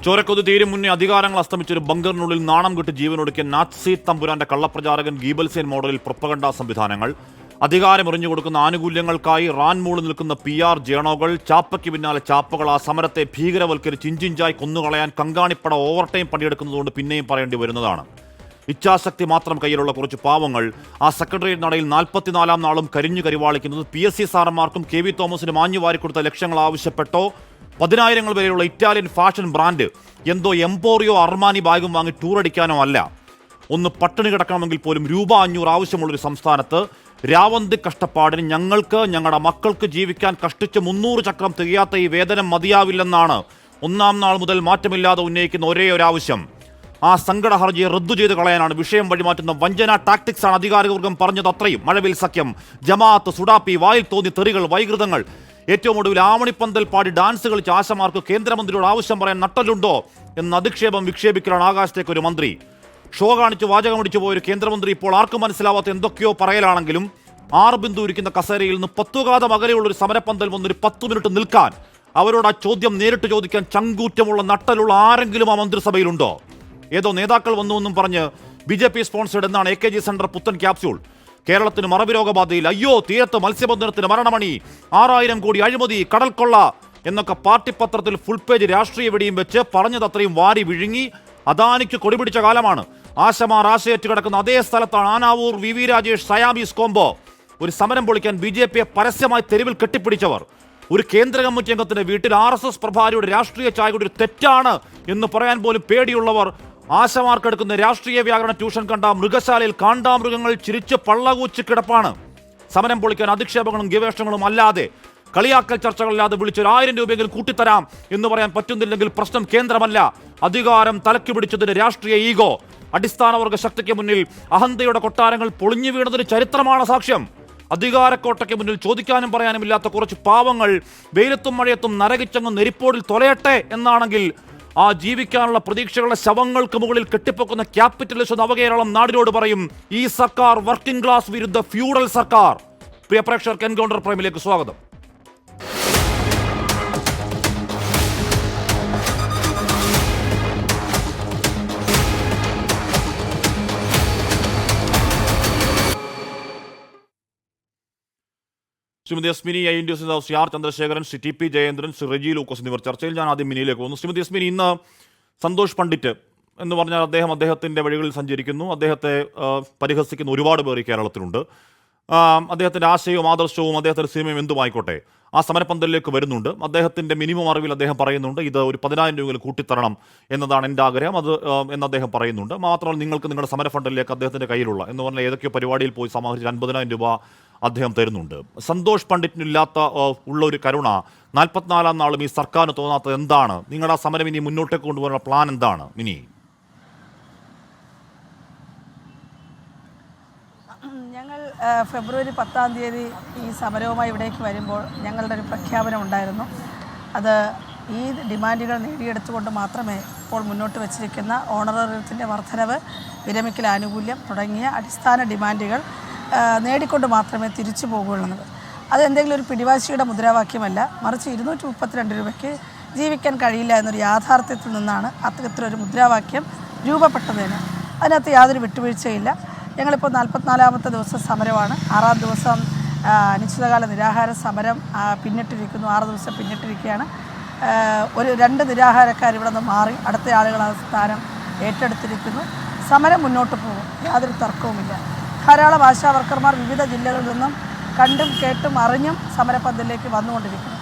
ചോരക്കൊതു തീരും മുന്നേ അധികാരങ്ങൾ അസ്തമിച്ചൊരു ബങ്കറിനുള്ളിൽ നാണം കെട്ട് ജീവനൊടുക്കിയ നാറ്റ്സി തമ്പുരാന്റെ കള്ളപ്രചാരകൻ ഗീബൽസേൻ മോഡലിൽ പ്രൊപ്പഗണ്ട സംവിധാനങ്ങൾ, അധികാരമെറിഞ്ഞു കൊടുക്കുന്ന ആനുകൂല്യങ്ങൾക്കായി റാൻമൂളിൽ നിൽക്കുന്ന PR ജേണോകൾ, ചാപ്പയ്ക്ക് പിന്നാലെ ചാപ്പകൾ, ആ സമരത്തെ ഭീകരവൽക്കരിച്ച് ഇഞ്ചിഞ്ചായി കൊന്നുകളയാൻ കങ്കാണിപ്പട ഓവർടൈം പണിയെടുക്കുന്നതുകൊണ്ട് പിന്നെയും പറയേണ്ടി വരുന്നതാണ്. ഇച്ഛാശക്തി മാത്രം കയ്യിലുള്ള കുറച്ച് പാവങ്ങൾ ആ സെക്രട്ടേറിയറ്റ് നടയിൽ 44-ാം നാളും കരിഞ്ഞു കരിവാളിക്കുന്നത് PSC സാറന്മാർക്കും KV തോമസിനും മാഞ്ഞു വാരിക്കൊടുത്ത ലക്ഷങ്ങൾ ആവശ്യപ്പെട്ടോ 10,000 വരെയുള്ള ഇറ്റാലിയൻ ഫാഷൻ ബ്രാൻഡ് എന്തോ എംപോറിയോ അർമാനി ബാഗും വാങ്ങി ടൂറടിക്കാനോ അല്ല. ഒന്ന് പട്ടിണി കിടക്കണമെങ്കിൽ പോലും ₹500 ആവശ്യമുള്ളൊരു സംസ്ഥാനത്ത് രാവന്തി കഷ്ടപ്പാടിന് ഞങ്ങൾക്ക് ഞങ്ങളുടെ മക്കൾക്ക് ജീവിക്കാൻ കഷ്ടിച്ച് 300 ചക്രം തികയാത്ത ഈ വേതനം മതിയാവില്ലെന്നാണ് ഒന്നാം നാൾ മുതൽ മാറ്റമില്ലാതെ ഉന്നയിക്കുന്ന ഒരേ ഒരു ആവശ്യം. ആ സങ്കട ഹർജിയെ റദ്ദു ചെയ്ത് കളയാനാണ് വിഷയം വഴിമാറ്റുന്ന വഞ്ചന ടാക്ടിക്സ് ആണ് അധികാരവർഗം പറഞ്ഞത്. അത്രയും മഴവിൽ സഖ്യം, ജമാഅത്ത്, സുഡാപ്പി, വായിൽ തോന്നി തെറികൾ, വൈകൃതങ്ങൾ, ഏറ്റവും ഒടുവിൽ ആവണിപ്പന്തൽ പാടി ഡാൻസ് കളിച്ച ആശമാർക്ക് കേന്ദ്രമന്ത്രിയോട് ആവശ്യം പറയാൻ നട്ടലുണ്ടോ എന്ന് അധിക്ഷേപം വിക്ഷേപിക്കലാണ് ആകാശത്തേക്ക് ഒരു മന്ത്രി. ഷോ കാണിച്ച് വാചകമടിച്ചു പോയൊരു കേന്ദ്രമന്ത്രി ഇപ്പോൾ ആർക്കും മനസ്സിലാവാത്ത എന്തൊക്കെയോ പറയലാണെങ്കിലും 6 ബിന്ദു ഇരിക്കുന്ന കസേരയിൽ നിന്ന് 10 കാതം അകലെയുള്ളൊരു സമരപ്പന്തൽ വന്നൊരു 10 മിനിറ്റ് നിൽക്കാൻ, അവരോട് ആ ചോദ്യം നേരിട്ട് ചോദിക്കാൻ ചങ്കൂറ്റമുള്ള നട്ടലുള്ള ആരെങ്കിലും ആ മന്ത്രിസഭയിലുണ്ടോ? ഏതോ നേതാക്കൾ വന്നുവെന്നും പറഞ്ഞ് BJP സ്പോൺസേഡ് എന്നാണ് AKG സെന്റർ പുത്തൻ ക്യാപ്സ്യൂൾ. കേരളത്തിന് മറവി രോഗബാധയിൽ, അയ്യോ തീരത്ത് മത്സ്യബന്ധനത്തിന് മരണമണി, 6000 കോടി അഴിമതി, കടൽക്കൊള്ള എന്നൊക്കെ പാർട്ടി പത്രത്തിൽ ഫുൾ പേജ് രാഷ്ട്രീയ വെടിയും വെച്ച് പറഞ്ഞതത്രയും വാരി വിഴുങ്ങി അദാനിക്ക് കൊടിപിടിച്ച കാലമാണ്. ആശമാർ ആശയേറ്റ് കിടക്കുന്ന അതേ സ്ഥലത്താണ് Anavoor VV Rajesh Siamese combo. ഒരു സമരം പൊളിക്കാൻ BJPയെ പരസ്യമായി തെരുവിൽ കെട്ടിപ്പിടിച്ചവർ. ഒരു കേന്ദ്ര കമ്മിറ്റി അംഗത്തിന്റെ വീട്ടിൽ RSS പ്രഭാരിയുടെ രാഷ്ട്രീയ ചായയുടെ ഒരു തെറ്റാണ് എന്ന് പറയാൻ പോലും പേടിയുള്ളവർ ആശമാർക്കെടുക്കുന്ന രാഷ്ട്രീയ വ്യാകരണ ട്യൂഷൻ കണ്ട മൃഗശാലയിൽ കാണ്ടാമൃഗങ്ങൾ ചിരിച്ച് പള്ളകൂച്ച് കിടപ്പാണ്. സമരം പൊളിക്കാൻ അധിക്ഷേപങ്ങളും ഗവേഷണങ്ങളും അല്ലാതെ, കളിയാക്കൽ ചർച്ചകളില്ലാതെ വിളിച്ചൊരു 1000 രൂപയെങ്കിലും കൂട്ടിത്തരാം എന്ന് പറയാൻ പറ്റുന്നില്ലെങ്കിൽ പ്രശ്നം കേന്ദ്രമല്ല, അധികാരം തലക്ക് പിടിച്ചതിന്റെ രാഷ്ട്രീയ ഈഗോ. അടിസ്ഥാനവർഗ ശക്തിക്ക് മുന്നിൽ അഹന്തയുടെ കൊട്ടാരങ്ങൾ പൊളിഞ്ഞു വീണതിന് ചരിത്രമാണ് സാക്ഷ്യം. അധികാരക്കോട്ടയ്ക്ക് മുന്നിൽ ചോദിക്കാനും പറയാനുമില്ലാത്ത കുറച്ച് പാവങ്ങൾ വെയിലത്തും മഴയത്തും നരകിച്ചങ്ങ് നെരിപ്പോടിൽ തൊലയട്ടെ എന്നാണെങ്കിൽ ആ ജീവിക്കാനുള്ള പ്രതീക്ഷകളുടെ ശവങ്ങൾക്ക് മുകളിൽ കെട്ടിപ്പൊക്കുന്ന ക്യാപിറ്റലിസ്റ്റ് നവകേരളം നാടിനോട് പറയും, ഈ സർക്കാർ വർക്കിംഗ് ക്ലാസ് വിരുദ്ധ ഫ്യൂഡൽ സർക്കാർ. പ്രിയ പ്രേക്ഷകർക്ക് എൻകൗണ്ടർ പ്രൈമിലേക്ക് സ്വാഗതം. ശ്രീമതി അസ്മിനി, INTS നേതാവ് ശ്രീ R ചന്ദ്രശേഖരൻ, ശ്രീ TP ജയേന്ദ്രൻ, ശ്രീ റെജി ലൂക്കോസ് എന്നിവർ ചർച്ചയിൽ. ഞാൻ ആദ്യം മിനിയിലേക്ക് പോകുന്നു. ശ്രീമതി അസ്മിനി, ഇന്ന് സന്തോഷ് പണ്ഡിറ്റ് എന്ന് പറഞ്ഞാൽ അദ്ദേഹത്തിൻ്റെ വഴികളിൽ സഞ്ചരിക്കുന്നു. അദ്ദേഹത്തെ പരിഹസിക്കുന്ന ഒരുപാട് പേർ ഈ കേരളത്തിലുണ്ട്. അദ്ദേഹത്തിൻ്റെ ആശയവും ആദർശവും അദ്ദേഹത്തിൻ്റെ സിനിമയും എന്തുമായിക്കോട്ടെ ആ സമരപ്പന്തലിലേക്ക് വരുന്നുണ്ട്. അദ്ദേഹത്തിൻ്റെ മിനിമം അറിവിൽ അദ്ദേഹം പറയുന്നുണ്ട്, ഇത് ഒരു 10,000 രൂപയിൽ കൂട്ടിത്തരണം എന്നതാണ് എൻ്റെ ആഗ്രഹം എന്ന് അദ്ദേഹം പറയുന്നുണ്ട്. മാത്രമല്ല, നിങ്ങൾക്ക് നിങ്ങളുടെ സമര ഫണ്ടിലേക്ക് അദ്ദേഹത്തിൻ്റെ കയ്യിലുള്ള എന്ന് പറഞ്ഞാൽ ഏതൊക്കെയോ പരിപാടിയിൽ പോയി സമാഹരിച്ച് 50,000 രൂപ അദ്ദേഹം തരുന്നുണ്ട്. സന്തോഷ് പണ്ഡിറ്റിനില്ലാത്ത ഉള്ള ഒരു കരുണ 44-ാം നാളും ഈ സർക്കാരിന് തോന്നാത്തത് എന്താണ്? നിങ്ങളുടെ ആ സമരം ഇനി മുന്നോട്ടേക്ക് കൊണ്ടുപോകാനുള്ള പ്ലാൻ എന്താണ്? മിനി, ഞങ്ങൾ ഫെബ്രുവരി 10-ാം തീയതി ഈ സമരവുമായി ഇവിടേക്ക് വരുമ്പോൾ ഞങ്ങളുടെ ഒരു പ്രഖ്യാപനം ഉണ്ടായിരുന്നു. അത് ഈ ഡിമാൻഡുകൾ നേടിയെടുത്തുകൊണ്ട് മാത്രമേ ഇപ്പോൾ മുന്നോട്ട് വച്ചിരിക്കുന്ന ഓണറേറിയത്തിൻ്റെ വർധനവ്, വിരമിക്കൽ ആനുകൂല്യം തുടങ്ങിയ അടിസ്ഥാന ഡിമാൻഡുകൾ നേടിക്കൊണ്ട് മാത്രമേ തിരിച്ചു പോകുകയുള്ളത്. അത് എന്തെങ്കിലും ഒരു പിടിവാശിയുടെ മുദ്രാവാക്യമല്ല, മറിച്ച് 232 രൂപയ്ക്ക് ജീവിക്കാൻ കഴിയില്ല എന്നൊരു യാഥാർത്ഥ്യത്തിൽ നിന്നാണ് അത്തരത്തിലൊരു മുദ്രാവാക്യം രൂപപ്പെട്ടതിന്. അതിനകത്ത് യാതൊരു വിട്ടുവീഴ്ചയില്ല. ഞങ്ങളിപ്പോൾ 44-ാമത്തെ ദിവസം സമരമാണ്. 6-ാം ദിവസം അനിശ്ചിതകാല നിരാഹാര സമരം പിന്നിട്ടിരിക്കുന്നു. 6 ദിവസം പിന്നിട്ടിരിക്കുകയാണ്. ഒരു 2 നിരാഹാരക്കാർ ഇവിടെ നിന്ന് മാറി അടുത്ത ആളുകൾ ആ സ്ഥാനം ഏറ്റെടുത്തിരിക്കുന്നു. സമരം മുന്നോട്ട് പോകും, യാതൊരു തർക്കവുമില്ല. ധാരാളം ആശാവർക്കർമാർ വിവിധ ജില്ലകളിൽ നിന്നും കണ്ടും കേട്ടും അറിഞ്ഞും സമരപന്തലിലേക്ക് വന്നുകൊണ്ടിരിക്കുന്നു.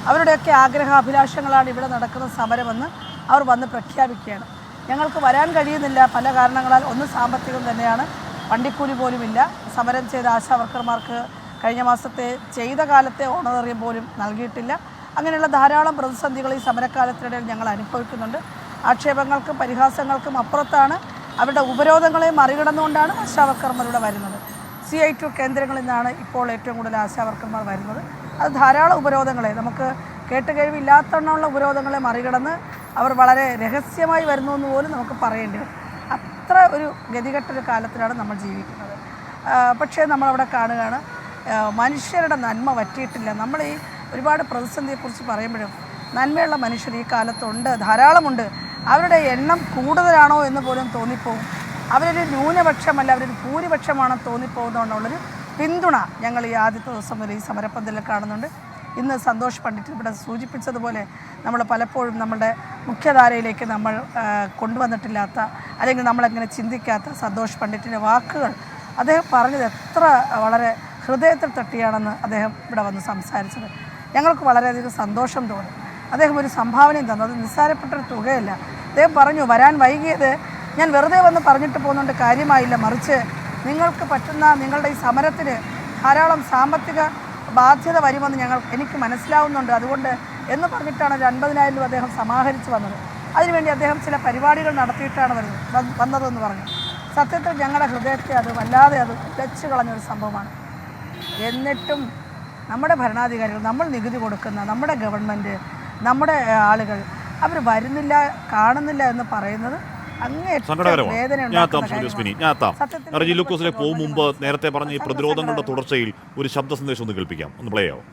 അവരുടെയൊക്കെ ആഗ്രഹാഭിലാഷങ്ങളാണ് ഇവിടെ നടക്കുന്ന സമരമെന്ന് അവർ വന്ന് പ്രഖ്യാപിക്കുകയാണ്. ഞങ്ങൾക്ക് വരാൻ കഴിയുന്നില്ല പല കാരണങ്ങളാൽ. ഒന്ന് സാമ്പത്തികം തന്നെയാണ്, വണ്ടിക്കൂലി പോലുമില്ല. സമരം ചെയ്ത ആശാവർക്കർമാർക്ക് കഴിഞ്ഞ മാസത്തെ ചെയ്ത കാലത്തെ ഓണറേറിയം പോലും നൽകിയിട്ടില്ല. അങ്ങനെയുള്ള ധാരാളം പ്രതിസന്ധികൾ ഈ സമരക്കാലത്തിനിടയിൽ ഞങ്ങൾ അനുഭവിക്കുന്നുണ്ട്. ആക്ഷേപങ്ങൾക്കും പരിഹാസങ്ങൾക്കും അപ്പുറത്താണ് അവരുടെ ഉപരോധങ്ങളെ മറികടന്നുകൊണ്ടാണ് ആശാവർക്കർമാരുടെ വരുന്നത്. CI2 കേന്ദ്രങ്ങളിൽ നിന്നാണ് ഇപ്പോൾ ഏറ്റവും കൂടുതൽ ആശാവർക്കർമാർ വരുന്നത്. അത് ധാരാളം ഉപരോധങ്ങളെ, നമുക്ക് കേട്ടുകേഴ്വില്ലാത്തവണ്ണമുള്ള ഉപരോധങ്ങളെ മറികടന്ന് അവർ വളരെ രഹസ്യമായി വരുന്നു എന്ന് പോലും നമുക്ക് പറയേണ്ടി വരും. അത്ര ഒരു ഗതികെട്ടൊരു കാലത്തിലാണ് നമ്മൾ ജീവിക്കുന്നത്. പക്ഷേ നമ്മളവിടെ കാണുകയാണ് മനുഷ്യരുടെ നന്മ പറ്റിയിട്ടില്ല. നമ്മൾ ഈ ഒരുപാട് പ്രതിസന്ധിയെക്കുറിച്ച് പറയുമ്പോഴും നന്മയുള്ള മനുഷ്യർ ഈ കാലത്തുണ്ട്, ധാരാളമുണ്ട്. അവരുടെ എണ്ണം കൂടുതലാണോ എന്ന് പോലും തോന്നിപ്പോവും. അവരൊരു ന്യൂനപക്ഷമല്ല, അവരൊരു ഭൂരിപക്ഷമാണെന്ന് തോന്നിപ്പോകുന്നതുകൊണ്ടുള്ളൊരു പിന്തുണ ഞങ്ങൾ ഈ ആദ്യത്തെ ദിവസം മുതൽ ഈ സമരപ്പന്തലിൽ കാണുന്നുണ്ട്. ഇന്ന് സന്തോഷ് പണ്ഡിറ്റ് ഇവിടെ സൂചിപ്പിച്ചതുപോലെ നമ്മൾ പലപ്പോഴും നമ്മുടെ മുഖ്യധാരയിലേക്ക് നമ്മൾ കൊണ്ടുവന്നിട്ടില്ലാത്ത, അല്ലെങ്കിൽ നമ്മളങ്ങനെ ചിന്തിക്കാത്ത സന്തോഷ് പണ്ഡിറ്റിൻ്റെ വാക്കുകൾ അദ്ദേഹം പറഞ്ഞത് എത്ര വളരെ ഹൃദയത്തിൽ തട്ടിയാണെന്ന് അദ്ദേഹം ഇവിടെ വന്ന് സംസാരിച്ചത്. ഞങ്ങൾക്ക് വളരെയധികം സന്തോഷം തോന്നി. അദ്ദേഹം ഒരു സംഭാവനയും തന്നു. അത് നിസ്സാരപ്പെട്ടൊരു തുകയല്ല. അദ്ദേഹം പറഞ്ഞു, വരാൻ വൈകിയത് ഞാൻ വെറുതെ വന്ന് പറഞ്ഞിട്ട് പോകുന്നുണ്ട് കാര്യമായില്ല, മറിച്ച് നിങ്ങൾക്ക് പറ്റുന്ന നിങ്ങളുടെ ഈ സമരത്തിന് ധാരാളം സാമ്പത്തിക ബാധ്യത വരുമെന്ന് എനിക്ക് മനസ്സിലാവുന്നുണ്ട്, അതുകൊണ്ട് എന്ന് പറഞ്ഞിട്ടാണ് ഒരു 50,000 രൂപ അദ്ദേഹം സമാഹരിച്ച് വന്നത്. അതിനുവേണ്ടി അദ്ദേഹം ചില പരിപാടികൾ നടത്തിയിട്ടാണ് വന്നതെന്ന് പറഞ്ഞു. സത്യത്തിൽ ഞങ്ങളുടെ ഹൃദയത്തെ അത് വല്ലാതെ അത് ഉലച്ചു കളഞ്ഞൊരു സംഭവമാണ്. എന്നിട്ടും നമ്മുടെ ഭരണാധികാരികൾ, നമ്മൾ നികുതി കൊടുക്കുന്ന നമ്മുടെ ഗവൺമെൻറ്, നമ്മുടെ ആളുകൾ അവർ വരുന്നില്ല, കാണുന്നില്ല എന്ന് പറയുന്നത് റെജി ലൂക്കോസിലേക്ക് പോകും മുമ്പ് നേരത്തെ പറഞ്ഞ ഈ പ്രതിരോധങ്ങളുടെ തുടർച്ചയിൽ ഒരു ശബ്ദ സന്ദേശം ഒന്ന് കേൾപ്പിക്കാം, ഒന്ന് പ്ലേ ആവും.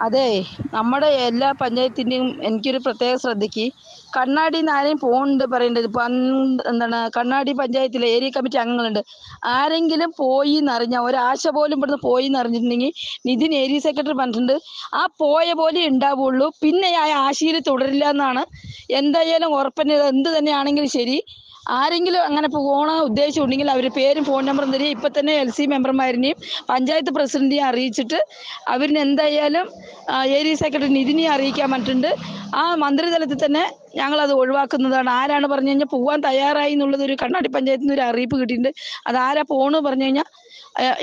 അതെ, നമ്മുടെ എല്ലാ പഞ്ചായത്തിന്റെയും എനിക്കൊരു പ്രത്യേക ശ്രദ്ധയ്ക്ക് കണ്ണാടി ആരെയും പോകുന്നുണ്ട് പറയേണ്ടത്. എന്താണ്, കണ്ണാടി പഞ്ചായത്തിലെ ഏരിയ കമ്മിറ്റി അംഗങ്ങളുണ്ട്. ആരെങ്കിലും പോയി എന്നറിഞ്ഞാൽ, ഒരാശ പോലും ഇവിടുന്ന് പോയി എന്നറിഞ്ഞിട്ടുണ്ടെങ്കിൽ നിതിൻ ഏരിയ സെക്രട്ടറി പറഞ്ഞിട്ടുണ്ട്, ആ പോയ പോലെ ഉണ്ടാവുള്ളൂ, പിന്നെ ആ ആശയിൽ തുടരില്ല എന്നാണ്. എന്തായാലും ഉറപ്പന്നെ, എന്ത് തന്നെയാണെങ്കിലും ശരി, ആരെങ്കിലും അങ്ങനെ പോകണ ഉദ്ദേശം ഉണ്ടെങ്കിൽ അവർ പേരും ഫോൺ നമ്പറും തരിക. ഇപ്പം തന്നെ LC മെമ്പർമാരിനെയും പഞ്ചായത്ത് പ്രസിഡന്റിനെയും അറിയിച്ചിട്ട് അവരിന് എന്തായാലും ഏരിയ സെക്രട്ടറി നിതിനെ അറിയിക്കാൻ പറ്റുന്നുണ്ട്. ആ മന്ത്രിതലത്തിൽ തന്നെ ഞങ്ങളത് ഒഴിവാക്കുന്നതാണ്. ആരാണ് പറഞ്ഞു കഴിഞ്ഞാൽ പോകാൻ തയ്യാറായി എന്നുള്ളത് ഒരു കണ്ണാടി പഞ്ചായത്തിൽ നിന്ന് ഒരു അറിയിപ്പ് കിട്ടിയിട്ടുണ്ട്. അത് ആരാ പോകണമെന്ന് പറഞ്ഞു കഴിഞ്ഞാൽ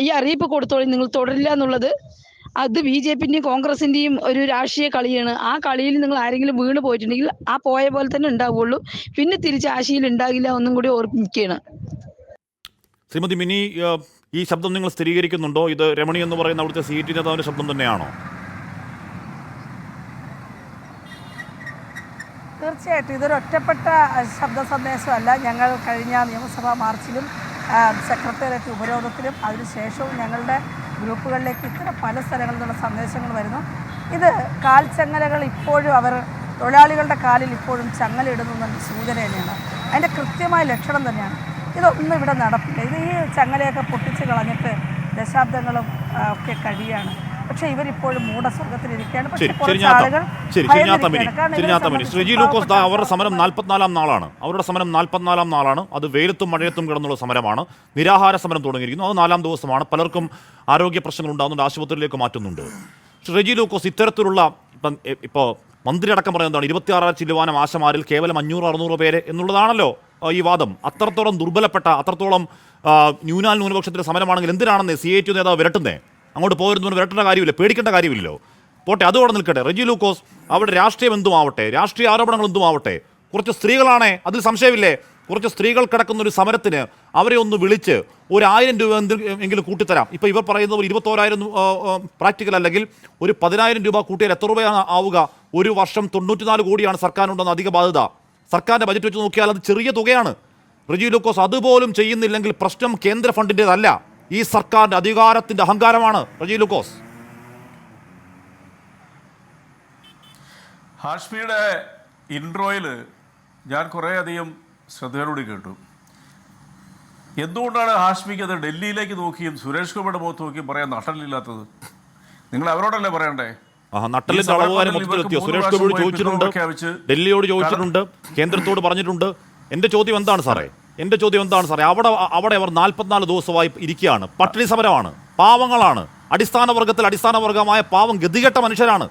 ഈ അറിയിപ്പ് കൊടുത്തോളി, നിങ്ങൾ തുടരില്ല എന്നുള്ളത്. അത് BJPന്റെയും കോൺഗ്രസിന്റെയും ഒരു രാഷ്ട്രീയ കളിയാണ്. ആ കളിയിൽ നിങ്ങൾ ആരെങ്കിലും വീണ് പോയിട്ടുണ്ടെങ്കിൽ ആ പോയ പോലെ തന്നെ ഉണ്ടാവുള്ളൂ, പിന്നെ തിരിച്ച് ആശയിൽ ഉണ്ടാകില്ല. ഒന്നും കൂടി ഓർമ്മിക്കുകയാണ്. ശ്രീമതി മിനി, ഈ ശബ്ദം നിങ്ങൾ സ്ഥിരീകരിക്കുന്നുണ്ടോ? ഇത് രമണി എന്ന് പറയുന്ന അവിടുത്തെ CET നേതാവിന്റെ ശബ്ദം തന്നെയാണോ? തീർച്ചയായിട്ടും ഇതൊരു ഒറ്റപ്പെട്ട ശബ്ദ സന്ദേശമല്ല. ഞങ്ങൾ കഴിഞ്ഞ നിയമസഭാ മാർച്ചിലും സെക്രട്ടേറിയറ്റ് ഉപരോധത്തിലും അതിനുശേഷവും ഞങ്ങളുടെ ഗ്രൂപ്പുകളിലേക്ക് ഇത്തരം പല സ്ഥലങ്ങളിൽ നിന്നുള്ള സന്ദേശങ്ങൾ വരുന്നു. ഇത് കാൽച്ചങ്ങലകൾ ഇപ്പോഴും തൊഴിലാളികളുടെ കാലിൽ ഇപ്പോഴും ചങ്ങലയിടുന്നു എന്ന സൂചന തന്നെയാണ്. അതിൻ്റെ കൃത്യമായ ലക്ഷണം തന്നെയാണ്. ഇതൊന്നും ഇവിടെ നടപ്പില്ല. ഇത് ഈ ചങ്ങലയൊക്കെ പൊട്ടിച്ച് കളഞ്ഞിട്ട് ദശാബ്ദങ്ങളും ഒക്കെ കഴിയാണ്. പക്ഷേ ഇവരിപ്പോഴും മൂഢസ്വർഗത്തിലിരിക്കുകയാണ്. റെജി ലൂക്കോസ്, അവരുടെ സമരം 44-ാം നാളാണ്. അവരുടെ സമരം 44-ാം നാളാണ്. അത് വെയിലത്തും മഴയത്തും കിടന്നുള്ള സമരമാണ്. നിരാഹാര സമരം തുടങ്ങിയിരിക്കുന്നു. അത് 4-ാം ദിവസമാണ്. പലർക്കും ആരോഗ്യ പ്രശ്നങ്ങൾ ഉണ്ടാകുന്നുണ്ട്, ആശുപത്രിയിലേക്ക് മാറ്റുന്നുണ്ട്. റെജി ലൂക്കോസ്, ഇത്തരത്തിലുള്ള ഇപ്പോൾ മന്ത്രി അടക്കം പറയുന്നതാണ് 26 ചില്ലുവാനം ആശമാരിൽ കേവലം 500-600 പേര് എന്നുള്ളതാണല്ലോ ഈ വാദം. അത്രത്തോളം ദുർബലപ്പെട്ട, അത്രത്തോളം ന്യൂനപക്ഷത്തിന്റെ സമരമാണെങ്കിൽ എന്തിനാണെന്ന് CIT നേതാവ് വിരട്ടുന്നേ? അങ്ങോട്ട് പോരുന്നവന് വിരട്ടേണ്ട കാര്യമില്ല, പേടിക്കേണ്ട കാര്യമില്ലല്ലോ. പോട്ടെ, അതോടെ നിൽക്കട്ടെ. റെജി ലൂക്കോസ്, അവിടെ രാഷ്ട്രീയം എന്തുമാവട്ടെ, രാഷ്ട്രീയ ആരോപണങ്ങൾ എന്തുമാവട്ടെ, കുറച്ച് സ്ത്രീകളാണേ, അതിൽ സംശയമില്ലേ? കുറച്ച് സ്ത്രീകൾ കിടക്കുന്ന ഒരു സമരത്തിന് അവരെ ഒന്ന് വിളിച്ച് 1,000 രൂപ എങ്കിലും കൂട്ടിത്തരാം. ഇപ്പോൾ ഇവർ പറയുന്നത് ഒരു 21,000 പ്രാക്ടിക്കൽ, അല്ലെങ്കിൽ ഒരു 10,000 രൂപ കൂട്ടിയാൽ എത്ര രൂപയാണ് ആവുക? ഒരു വർഷം 94 കോടിയാണ് സർക്കാരിനുണ്ടെന്ന് അധിക ബാധ്യത. സർക്കാരിൻ്റെ ബജറ്റ് വെച്ച് നോക്കിയാൽ അത് ചെറിയ തുകയാണ്. റെജി ലൂക്കോസ്, അതുപോലും ചെയ്യുന്നില്ലെങ്കിൽ പ്രശ്നം കേന്ദ്ര ഫണ്ടിൻ്റെതല്ല, ഈ സർക്കാരിൻ്റെ അധികാരത്തിൻ്റെ അഹങ്കാരമാണ്. റെജി ലൂക്കോസ്, ഹാഷ്മിയുടെ ഇൻട്രോയിൽ ഞാൻ കുറേയധികം ശ്രദ്ധയോടുകൂടി കേട്ടു. എന്തുകൊണ്ടാണ് ഹാഷ്മിക്ക് അത് ഡൽഹിയിലേക്ക് നോക്കിയും സുരേഷ് ഗോപിയുടെ മുഖത്ത് നോക്കിയും പറയാൻ നട്ടലില്ലാത്തത്? നിങ്ങൾ അവരോടല്ലേ പറയണ്ടേ? നട്ടലിന്റെ അളവുകാരെ മൊത്തത്തിലെത്തിയോ? സുരേഷ് ഗോപിയോട് ചോദിച്ചിട്ടുണ്ട്, ഡൽഹിയോട് ചോദിച്ചിട്ടുണ്ട്, കേന്ദ്രത്തോട് പറഞ്ഞിട്ടുണ്ട്. എൻ്റെ ചോദ്യം എന്താണ് സാറേ? അവിടെ അവർ 44 ദിവസമായി ഇരിക്കുകയാണ്. പട്ടിണി സമരമാണ്, പാവങ്ങളാണ്, അടിസ്ഥാന വർഗമായ പാവം ഗതികെട്ട മനുഷ്യരാണ്.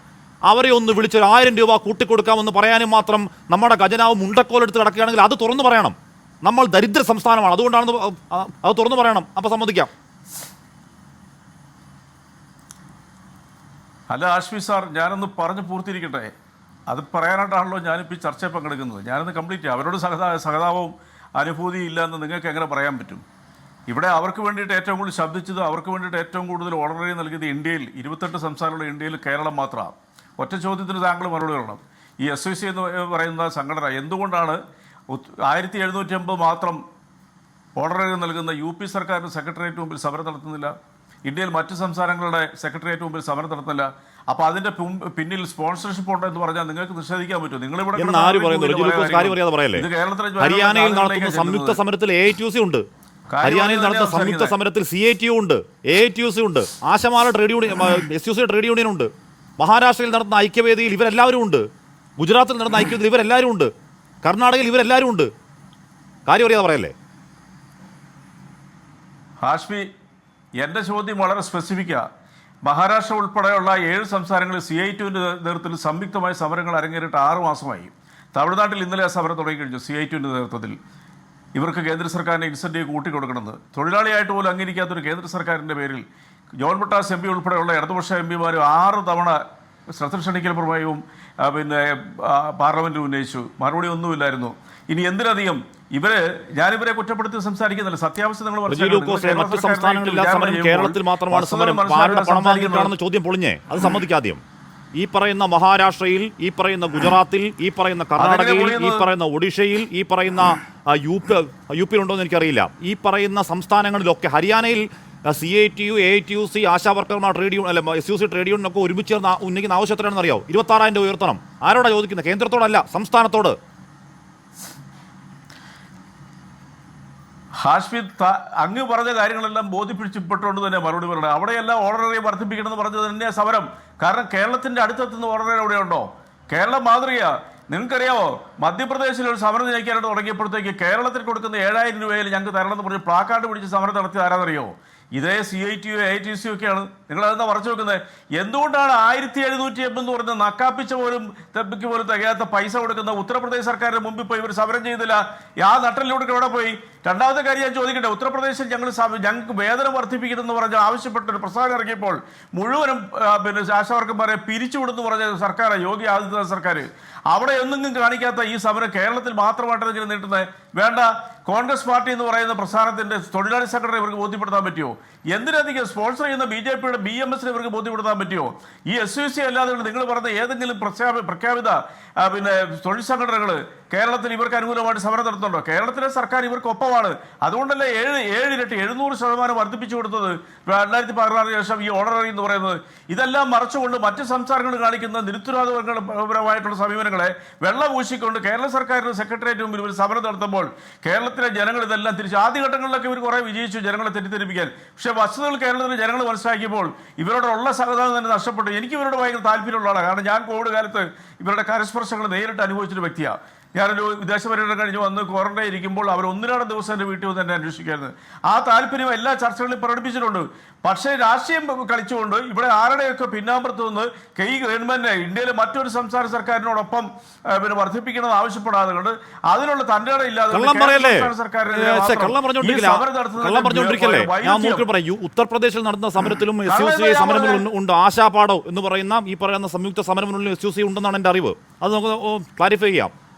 അവരെ ഒന്ന് വിളിച്ചൊരു 1000 രൂപ കൂട്ടിക്കൊടുക്കാമെന്ന് പറയാനും മാത്രം നമ്മുടെ ഖജനാവ് മുണ്ടക്കോലെടുത്ത് കിടക്കുകയാണെങ്കിൽ അത് തുറന്നു പറയണം. നമ്മൾ ദരിദ്ര സംസ്ഥാനമാണ്, അതുകൊണ്ടാണ് അത് തുറന്നു പറയണം. അപ്പോൾ സമ്മതിക്കാം. അല്ല ഹാഷ്മി സാർ, ഞാനൊന്ന് പറഞ്ഞ് പൂർത്തിയിരിക്കട്ടെ. അത് പറയാനായിട്ടാണല്ലോ ഞാനിപ്പോൾ ഈ ചർച്ചയിൽ പങ്കെടുക്കുന്നത്. ഞാനൊന്ന് കംപ്ലീറ്റ് ചെയ്യാം. അവരോട് സഹതാപവും അനുഭൂതിയും ഇല്ല എന്ന് നിങ്ങൾക്ക് എങ്ങനെ പറയാൻ പറ്റും? ഇവിടെ അവർക്ക് വേണ്ടിയിട്ട് ഏറ്റവും കൂടുതൽ ശബ്ദിച്ചത്, അവർക്ക് വേണ്ടിയിട്ട് ഏറ്റവും കൂടുതൽ ഓർഡർ നൽകിയത് ഇന്ത്യയിൽ 28 സംസ്ഥാനമുള്ള ഇന്ത്യയിൽ കേരളം മാത്രമാണ്. ഒറ്റ ചോദ്യത്തിന് താങ്കൾ മറുപടി പറയണം. ഈ SOC എന്ന് പറയുന്ന സംഘടന എന്തുകൊണ്ടാണ് 1750 മാത്രം ഓർഡർ നൽകുന്ന UP സർക്കാരിൻ്റെ സെക്രട്ടേറിയറ്റ് മുമ്പിൽ സമരം നടത്തുന്നില്ല? ഇന്ത്യയിൽ മറ്റ് സംസ്ഥാനങ്ങളുടെ സെക്രട്ടേറിയറ്റ് മുമ്പിൽ സമരം നടത്തുന്നില്ല? അപ്പൊ അതിന്റെ പിന്നിൽ സ്പോൺസർഷിപ്പ് ഉണ്ടെന്ന് പറഞ്ഞാൽ നിങ്ങൾക്ക് നിഷേധിക്കാൻ പറ്റുമോ? നിങ്ങൾ ഇവിടെ എന്ന് ആര് പറയുന്നു? കാര്യം അറിയാതെ പറയല്ലേ? ഹരിയാനയിൽ നടത്തുന്ന സംയുക്ത സമരത്തിൽ AITUC ഉണ്ട്, ഹരിയാനയിൽ നടന്ന സംയുക്ത സമരത്തിൽ CITU ഉണ്ട്, AITUC ഉണ്ട്, ആശമാല trade union, SUC trade union ഉണ്ട്, മഹാരാഷ്ട്രയിൽ നടന്ന ഐക്യവേദിയിൽ ഇവരെല്ലാവരും ഉണ്ട്, ഗുജറാത്തിൽ നടന്ന ഐക്യവേദിയിൽ ഇവരെല്ലാവരും ഉണ്ട്, കർണാടകയിൽ ഇവരെല്ലാവരും ഉണ്ട്. കാര്യം അറിയാതെ പറയല്ലേ? ഹാഷ്മി, എൻ്റെ ചോദ്യം വളരെ സ്പെസിഫിക്കാണ്. മഹാരാഷ്ട്ര ഉൾപ്പെടെയുള്ള 7 സംസ്ഥാനങ്ങളിൽ CITUവിൻ്റെ നേതൃത്വത്തിൽ സംയുക്തമായ സമരങ്ങൾ അരങ്ങേറിയിട്ട് 6 മാസമായി. തമിഴ്നാട്ടിൽ ഇന്നലെ ആ സമരം തുടങ്ങിക്കഴിഞ്ഞു. CITUവിൻ്റെ നേതൃത്വത്തിൽ ഇവർക്ക് കേന്ദ്ര സർക്കാരിൻ്റെ ഇൻസെൻറ്റീവ് കൂട്ടിക്കൊടുക്കണമെന്ന് തൊഴിലാളിയായിട്ട് പോലും അംഗീകരിക്കാത്തൊരു കേന്ദ്ര സർക്കാരിൻ്റെ പേരിൽ ജോൺ ബ്രിട്ടാസ് MP ഉൾപ്പെടെയുള്ള ഇടതുപക്ഷ MP മാർ 6 തവണ ശ്രദ്ധ ക്ഷണിക്കൽ പ്രമേയവും പാർലമെൻറ്റിൽ ഉന്നയിച്ചു. മറുപടി ഒന്നുമില്ലായിരുന്നു. ഇനി എന്തിനധികം ഞാനിവരെ കുറ്റപ്പെടുത്തി സംസാരിക്കുന്നില്ല, സത്യാവസ്ഥ നിങ്ങൾ മറ്റ് സംസ്ഥാനങ്ങളില്ലാ സമരം കേരളത്തിൽ മാത്രമാണ് സമരം. ആരുടെ പണം വാങ്ങിയിട്ടാണെന്ന് ചോദ്യം പൊളിഞ്ഞേ, അത് സമ്മതിക്കാദ്യം. ഈ പറയുന്ന മഹാരാഷ്ട്രയിൽ, ഈ പറയുന്ന ഗുജറാത്തിൽ, ഈ പറയുന്ന കർണാടകയിൽ, ഈ പറയുന്ന ഒഡീഷയിൽ, ഈ പറയുന്ന യു പിയിലുണ്ടോ എന്ന് എനിക്കറിയില്ല, ഈ പറയുന്ന സംസ്ഥാനങ്ങളിലൊക്കെ, ഹരിയാനയിൽ CITU, AITUC, ആശാ വർക്കർമാർ ട്രേഡ് യൂണിയൻ, അല്ല SUC ട്രേഡ് യൂണിയൻ ഒക്കെ ഒരുമിച്ച് ഉന്നയിക്കുന്ന ആവശ്യത്തിലാണെന്ന് അറിയാമോ? 26,000 രൂപ ഉയർത്തണം. ആരോടാ ചോദിക്കുന്നത്? കേന്ദ്രത്തോടല്ല, സംസ്ഥാനത്തോട്. ഹാഷ്മി, അങ്ങ് പറഞ്ഞ കാര്യങ്ങളെല്ലാം ബോധിപ്പിച്ചപ്പെട്ടുകൊണ്ട് തന്നെ മറുപടി പറയണം. അവിടെയെല്ലാം ഓർഡിനറി വർദ്ധിപ്പിക്കണമെന്ന് പറഞ്ഞത് തന്നെ സമരം. കാരണം കേരളത്തിൻ്റെ അടുത്തെത്തുന്ന ഓർഡിനറി എവിടെയുണ്ടോ? കേരളം മാതൃകയാ. നിങ്ങൾക്കറിയാമോ, മധ്യപ്രദേശിൽ ഒരു സമരം നയിക്കാനായിട്ട് തുടങ്ങിയപ്പോഴത്തേക്ക് കേരളത്തിൽ കൊടുക്കുന്ന 7,000 രൂപയിൽ ഞങ്ങൾക്ക് തരണമെന്ന് പറഞ്ഞ് പ്ലാക്കാർഡ് പിടിച്ച് സമരം നടത്തിയത് ആരാന്നറിയോ? ഇതേ CITU, AITUC ഒക്കെയാണ്. നിങ്ങളതെന്താ മറച്ചു വെക്കുന്നത്? എന്തുകൊണ്ടാണ് 1780 എന്ന് പറയുന്ന നക്കാപ്പിച്ച പോലും തെപ്പിക്ക് പോലും തികയാത്ത പൈസ കൊടുക്കുന്ന ഉത്തർപ്രദേശ് സർക്കാരിന് മുമ്പിൽ പോയി ഇവർ സമരം ചെയ്തില്ല? ആ നട്ടലിലൂടെ എവിടെ പോയി? രണ്ടാമത്തെ കാര്യം ഞാൻ ചോദിക്കട്ടെ, ഉത്തർപ്രദേശിൽ ഞങ്ങൾക്ക് വേതനം വർദ്ധിപ്പിക്കണമെന്ന് പറഞ്ഞ് ആവശ്യപ്പെട്ടൊരു പ്രസ്താവന ഇറങ്ങിയപ്പോൾ മുഴുവനും ആശാവർക്കന്മാരെ പിരിച്ചുവിടുന്നു പറഞ്ഞ സർക്കാർ, യോഗി ആദിത്യനാഥ് സർക്കാർ. അവിടെ ഒന്നും കാണിക്കാത്ത ഈ സമരം കേരളത്തിൽ മാത്രമായിട്ടാണ് ഇങ്ങനെ നീട്ടുന്നത്. വേണ്ട, കോൺഗ്രസ് പാർട്ടി എന്ന് പറയുന്ന പ്രസ്ഥാനത്തിന്റെ തൊഴിലാളി സെക്രട്ടറി ഇവർക്ക് ബോധ്യപ്പെടുത്താൻ പറ്റുമോ? എന്തിനധികം സ്പോൺസർ ചെയ്യുന്ന BJPയുടെ BMS ഇവർക്ക് ബോധ്യപ്പെടുത്താൻ പറ്റുമോ? ഈ SUC അല്ലാതെ നിങ്ങൾ പറഞ്ഞ ഏതെങ്കിലും പ്രഖ്യാപിത തൊഴിൽ സംഘടനകൾ കേരളത്തിൽ ഇവർക്ക് അനുകൂലമായിട്ട് സമരം നടത്തുന്നുണ്ടോ? കേരളത്തിലെ സർക്കാർ ഇവർക്ക് ഒപ്പമാണ്. അതുകൊണ്ടല്ലേ 7 ഇരട്ടി 700% വർദ്ധിപ്പിച്ചു കൊടുത്തത് 2016 ശേഷം ഈ ഓർഡിനറി എന്ന് പറയുന്നത്. ഇതെല്ലാം മറച്ചുകൊണ്ട് മറ്റ് സംസ്ഥാനങ്ങൾ കാണിക്കുന്ന നിരുത്തരവാദപരമായിട്ടുള്ള സമീപനങ്ങളെ വെള്ളപൂശിക്കൊണ്ട് കേരള സർക്കാരിന്റെ സെക്രട്ടേറിയറ്റ് മുമ്പിൽ ഇവർ സമരം നടത്തുമ്പോൾ കേരളത്തിലെ ജനങ്ങൾ ഇതെല്ലാം തിരിച്ച്, ആദ്യഘട്ടങ്ങളിലൊക്കെ ഇവർ കുറെ വിജയിച്ചു ജനങ്ങളെ തെറ്റിദ്ധരിപ്പിക്കാൻ. പക്ഷേ വസ്തുതകൾ കേരളത്തിലെ ജനങ്ങൾ മനസ്സിലാക്കിയപ്പോൾ ഇവരോടുള്ള സഹതാപം തന്നെ നഷ്ടപ്പെട്ടു. എനിക്ക് ഇവരോട് ഭയങ്കര താല്പര്യമുള്ളതാണ്. കാരണം ഞാൻ കോവിഡ് കാലത്ത് ഇവരുടെ കരസ്പർശങ്ങൾ നേരിട്ട് അനുഭവിച്ചൊരു വ്യക്തിയാണ്. ഞാനൊരു വിദേശ പര്യടനം കഴിഞ്ഞ് വന്ന് ക്വാറന്റൈൻ ഇരിക്കുമ്പോൾ അവർ 1-2 ദിവസം എൻ്റെ വീട്ടിൽ വന്ന് എന്നെ അന്വേഷിക്കായിരുന്നു. ആ താല്പര്യം എല്ലാ ചർച്ചകളിലും പ്രകടിപ്പിച്ചിട്ടുണ്ട്. പക്ഷേ രാഷ്ട്രീയം കളിച്ചുകൊണ്ട് ഇവിടെ ആരുടെയൊക്കെ പിന്നാമ്പുറത്ത് നിന്ന് ഗവൺമെന്റ് ഇന്ത്യയിലെ മറ്റൊരു സംസ്ഥാന സർക്കാരിനോടൊപ്പം വർദ്ധിപ്പിക്കണമെന്ന് ആവശ്യപ്പെടാതെ കൊണ്ട് അതിനുള്ള തന്റെ ഇല്ലാതെ ഉത്തർപ്രദേശിൽ നടന്ന സമരത്തിലും SUC സമരങ്ങളും ഉണ്ട്. ആശാപാടോ എന്ന് പറയുന്ന ഈ പറയുന്ന സംയുക്ത സമരങ്ങളിലും SUC ഉണ്ടെന്നാണ് എൻ്റെ അറിവ്. അത് നമുക്ക് ക്ലാരിഫൈ ചെയ്യാം.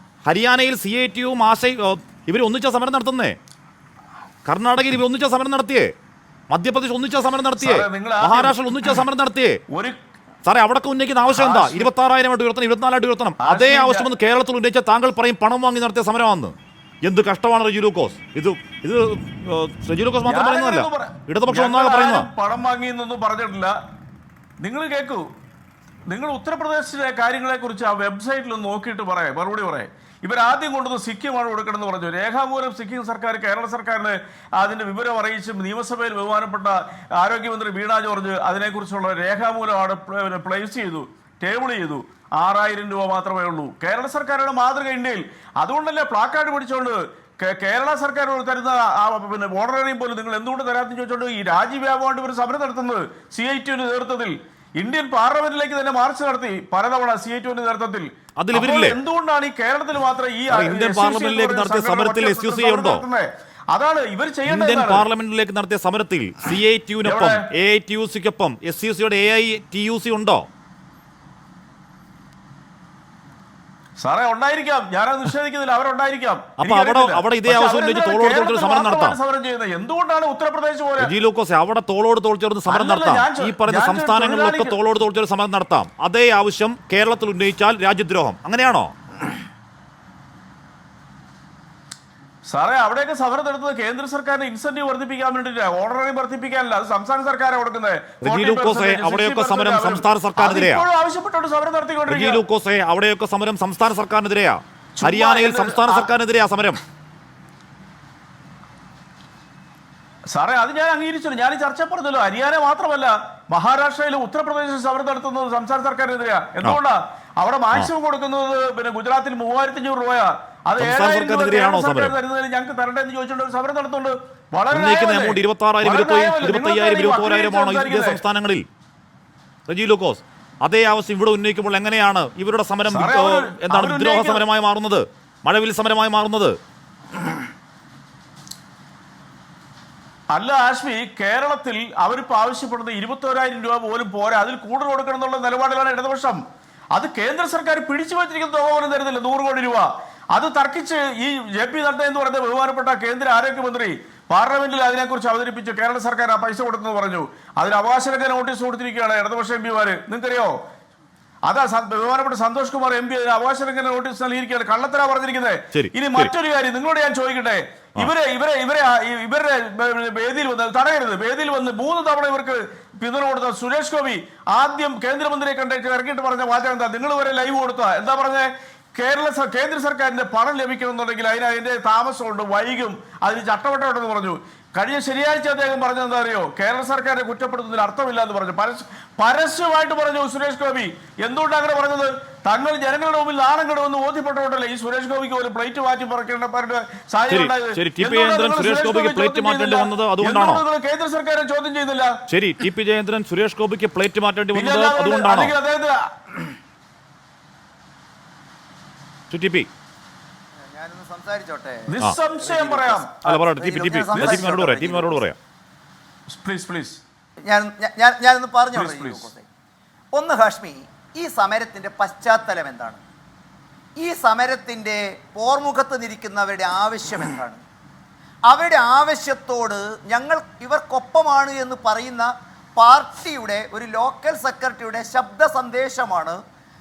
ഹരിയാനയിൽ CITUവും ഇവർ ഒന്നിച്ച സമരം നടത്തുന്നേ, കർണാടകയിൽ ഇവർ ഒന്നിച്ച സമരം നടത്തിയേ, മധ്യപ്രദേശ് ഒന്നിച്ച സമരം നടത്തിയേ, മഹാരാഷ്ട്രയിൽ ഒന്നിച്ച സമരം നടത്തിയേ. സാറേ, അവിടെ ഉന്നയിക്കുന്ന ആവശ്യം എന്താ? 26,000 ഉയർത്തണം, 24,000 ഉയർത്തണം. അതേ ആവശ്യമെന്ന് കേരളത്തിൽ ഉന്നയിച്ച താങ്കൾ പറയും പണം വാങ്ങി നടത്തിയ സമരമാണെന്ന്. എന്ത് കഷ്ടമാണ് റെജി ലൂക്കോസ്. ഇത് റെജി ലൂക്കോസ് മാത്രം പറയുന്നതല്ല, ഇടതുപക്ഷം ഒന്നാകെ പറയുന്നത്. പണം വാങ്ങി എന്നൊന്നും പറഞ്ഞിട്ടില്ല. നിങ്ങൾ കേൾക്കൂ, നിങ്ങൾ ഉത്തർപ്രദേശിലെ കാര്യങ്ങളെ കുറിച്ച് ആ വെബ്സൈറ്റിൽ നോക്കിയിട്ട് മറുപടി പറയാം. ഇവരാദ്യം കൊണ്ടുവന്ന് സിക്കിമാണ് കൊടുക്കണമെന്ന് പറഞ്ഞു. രേഖാമൂലം സിക്കിം സർക്കാർ കേരള സർക്കാരിന് അതിൻ്റെ വിവരം അറിയിച്ചും നിയമസഭയിൽ ബഹുമാനപ്പെട്ട ആരോഗ്യമന്ത്രി വീണ ജോർജ് അതിനെക്കുറിച്ചുള്ള രേഖാമൂലമാണ് പ്ലേസ് ചെയ്തു, ടേബിൾ ചെയ്തു. 6,000 രൂപ മാത്രമേ ഉള്ളൂ. കേരള സർക്കാരുടെ മാതൃക ഇന്ത്യയിൽ. അതുകൊണ്ടല്ലേ പ്ലാക്കാർഡ് പിടിച്ചുകൊണ്ട് കേരള സർക്കാർ തരുന്ന ഓർഡിനറിയും പോലും നിങ്ങൾ എന്തുകൊണ്ട് തരാമെന്ന് ചോദിച്ചുകൊണ്ട് ഈ രാജ്യവ്യാപകമായിട്ട് ഇവർ സമരം നടത്തുന്നത് CITUവിന്റെ നേതൃത്വത്തിൽ ഇന്ത്യൻ പാർലമെന്റിലേക്ക് തന്നെ മാർച്ച് നടത്തി പലതവണ CITUവിന്റെ നേതൃത്വത്തിൽ. എന്തുകൊണ്ടാണ് ഈ കേരളത്തിൽ മാത്രം ഈ ഇന്ത്യൻ പാർലമെന്റിലേക്ക് നടത്തിയ സമരത്തിൽ SUC ഉണ്ടോ? അതാണ് ഇവർ ചെയ്യേണ്ടത്. ഇന്ത്യൻ പാർലമെന്റിലേക്ക് നടത്തിയ സമരത്തിൽ CITUവിനൊപ്പം AITUCക്കൊപ്പം SUCയുടെ AITUC ഉണ്ടോ? സാറേ, ഉണ്ടായിരിക്കാം. ഞാനത് നിഷേധിക്കുന്നില്ല, അവരുണ്ടായിരിക്കാം. അപ്പൊ അവിടെ ഇതേ ആവശ്യം തോളോട് സമരം നടത്താം. സമരം ചെയ്യുന്നത് എന്തുകൊണ്ടാണ് ഉത്തർപ്രദേശ് പോലെ? അവിടെ തോളോട് തോൾ ചേർന്ന് സമരം നടത്താം. ഈ പറയുന്ന സംസ്ഥാനങ്ങളിലൊക്കെ തോളോട് തോൾ ചേർന്ന് സമരം നടത്താം. അതേ ആവശ്യം കേരളത്തിൽ ഉന്നയിച്ചാൽ രാജ്യദ്രോഹം, അങ്ങനെയാണോ? സാറേ അവിടെയൊക്കെ സമരം നടത്തുന്നത് കേന്ദ്ര സർക്കാരിന് ഇൻസെന്റീവ് വർദ്ധിപ്പിക്കാൻ വേണ്ടിയിട്ടാണ്, ഓണററി വർദ്ധിപ്പിക്കാനല്ല. അത് സംസ്ഥാന സർക്കാരാണ് കൊടുക്കുന്നത്. അവിടെയൊക്കെ സമരം സംസ്ഥാന സർക്കാരിനെതിരെയാ. ആവശ്യപ്പെട്ടുകൊണ്ട് സമരം നടത്തിക്കൊണ്ടിരിക്കുക. അവിടെയൊക്കെ സമരം സംസ്ഥാന സർക്കാരിനെതിരെയാ. ഹരിയാനയിൽ സംസ്ഥാന സർക്കാരിനെതിരെയാ സമരം. സാറേ അത് ഞാൻ അംഗീകരിച്ചു. ഞാൻ ഈ ചർച്ച പറഞ്ഞല്ലോ. ഹരിയാന മാത്രമല്ല, മഹാരാഷ്ട്രയിലും ഉത്തർപ്രദേശിൽ സമരം നടത്തുന്നത് സംസ്ഥാന സർക്കാരിനെതിരെയാ. എന്തുകൊണ്ടാ? അവിടെ മാക്സിമം കൊടുക്കുന്നത് പിന്നെ ഗുജറാത്തിൽ 3500 രൂപയാ. അത് 7000 രൂപ തരുന്നതിൽ ഞങ്ങൾക്ക് തരണ്ടെന്ന് ചോദിച്ചുകൊണ്ട് സമരം നടത്തുന്നുണ്ട്. വളരെ സംസ്ഥാനങ്ങളിൽ റജി ലൂക്കോസ് അതേ ആവശ്യം ഇവിടെ ഉന്നയിക്കുമ്പോൾ എങ്ങനെയാണ് ഇവരുടെ സമരം എന്താണ് വിദ്രോഹ സമരമായി മാറുന്നത്, മഴവിൽ സമരമായി മാറുന്നത്? അല്ല ആശ്മി, കേരളത്തിൽ അവരിപ്പോൾ ആവശ്യപ്പെടുന്നത് 21,000 രൂപ പോലും പോരാ, അതിൽ കൂടുതൽ കൊടുക്കണം എന്നുള്ള നിലപാടിലാണ് ഇടതുപക്ഷം. അത് കേന്ദ്ര സർക്കാർ പിടിച്ചു വച്ചിരിക്കുന്ന തുക പോലും തരുന്നില്ല, 100 കോടി രൂപ. അത് തർക്കിച്ച് ഈ JP നദ്ദ എന്ന് പറയുന്ന ബഹുമാനപ്പെട്ട കേന്ദ്ര ആരോഗ്യമന്ത്രി പാർലമെന്റിൽ അതിനെക്കുറിച്ച് അവതരിപ്പിച്ചു. കേരള സർക്കാർ ആ പൈസ കൊടുത്തെന്ന് പറഞ്ഞു. അതിന് അവകാശലംഘന നോട്ടീസ് കൊടുത്തിരിക്കുകയാണ് ഇടതുപക്ഷ MP മാര്. നിങ്ങൾക്കറിയോ? അതാ ബഹുമാനപ്പെട്ട സന്തോഷ് കുമാർ MP അവകാശലംഘന നോട്ടീസ് നൽകിയിരിക്കുകയാണ്. കള്ളത്തരാ പറഞ്ഞിരിക്കുന്നത്. ഇനി മറ്റൊരു കാര്യം നിങ്ങളോട് ഞാൻ ചോദിക്കട്ടെ. ഇവരുടെ വേദിയിൽ വന്ന് തടയരുത്. വേദിയിൽ വന്ന് 3 തവണ ഇവർക്ക് പിന്തുണ കൊടുത്ത സുരേഷ് ഗോപി ആദ്യം കേന്ദ്രമന്ത്രിയെ കണ്ടിട്ട് ഇറങ്ങിയിട്ട് പറഞ്ഞ വാചകം എന്താ? നിങ്ങൾ വരെ ലൈവ് കൊടുത്താ എന്താ പറഞ്ഞേ? കേന്ദ്ര സർക്കാരിന്റെ പണം ലഭിക്കണമെന്നുണ്ടെങ്കിൽ അതിന്റെ താമസമുണ്ട്, വൈകും, അതിന് ചട്ടവട്ടമുണ്ടെന്ന് പറഞ്ഞു. കഴിഞ്ഞ ശനിയാഴ്ച അദ്ദേഹം പറഞ്ഞെന്താ അറിയോ? കേരള സർക്കാരിനെ കുറ്റപ്പെടുത്തുന്നതിൽ അർത്ഥമില്ല എന്ന് പറഞ്ഞു. പരസ്യമായിട്ട് പറഞ്ഞു സുരേഷ് ഗോപി. എന്തുകൊണ്ടാണ് അങ്ങനെ പറഞ്ഞത്? തങ്ങൾ ജനങ്ങളുടെ മുമ്പിൽ നാണം കെടുമെന്ന് ബോധ്യപ്പെട്ടോണ്ടല്ലേ ഈ സുരേഷ് ഗോപിക്ക് ഒരു പ്ലേറ്റ് മാറ്റി പറക്കേണ്ട കേന്ദ്ര സർക്കാരെ ചോദ്യം ചെയ്യുന്നില്ല. ശരി, TP ജയേന്ദ്രൻ സുരേഷ് ഗോപിക്ക് പ്ലേറ്റ് മാറ്റേണ്ടി വന്നത് അതുകൊണ്ടാണോ? ഞാനൊന്ന് സംസാരിച്ചോട്ടെ. നിസ്സംശയം പറയാം. ഞാനൊന്ന് പറഞ്ഞോട്ടെ. ഒന്ന് ഹാഷ്മി, ഈ സമരത്തിന്റെ പശ്ചാത്തലം എന്താണ്? ഈ സമരത്തിന്റെ പോർമുഖത്ത് നിൽക്കുന്നവരുടെ ആവശ്യം എന്താണ്? അവരുടെ ആവശ്യത്തോട് ഇവർക്കൊപ്പമാണ് എന്ന് പറയുന്ന പാർട്ടിയുടെ ഒരു ലോക്കൽ സെക്രട്ടറിയുടെ ശബ്ദ സന്ദേശമാണ്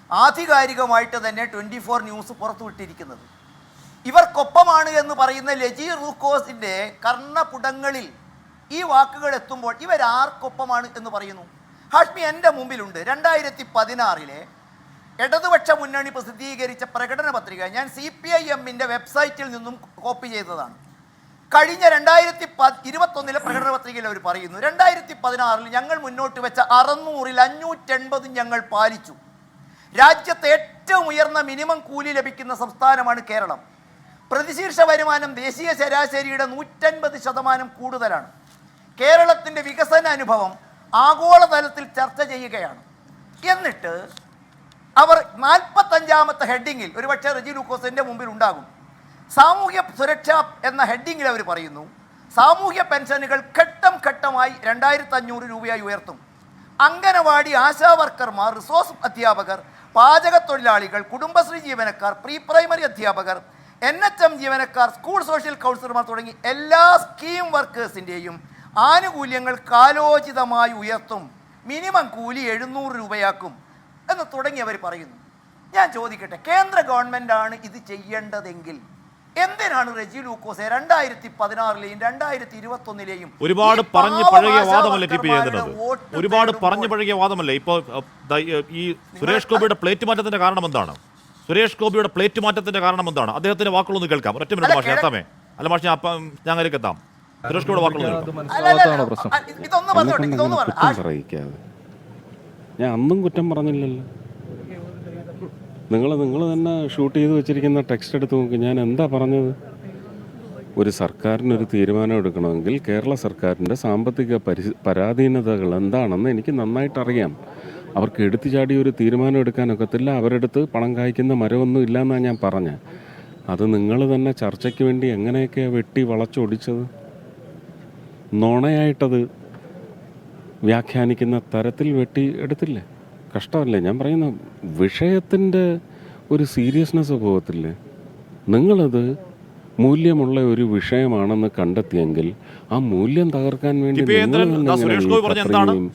ആധികാരികമായിട്ട് തന്നെ 24 ന്യൂസ് പുറത്തുവിട്ടിരിക്കുന്നത്. ഇവർക്കൊപ്പമാണ് എന്ന് പറയുന്ന ലജി റൂക്കോസിൻ്റെ കർണപുടങ്ങളിൽ ഈ വാക്കുകൾ എത്തുമ്പോൾ ഇവരാർക്കൊപ്പമാണ് എന്ന് പറയുന്നു? ഹാഷ്മി, എൻ്റെ മുമ്പിലുണ്ട് 2016 ഇടതുപക്ഷ മുന്നണി പ്രസിദ്ധീകരിച്ച പ്രകടന പത്രിക. ഞാൻ CPIM-ന്റെ വെബ്സൈറ്റിൽ നിന്നും കോപ്പി ചെയ്തതാണ്. കഴിഞ്ഞ 2021 പ്രകടന പത്രികയിൽ അവർ പറയുന്നു 2016 ഞങ്ങൾ മുന്നോട്ട് വെച്ച 600-ൽ 580 ഞങ്ങൾ പാലിച്ചു. രാജ്യത്തെ ഏറ്റവും ഉയർന്ന മിനിമം കൂലി ലഭിക്കുന്ന സംസ്ഥാനമാണ് കേരളം. പ്രതിശീർഷ വരുമാനം ദേശീയ ശരാശരിയുടെ 150% കൂടുതലാണ്. കേരളത്തിൻ്റെ വികസന അനുഭവം ആഗോളതലത്തിൽ ചർച്ച ചെയ്യുകയാണ്. എന്നിട്ട് അവർ 45-ാമത്തെ ഹെഡിങ്ങിൽ, ഒരുപക്ഷെ റജി ലൂക്കോസിൻ്റെ മുമ്പിൽ ഉണ്ടാകും, സാമൂഹ്യ സുരക്ഷ എന്ന ഹെഡിങ്ങിൽ അവർ പറയുന്നു സാമൂഹ്യ പെൻഷനുകൾ ഘട്ടം ഘട്ടമായി 2500 രൂപയായി ഉയർത്തും. അംഗനവാടി ആശാ വർക്കർമാർ, റിസോഴ്സ് അധ്യാപകർ, പാചക തൊഴിലാളികൾ, കുടുംബശ്രീ ജീവനക്കാർ, പ്രീ പ്രൈമറി അധ്യാപകർ, NHM ജീവനക്കാർ, സ്കൂൾ സോഷ്യൽ കൗൺസിലർമാർ തുടങ്ങി എല്ലാ സ്കീം വർക്കേഴ്സിൻ്റെയും ആനുകൂല്യങ്ങൾ കാലോചിതമായി ഉയർത്തും. മിനിമം കൂലി 700 രൂപയാക്കും എന്ന് തുടങ്ങിയവർ പറയുന്നു. ഞാൻ ചോദിക്കട്ടെ, കേന്ദ്ര ഗവൺമെൻറ്റാണ് ഇത് ചെയ്യേണ്ടതെങ്കിൽ എന്തിനാണ് റജി ലൂക്കോസ് 2016-ലെയും 2021-ലെയും ഒരുപാട് പറഞ്ഞു പഴകിയ വാദമല്ലേ TP ചെയ്യുന്നത്? ഒരുപാട് പറഞ്ഞു പഴകിയ വാദമല്ലേ? ഇപ്പോൾ ഈ സുരേഷ് ഗോപിയുടെ പ്ലേറ്റ് മാറ്റത്തിന്റെ കാരണം എന്താണ്? സുരേഷ് ഗോപിയുടെ പ്ലേറ്റ് മാറ്റത്തിന്റെ കാരണം എന്താണ്? അദ്ദേഹത്തിന്റെ വാക്കുകളൊന്ന് കേൾക്കാം. ഒറ്റ മിനിറ്റ് മാഷെ എത്താമേ. അല്ല മാഷെ, ഞാൻ അതിലേക്ക് എത്താം. സുരേഷ് ഗോപിയുടെ വാക്കുകൾ ഞാൻ അന്നും കുറ്റം പറഞ്ഞില്ലല്ലോ. നിങ്ങൾ തന്നെ ഷൂട്ട് ചെയ്ത് വെച്ചിരിക്കുന്ന ടെക്സ്റ്റ് എടുത്ത് നോക്കി. ഞാൻ എന്താ പറഞ്ഞത്? ഒരു സർക്കാരിനൊരു തീരുമാനം എടുക്കണമെങ്കിൽ കേരള സർക്കാരിൻ്റെ സാമ്പത്തിക പരാധീനതകൾ എന്താണെന്ന് എനിക്ക് നന്നായിട്ട് അറിയാം. അവർക്ക് എടുത്തു ചാടി ഒരു തീരുമാനം എടുക്കാനൊക്കത്തില്ല. അവരെടുത്ത് പണം കായ്ക്കുന്ന മരമൊന്നും ഇല്ലയെന്നാണ് ഞാൻ പറഞ്ഞത്. അത് നിങ്ങൾ തന്നെ ചർച്ചയ്ക്ക് വേണ്ടി എങ്ങനെയൊക്കെയാണ് വെട്ടി വളച്ചൊടിച്ചത്? നുണയായിട്ടത് വ്യാഖ്യാനിക്കുന്ന തരത്തിൽ വെട്ടി എടുത്തില്ലേ? കഷ്ടമല്ലേ? ഞാൻ പറയുന്ന വിഷയത്തിൻ്റെ ഒരു സീരിയസ്നെസ് പോകത്തില്ലേ? നിങ്ങളത് മൂല്യമുള്ള ഒരു വിഷയമാണെന്ന് കണ്ടെത്തിയെങ്കിൽ ആ മൂല്യം തകർക്കാൻ വേണ്ടി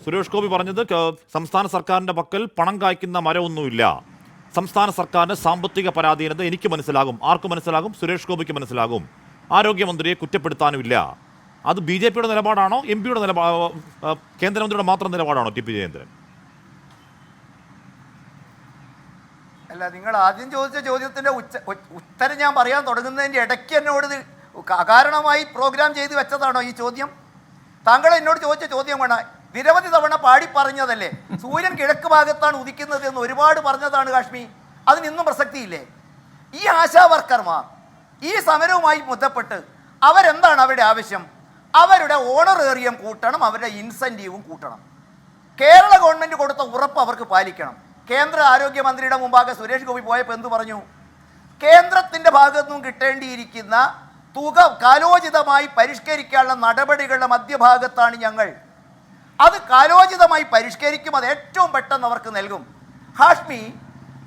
സുരേഷ് ഗോപി പറഞ്ഞത് സംസ്ഥാന സർക്കാരിന്റെ പക്കൽ പണം കായ്ക്കുന്ന മരമൊന്നുമില്ല. സംസ്ഥാന സർക്കാരിന്റെ സാമ്പത്തിക പരാധീനത എനിക്ക് മനസ്സിലാകും. ആർക്ക് മനസ്സിലാകും? സുരേഷ് ഗോപിക്ക് മനസ്സിലാകും. ആരോഗ്യമന്ത്രിയെ കുറ്റപ്പെടുത്താനുമില്ല. അത് BJP യുടെ നിലപാടാണോ MP യുടെ കേന്ദ്രമന്ത്രിയുടെ മാത്രം നിലപാടാണോ TP ജയചന്ദ്രൻ? അല്ല, നിങ്ങൾ ആദ്യം ചോദിച്ച ചോദ്യത്തിൻ്റെ ഉത്തരം ഞാൻ പറയാൻ തുടങ്ങുന്നതിൻ്റെ ഇടയ്ക്ക് എന്നോട് ഇത് അകാരണമായി പ്രോഗ്രാം ചെയ്ത് വെച്ചതാണോ ഈ ചോദ്യം? താങ്കൾ എന്നോട് ചോദിച്ച ചോദ്യം വേണം. നിരവധി തവണ പാടി പറഞ്ഞതല്ലേ സൂര്യൻ കിഴക്ക് ഭാഗത്താണ് ഉദിക്കുന്നത് എന്ന് ഒരുപാട് പറഞ്ഞതാണ് കാശ്മീർ. അതിനിന്നും പ്രസക്തിയില്ലേ? ഈ ആശാ വർക്കർമാർ ഈ സമരവുമായി ബന്ധപ്പെട്ട് അവരെന്താണ് അവരുടെ ആവശ്യം? അവരുടെ ഓണറേറിയം കൂട്ടണം, അവരുടെ ഇൻസെൻറ്റീവും കൂട്ടണം. കേരള ഗവൺമെൻറ് കൊടുത്ത ഉറപ്പ് അവർക്ക് പാലിക്കണം. കേന്ദ്ര ആരോഗ്യമന്ത്രിയുടെ മുമ്പാകെ സുരേഷ് ഗോപി പോയപ്പോൾ എന്തു പറഞ്ഞു? കേന്ദ്രത്തിൻ്റെ ഭാഗത്തു നിന്നും കിട്ടേണ്ടിയിരിക്കുന്ന തുക കാലോചിതമായി പരിഷ്കരിക്കാനുള്ള നടപടികളുടെ മധ്യഭാഗത്താണ് ഞങ്ങൾ. അത് കാലോചിതമായി പരിഷ്കരിക്കും, അത് ഏറ്റവും പെട്ടെന്ന് അവർക്ക് നൽകും. ഹാഷ്മി,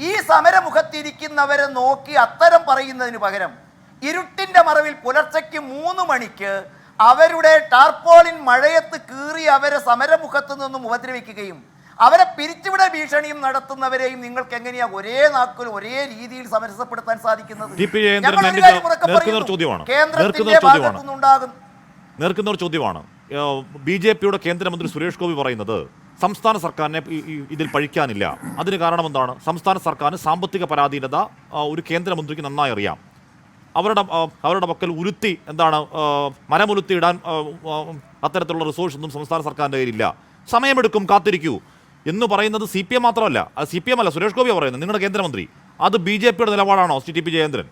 ഈ സമരമുഖത്തിരിക്കുന്നവരെ നോക്കി അത്തരം പറയുന്നതിന് പകരം ഇരുട്ടിൻ്റെ മറവിൽ പുലർച്ചയ്ക്ക് 3 മണിക്ക് അവരുടെ ടാർപോളിൻ മഴയത്ത് കീറി അവരെ സമരമുഖത്ത് നിന്നും ഉപദ്രവിക്കുകയും അവരെ പിരിച്ചുവിട ഭീഷണിയും നടത്തുന്നവരെയും നിങ്ങൾക്ക് എങ്ങനെയാ ഒരേ നാക്കിൽ ഒരേ രീതിയിൽ സമരസപ്പെടുത്താൻ സാധിക്കുന്നത്? നേർക്കുന്ന ഒരു ചോദ്യമാണ്. BJP യുടെ കേന്ദ്രമന്ത്രി സുരേഷ് ഗോപി പറയുന്നത് സംസ്ഥാന സർക്കാരിനെ ഇതിൽ പഴിക്കാനില്ല. അതിന് കാരണം എന്താണ്? സംസ്ഥാന സർക്കാരിന് സാമ്പത്തിക പരാധീനത ഒരു കേന്ദ്രമന്ത്രിക്ക് നന്നായി അറിയാം. അവരുടെ പക്കൽ ഉരുത്തി മരമുരുത്തി ഇടാൻ അത്തരത്തിലുള്ള റിസോഴ്സ് ഒന്നും സംസ്ഥാന സർക്കാരിൻ്റെ കയ്യിലില്ല. സമയമെടുക്കും, കാത്തിരിക്കൂ എന്ന് പറയുന്നത് CPM മാത്രമല്ല, അത് CPM അല്ല, സുരേഷ് ഗോപിയാണ് പറയുന്നത്, നിങ്ങളുടെ കേന്ദ്രമന്ത്രി. അത് BJP യുടെ നിലപാടാണോ TP ജയചന്ദ്രൻ?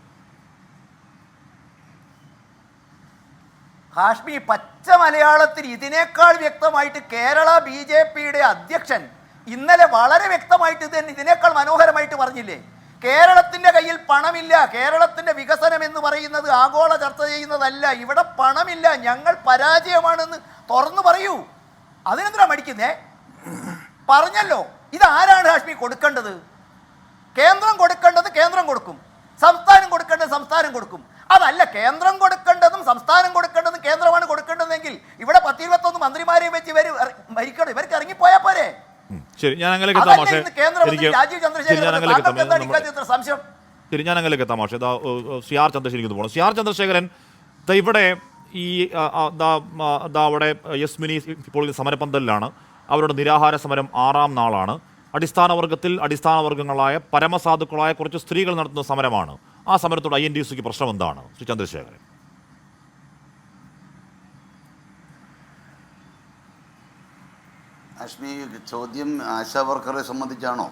ഹാഷ്മി, പച്ച മലയാളത്തിൽ ഇതിനേക്കാൾ വ്യക്തമായിട്ട് കേരള BJP യുടെ അധ്യക്ഷൻ ഇന്നലെ വളരെ വ്യക്തമായിട്ട് ഇതിനേക്കാൾ മനോഹരമായിട്ട് പറഞ്ഞില്ലേ? കേരളത്തിൻ്റെ കയ്യിൽ പണമില്ല, കേരളത്തിൻ്റെ വികസനം എന്ന് പറയുന്നത് ആഗോള ചർച്ച ചെയ്യുന്നതല്ല, ഇവിടെ പണമില്ല, ഞങ്ങൾ പരാജയമാണെന്ന് തുറന്നു പറയൂ. അതിനെന്തിനാ മടിക്കുന്നേ? പറഞ്ഞല്ലോ. ഇതാരാണ് ഹാഷ്മി കൊടുക്കേണ്ടത്? കേന്ദ്രം കൊടുക്കേണ്ടത് കേന്ദ്രം കൊടുക്കും, സംസ്ഥാനം കൊടുക്കേണ്ടത് സംസ്ഥാനം കൊടുക്കും. അതല്ല, കേന്ദ്രം കൊടുക്കേണ്ടതും സംസ്ഥാനം കൊടുക്കേണ്ടതും കേന്ദ്രമാണ് കൊടുക്കേണ്ടതെങ്കിൽ ഇവിടെ 10-21 മന്ത്രിമാരെയും വെച്ച് ഭരിക്കണം, ഇവർക്ക് ഇറങ്ങിപ്പോയാൽ പോരെ? ശരി, ഞാൻ അങ്ങനെ തമാശ CR ചന്ദ്രശേഖരൻ പോകണം. CR ചന്ദ്രശേഖരൻ ഇവിടെ ഈ അവിടെ യസ്മിനി ഇപ്പോൾ സമരപന്തലിലാണ്. അവരുടെ നിരാഹാര സമരം 6ാം നാളാണ്. അടിസ്ഥാന വർഗങ്ങളായ പരമസാധുക്കളായ കുറച്ച് സ്ത്രീകൾ നടത്തുന്ന സമരമാണ്. ആ സമരത്തോട് INTUCക്ക് പ്രശ്നം എന്താണ് ശ്രീ ചന്ദ്രശേഖരൻ? ഹാഷ്മി, ചോദ്യം ആശാ വർക്കറെ സംബന്ധിച്ചാണോ?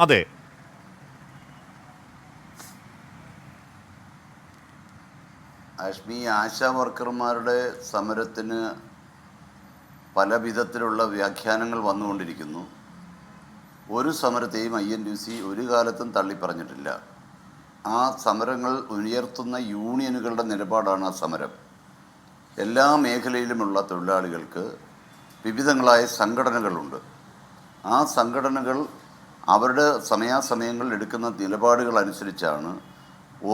അതെ. ഹാഷ്മി, ആശാ വർക്കർമാരുടെ സമരത്തിന് പല വിധത്തിലുള്ള വ്യാഖ്യാനങ്ങൾ വന്നുകൊണ്ടിരിക്കുന്നു. ഒരു സമരത്തെയും INTUC ഒരു കാലത്തും തള്ളിപ്പറഞ്ഞിട്ടില്ല. ആ സമരങ്ങൾ ഉയർത്തുന്ന യൂണിയനുകളുടെ നിലപാടാണ് ആ സമരം. എല്ലാ മേഖലയിലുമുള്ള തൊഴിലാളികൾക്ക് വിവിധങ്ങളായ സംഘടനകളുണ്ട്. ആ സംഘടനകൾ അവരുടെ സമയാസമയങ്ങളിൽ എടുക്കുന്ന നിലപാടുകൾ അനുസരിച്ചാണ്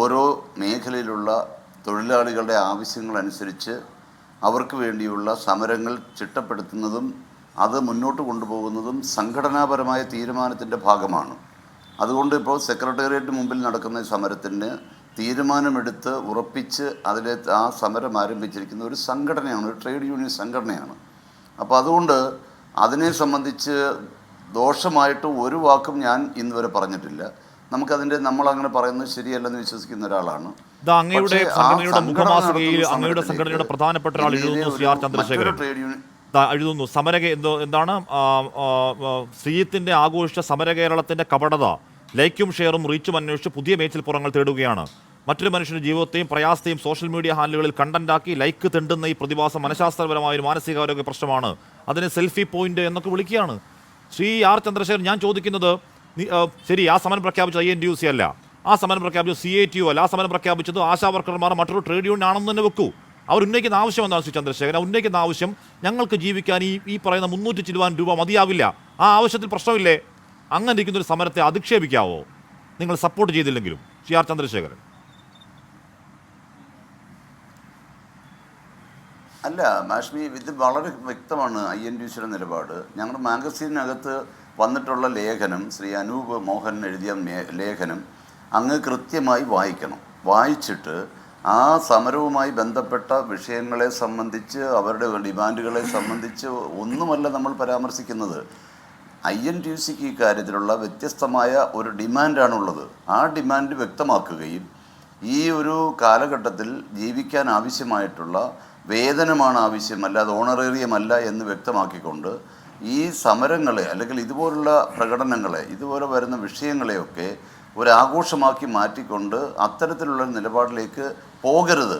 ഓരോ മേഖലയിലുള്ള തൊഴിലാളികളുടെ ആവശ്യങ്ങളനുസരിച്ച് അവർക്ക് വേണ്ടിയുള്ള സമരങ്ങൾ ചിട്ടപ്പെടുത്തുന്നതും അത് മുന്നോട്ട് കൊണ്ടുപോകുന്നതും സംഘടനാപരമായ തീരുമാനത്തിൻ്റെ ഭാഗമാണ്. അതുകൊണ്ട് ഇപ്പോൾ സെക്രട്ടേറിയറ്റിന് മുമ്പിൽ നടക്കുന്ന സമരത്തിന് തീരുമാനമെടുത്ത് ഉറപ്പിച്ച് ആ സമരം ആരംഭിച്ചിരിക്കുന്ന ഒരു സംഘടനയാണ്, ഒരു ട്രേഡ് യൂണിയൻ സംഘടനയാണ്. അപ്പോൾ അതുകൊണ്ട് അതിനെ സംബന്ധിച്ച് ദോഷമായിട്ട് ഒരു വാക്കും ഞാൻ ഇന്ന് വരെ പറഞ്ഞിട്ടില്ല. നമ്മളങ്ങനെ പറയുന്നത് ശരിയല്ലെന്ന് വിശ്വസിക്കുന്ന ഒരാളാണ്. അങ്ങയുടെ സംഘടനയുടെ പ്രധാനപ്പെട്ട ഒരാൾ എഴുതുന്നു, CR ചന്ദ്രശേഖരൻ എഴുതുന്നു, ശ്രീജിത്തിന്റെ ആഘോഷിച്ച സമരകേരളത്തിന്റെ കപടത ലൈക്കും ഷെയറും റീച്ചും അന്വേഷിച്ച് പുതിയ മേച്ചിൽപ്പുറങ്ങൾ തേടുകയാണ്. മറ്റൊരു മനുഷ്യന്റെ ജീവിതത്തെയും പ്രയാസത്തെയും സോഷ്യൽ മീഡിയ ഹാൻഡിലുകളിൽ കണ്ടന്റാക്കി ലൈക്ക് തെണ്ടുന്ന ഈ പ്രതിഭാസം മനഃശാസ്ത്രപരമായ ഒരു മാനസികാരോഗ്യ പ്രശ്നമാണ്. അതിനെ സെൽഫി പോയിന്റ് എന്നൊക്കെ വിളിക്കുകയാണ്. ശ്രീ R ചന്ദ്രശേഖരൻ, ഞാൻ ചോദിക്കുന്നത്, ശരി, ആ സമരം പ്രഖ്യാപിച്ചത് INTUC അല്ല, ആ സമരം പ്രഖ്യാപിച്ചത് CATU അല്ല, ആ സമരം പ്രഖ്യാപിച്ചത് ആശാ വർക്കർമാർ മറ്റൊരു ട്രേഡ് യൂണിയൻ ആണെന്ന് തന്നെ വെക്കൂ. അവർ ഉന്നയിക്കുന്ന ആവശ്യം എന്താണ് ശ്രീ ചന്ദ്രശേഖരൻ? ഉന്നയിക്കുന്ന ആവശ്യം ഞങ്ങൾക്ക് ജീവിക്കാൻ ഈ പറയുന്ന 300 ചില്ലുവാൻ രൂപ മതിയാവില്ല. ആ ആവശ്യത്തിൽ പ്രശ്നമില്ലേ? അങ്ങനെ ഇരിക്കുന്ന ഒരു സമരത്തെ അധിക്ഷേപിക്കാവോ നിങ്ങൾ സപ്പോർട്ട് ചെയ്തില്ലെങ്കിലും? ശ്രീ R ചന്ദ്രശേഖരൻ. അല്ല മാഷ്മി, ഇത് വളരെ വ്യക്തമാണ് INTUCയുടെ നിലപാട്. ഞങ്ങളുടെ മാഗസീനകത്ത് വന്നിട്ടുള്ള ലേഖനം, ശ്രീ അനൂപ് മോഹൻ എഴുതിയ ലേഖനം അങ്ങ് കൃത്യമായി വായിക്കണം. വായിച്ചിട്ട് ആ സമരവുമായി ബന്ധപ്പെട്ട വിഷയങ്ങളെ സംബന്ധിച്ച് അവരുടെ ഡിമാൻഡുകളെ സംബന്ധിച്ച് ഒന്നുമല്ല നമ്മൾ പരാമർശിക്കുന്നത്. INTUCക്ക് ഈ കാര്യത്തിലുള്ള വ്യത്യസ്തമായ ഒരു ഡിമാൻഡാണുള്ളത്. ആ ഡിമാൻഡ് വ്യക്തമാക്കുകയും ഈ ഒരു കാലഘട്ടത്തിൽ ജീവിക്കാൻ ആവശ്യമായിട്ടുള്ള വേതനമാണ് ആവശ്യം, അല്ലാതെ ഓണറേറിയമല്ല എന്ന് വ്യക്തമാക്കിക്കൊണ്ട് ഈ സമരങ്ങളെ അല്ലെങ്കിൽ ഇതുപോലുള്ള പ്രകടനങ്ങളെ, ഇതുപോലെ വരുന്ന വിഷയങ്ങളെയൊക്കെ ഒരാഘോഷമാക്കി മാറ്റിക്കൊണ്ട് അത്തരത്തിലുള്ള നിലപാടിലേക്ക് പോകരുത്.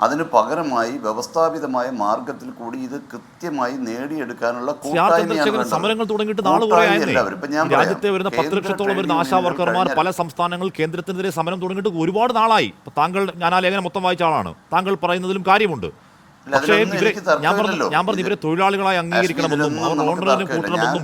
അതിന് പകരമായി വ്യവസ്ഥാപിതമായ മാർഗത്തിൽ കൂടി ഇത് കൃത്യമായി നേടിയെടുക്കാനുള്ള സമരങ്ങൾ തുടങ്ങിയിട്ട് നാളെ രാജ്യത്തെ വരുന്ന 10 ലക്ഷത്തോളം വരുന്ന ആശാ വർക്കർമാർ പല സംസ്ഥാനങ്ങളിൽ കേന്ദ്രത്തിനെതിരെ സമരം തുടങ്ങിയിട്ട് ഒരുപാട് നാളായി. താങ്കൾ, ഞാൻ ആ ലേഖനം മൊത്തം വായിച്ച ആളാണ്, താങ്കൾ പറയുന്നതിലും കാര്യമുണ്ട്. പക്ഷേ ഞാൻ പറഞ്ഞു ഇവരെ തൊഴിലാളികളായി അംഗീകരിക്കണമെന്നും അവർ ഓണറിനും കൂട്ടണമെന്നും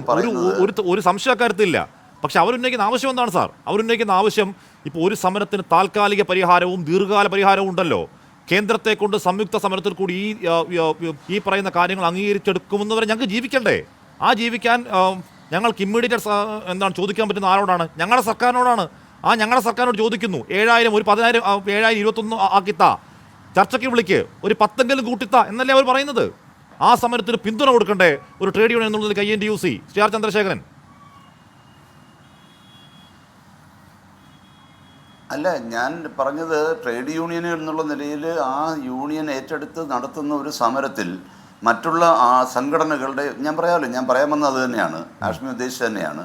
ഒരു സംശയക്കാര്യത്തില്ല. പക്ഷെ അവരുന്നയിക്കുന്ന ആവശ്യം എന്താണ് സാർ? അവരുന്നയിക്കുന്ന ആവശ്യം ഇപ്പോൾ ഒരു സമരത്തിന് താൽക്കാലിക പരിഹാരവും ദീർഘകാല പരിഹാരവും ഉണ്ടല്ലോ. കേന്ദ്രത്തെ കൊണ്ട് സംയുക്ത സമരത്തിൽ കൂടി ഈ പറയുന്ന കാര്യങ്ങൾ അംഗീകരിച്ചെടുക്കുമെന്നവരെ ഞങ്ങൾക്ക് ജീവിക്കണ്ടേ? ആ ജീവിക്കാൻ ഞങ്ങൾക്ക് ഇമ്മീഡിയറ്റ് എന്താണ് ചോദിക്കാൻ പറ്റുന്ന ആരോടാണ്? ഞങ്ങളുടെ സർക്കാരിനോടാണ്. ഞങ്ങളുടെ സർക്കാരിനോട് ചോദിക്കുന്നു, 7000 ഒരു 10,000 7000 21 ആക്കിത്താ, ചർച്ചയ്ക്ക് വിളിക്ക്, ഒരു 10എങ്കിലും കൂട്ടിത്താ എന്നല്ലേ അവർ പറയുന്നത്. ആ സമരത്തിന് പിന്തുണ കൊടുക്കണ്ടേ ഒരു ട്രേഡ് യൂണിയൻ എന്നുള്ളത് INTUC? ശ്രീ ആർ ചന്ദ്രശേഖരൻ. അല്ല, ഞാൻ പറഞ്ഞത് ട്രേഡ് യൂണിയൻ എന്നുള്ള നിലയിൽ ആ യൂണിയൻ ഏറ്റെടുത്ത് നടത്തുന്ന ഒരു സമരത്തിൽ മറ്റുള്ള ആ സംഘടനകളുടെ, ഞാൻ പറയാമെന്നത് അത് തന്നെയാണ്, ഹാഷ്മി ഉദ്ദേശിച്ചത് തന്നെയാണ്.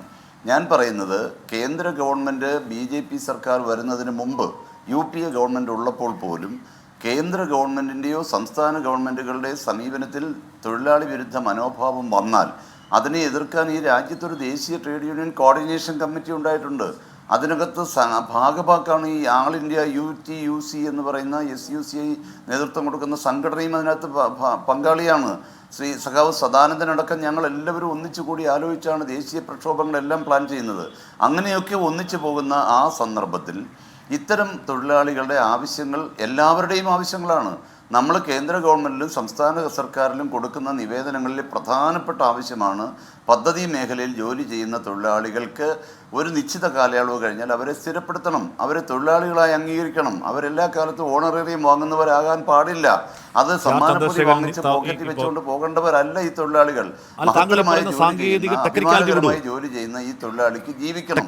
ഞാൻ പറയുന്നത് കേന്ദ്ര ഗവൺമെൻറ് BJP സർക്കാർ വരുന്നതിന് മുമ്പ് UPA ഗവൺമെൻറ് ഉള്ളപ്പോൾ പോലും കേന്ദ്ര ഗവൺമെൻറ്റിൻ്റെയോ സംസ്ഥാന ഗവൺമെൻറ്റുകളുടെയോ സമീപനത്തിൽ തൊഴിലാളി വിരുദ്ധ മനോഭാവം വന്നാൽ അതിനെ എതിർക്കാൻ ഈ രാജ്യത്തൊരു ദേശീയ ട്രേഡ് യൂണിയൻ കോർഡിനേഷൻ കമ്മിറ്റി ഉണ്ടായിട്ടുണ്ട്. അതിനകത്ത് ഭാഗഭാക്കാണ് ഈ ആൾ ഇന്ത്യ UTUC എന്ന് പറയുന്ന SUCI നേതൃത്വം കൊടുക്കുന്ന സംഘടനയും അതിനകത്ത് പങ്കാളിയാണ്. ശ്രീ സഖാവ് സദാനന്ദനടക്കം ഞങ്ങൾ എല്ലാവരും ഒന്നിച്ചു കൂടി ആലോചിച്ചാണ് ദേശീയ പ്രക്ഷോഭങ്ങളെല്ലാം പ്ലാൻ ചെയ്യുന്നത്. അങ്ങനെയൊക്കെ ഒന്നിച്ചു പോകുന്ന ആ സന്ദർഭത്തിൽ ഇത്തരം തൊഴിലാളികളുടെ ആവശ്യങ്ങൾ എല്ലാവരുടെയും ആവശ്യങ്ങളാണ്. നമ്മൾ കേന്ദ്ര ഗവൺമെൻറ്റിലും സംസ്ഥാന സർക്കാരിലും കൊടുക്കുന്ന നിവേദനങ്ങളിൽ പ്രധാനപ്പെട്ട ആവശ്യമാണ് പദ്ധതി മേഖലയിൽ ജോലി ചെയ്യുന്ന തൊഴിലാളികൾക്ക് ഒരു നിശ്ചിത കാലയളവ് കഴിഞ്ഞാൽ അവരെ സ്ഥിരപ്പെടുത്തണം, അവരെ തൊഴിലാളികളായി അംഗീകരിക്കണം. അവരെല്ലാ കാലത്തും ഓണറേറിയം വാങ്ങുന്നവരാകാൻ പാടില്ല. അത് സമ്മാനപ്പൊതി വാങ്ങിച്ച് പോക്കറ്റിൽ വെച്ചുകൊണ്ട് പോകേണ്ടവരല്ല ഈ തൊഴിലാളികൾ. അഭിമാനകരമായി ജോലി ചെയ്യുന്ന ഈ തൊഴിലാളിക്ക് ജീവിക്കണം.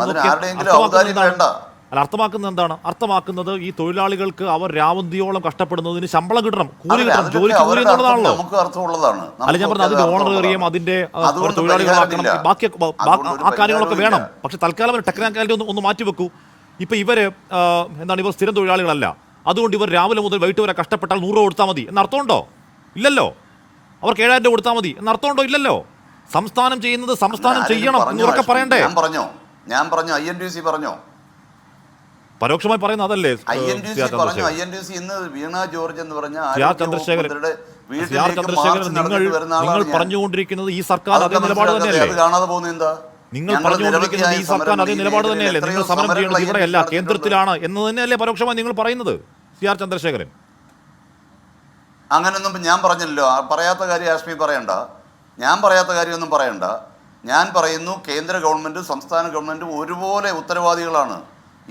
അതിനാരുടെയെങ്കിലും ഔദാര്യം വേണ്ട. അർത്ഥമാക്കുന്നത് എന്താണ്? അർത്ഥമാക്കുന്നത് ഈ തൊഴിലാളികൾക്ക് അവർ രാവന്തിയോളം കഷ്ടപ്പെടുന്നതിന് ശമ്പളം കിട്ടണം, കൂലി കിട്ടണം, ജോലിക്ക് കൂലി എന്നുള്ളതാണല്ലോ. അല്ല, ഞാൻ പറഞ്ഞത് അതിന്റെ ഓണറേറിയം, അതിന്റെ തൊഴിലാളികളാക്കണം, ബാക്കി ആ കാര്യങ്ങളൊക്കെ വേണം. പക്ഷെ തൽക്കാലം ടെക്നിക്കാലിറ്റി ഒന്ന് മാറ്റിവെക്കൂ. ഇപ്പൊ ഇവര് ഇവർ സ്ഥിരം തൊഴിലാളികളല്ല, അതുകൊണ്ട് ഇവർ രാവിലെ മുതൽ വൈകിട്ട് വരെ കഷ്ടപ്പെട്ടാൽ 100 രൂപ കൊടുത്താൽ മതി എന്നർത്ഥമുണ്ടോ? ഇല്ലല്ലോ. അവർക്ക് 7000 രൂപ കൊടുത്താൽ മതി എന്നർത്ഥമുണ്ടോ? ഇല്ലല്ലോ. സംസ്ഥാനം ചെയ്യുന്നത് സംസ്ഥാനം ചെയ്യണം എന്നൊക്കെ പറയണ്ടേ? ഞാൻ പറഞ്ഞു INTUC പറഞ്ഞോ? പരോക്ഷമായി പറയുന്നത് അതല്ലേ? INTUC ഇന്ന് വീണ ജോർജ് എന്ന് പറഞ്ഞ ചന്ദ്രശേഖരൻ, നിങ്ങൾ പറഞ്ഞുകൊണ്ടിരിക്കുന്നത് ഈ സർക്കാർ അതേ നിലപാട് തന്നെയല്ലേ? കാണാതെ പോകുന്നത് എന്താ? നിങ്ങൾ പറഞ്ഞുകൊണ്ടിരിക്കുന്നത് ഈ സർക്കാർ അതേ നിലപാട് തന്നെയല്ലേ? നിങ്ങൾ സമരം ചെയ്യുന്നത് ഇവിടെയല്ല കേന്ദ്രത്തിലാണ് എന്ന് തന്നെയല്ലേ പരോക്ഷമായി നിങ്ങൾ പറയുന്നത്? CR ചന്ദ്രശേഖരൻ, അങ്ങനൊന്നും ഞാൻ പറഞ്ഞില്ലല്ലോ. പറയാത്ത കാര്യം ഹാഷ്മി പറയണ്ട, ഞാൻ പറയാത്ത കാര്യമൊന്നും പറയണ്ട. ഞാൻ പറയുന്നു കേന്ദ്ര ഗവൺമെൻറ്റും സംസ്ഥാന ഗവൺമെൻറ്റും ഒരുപോലെ ഉത്തരവാദികളാണ്.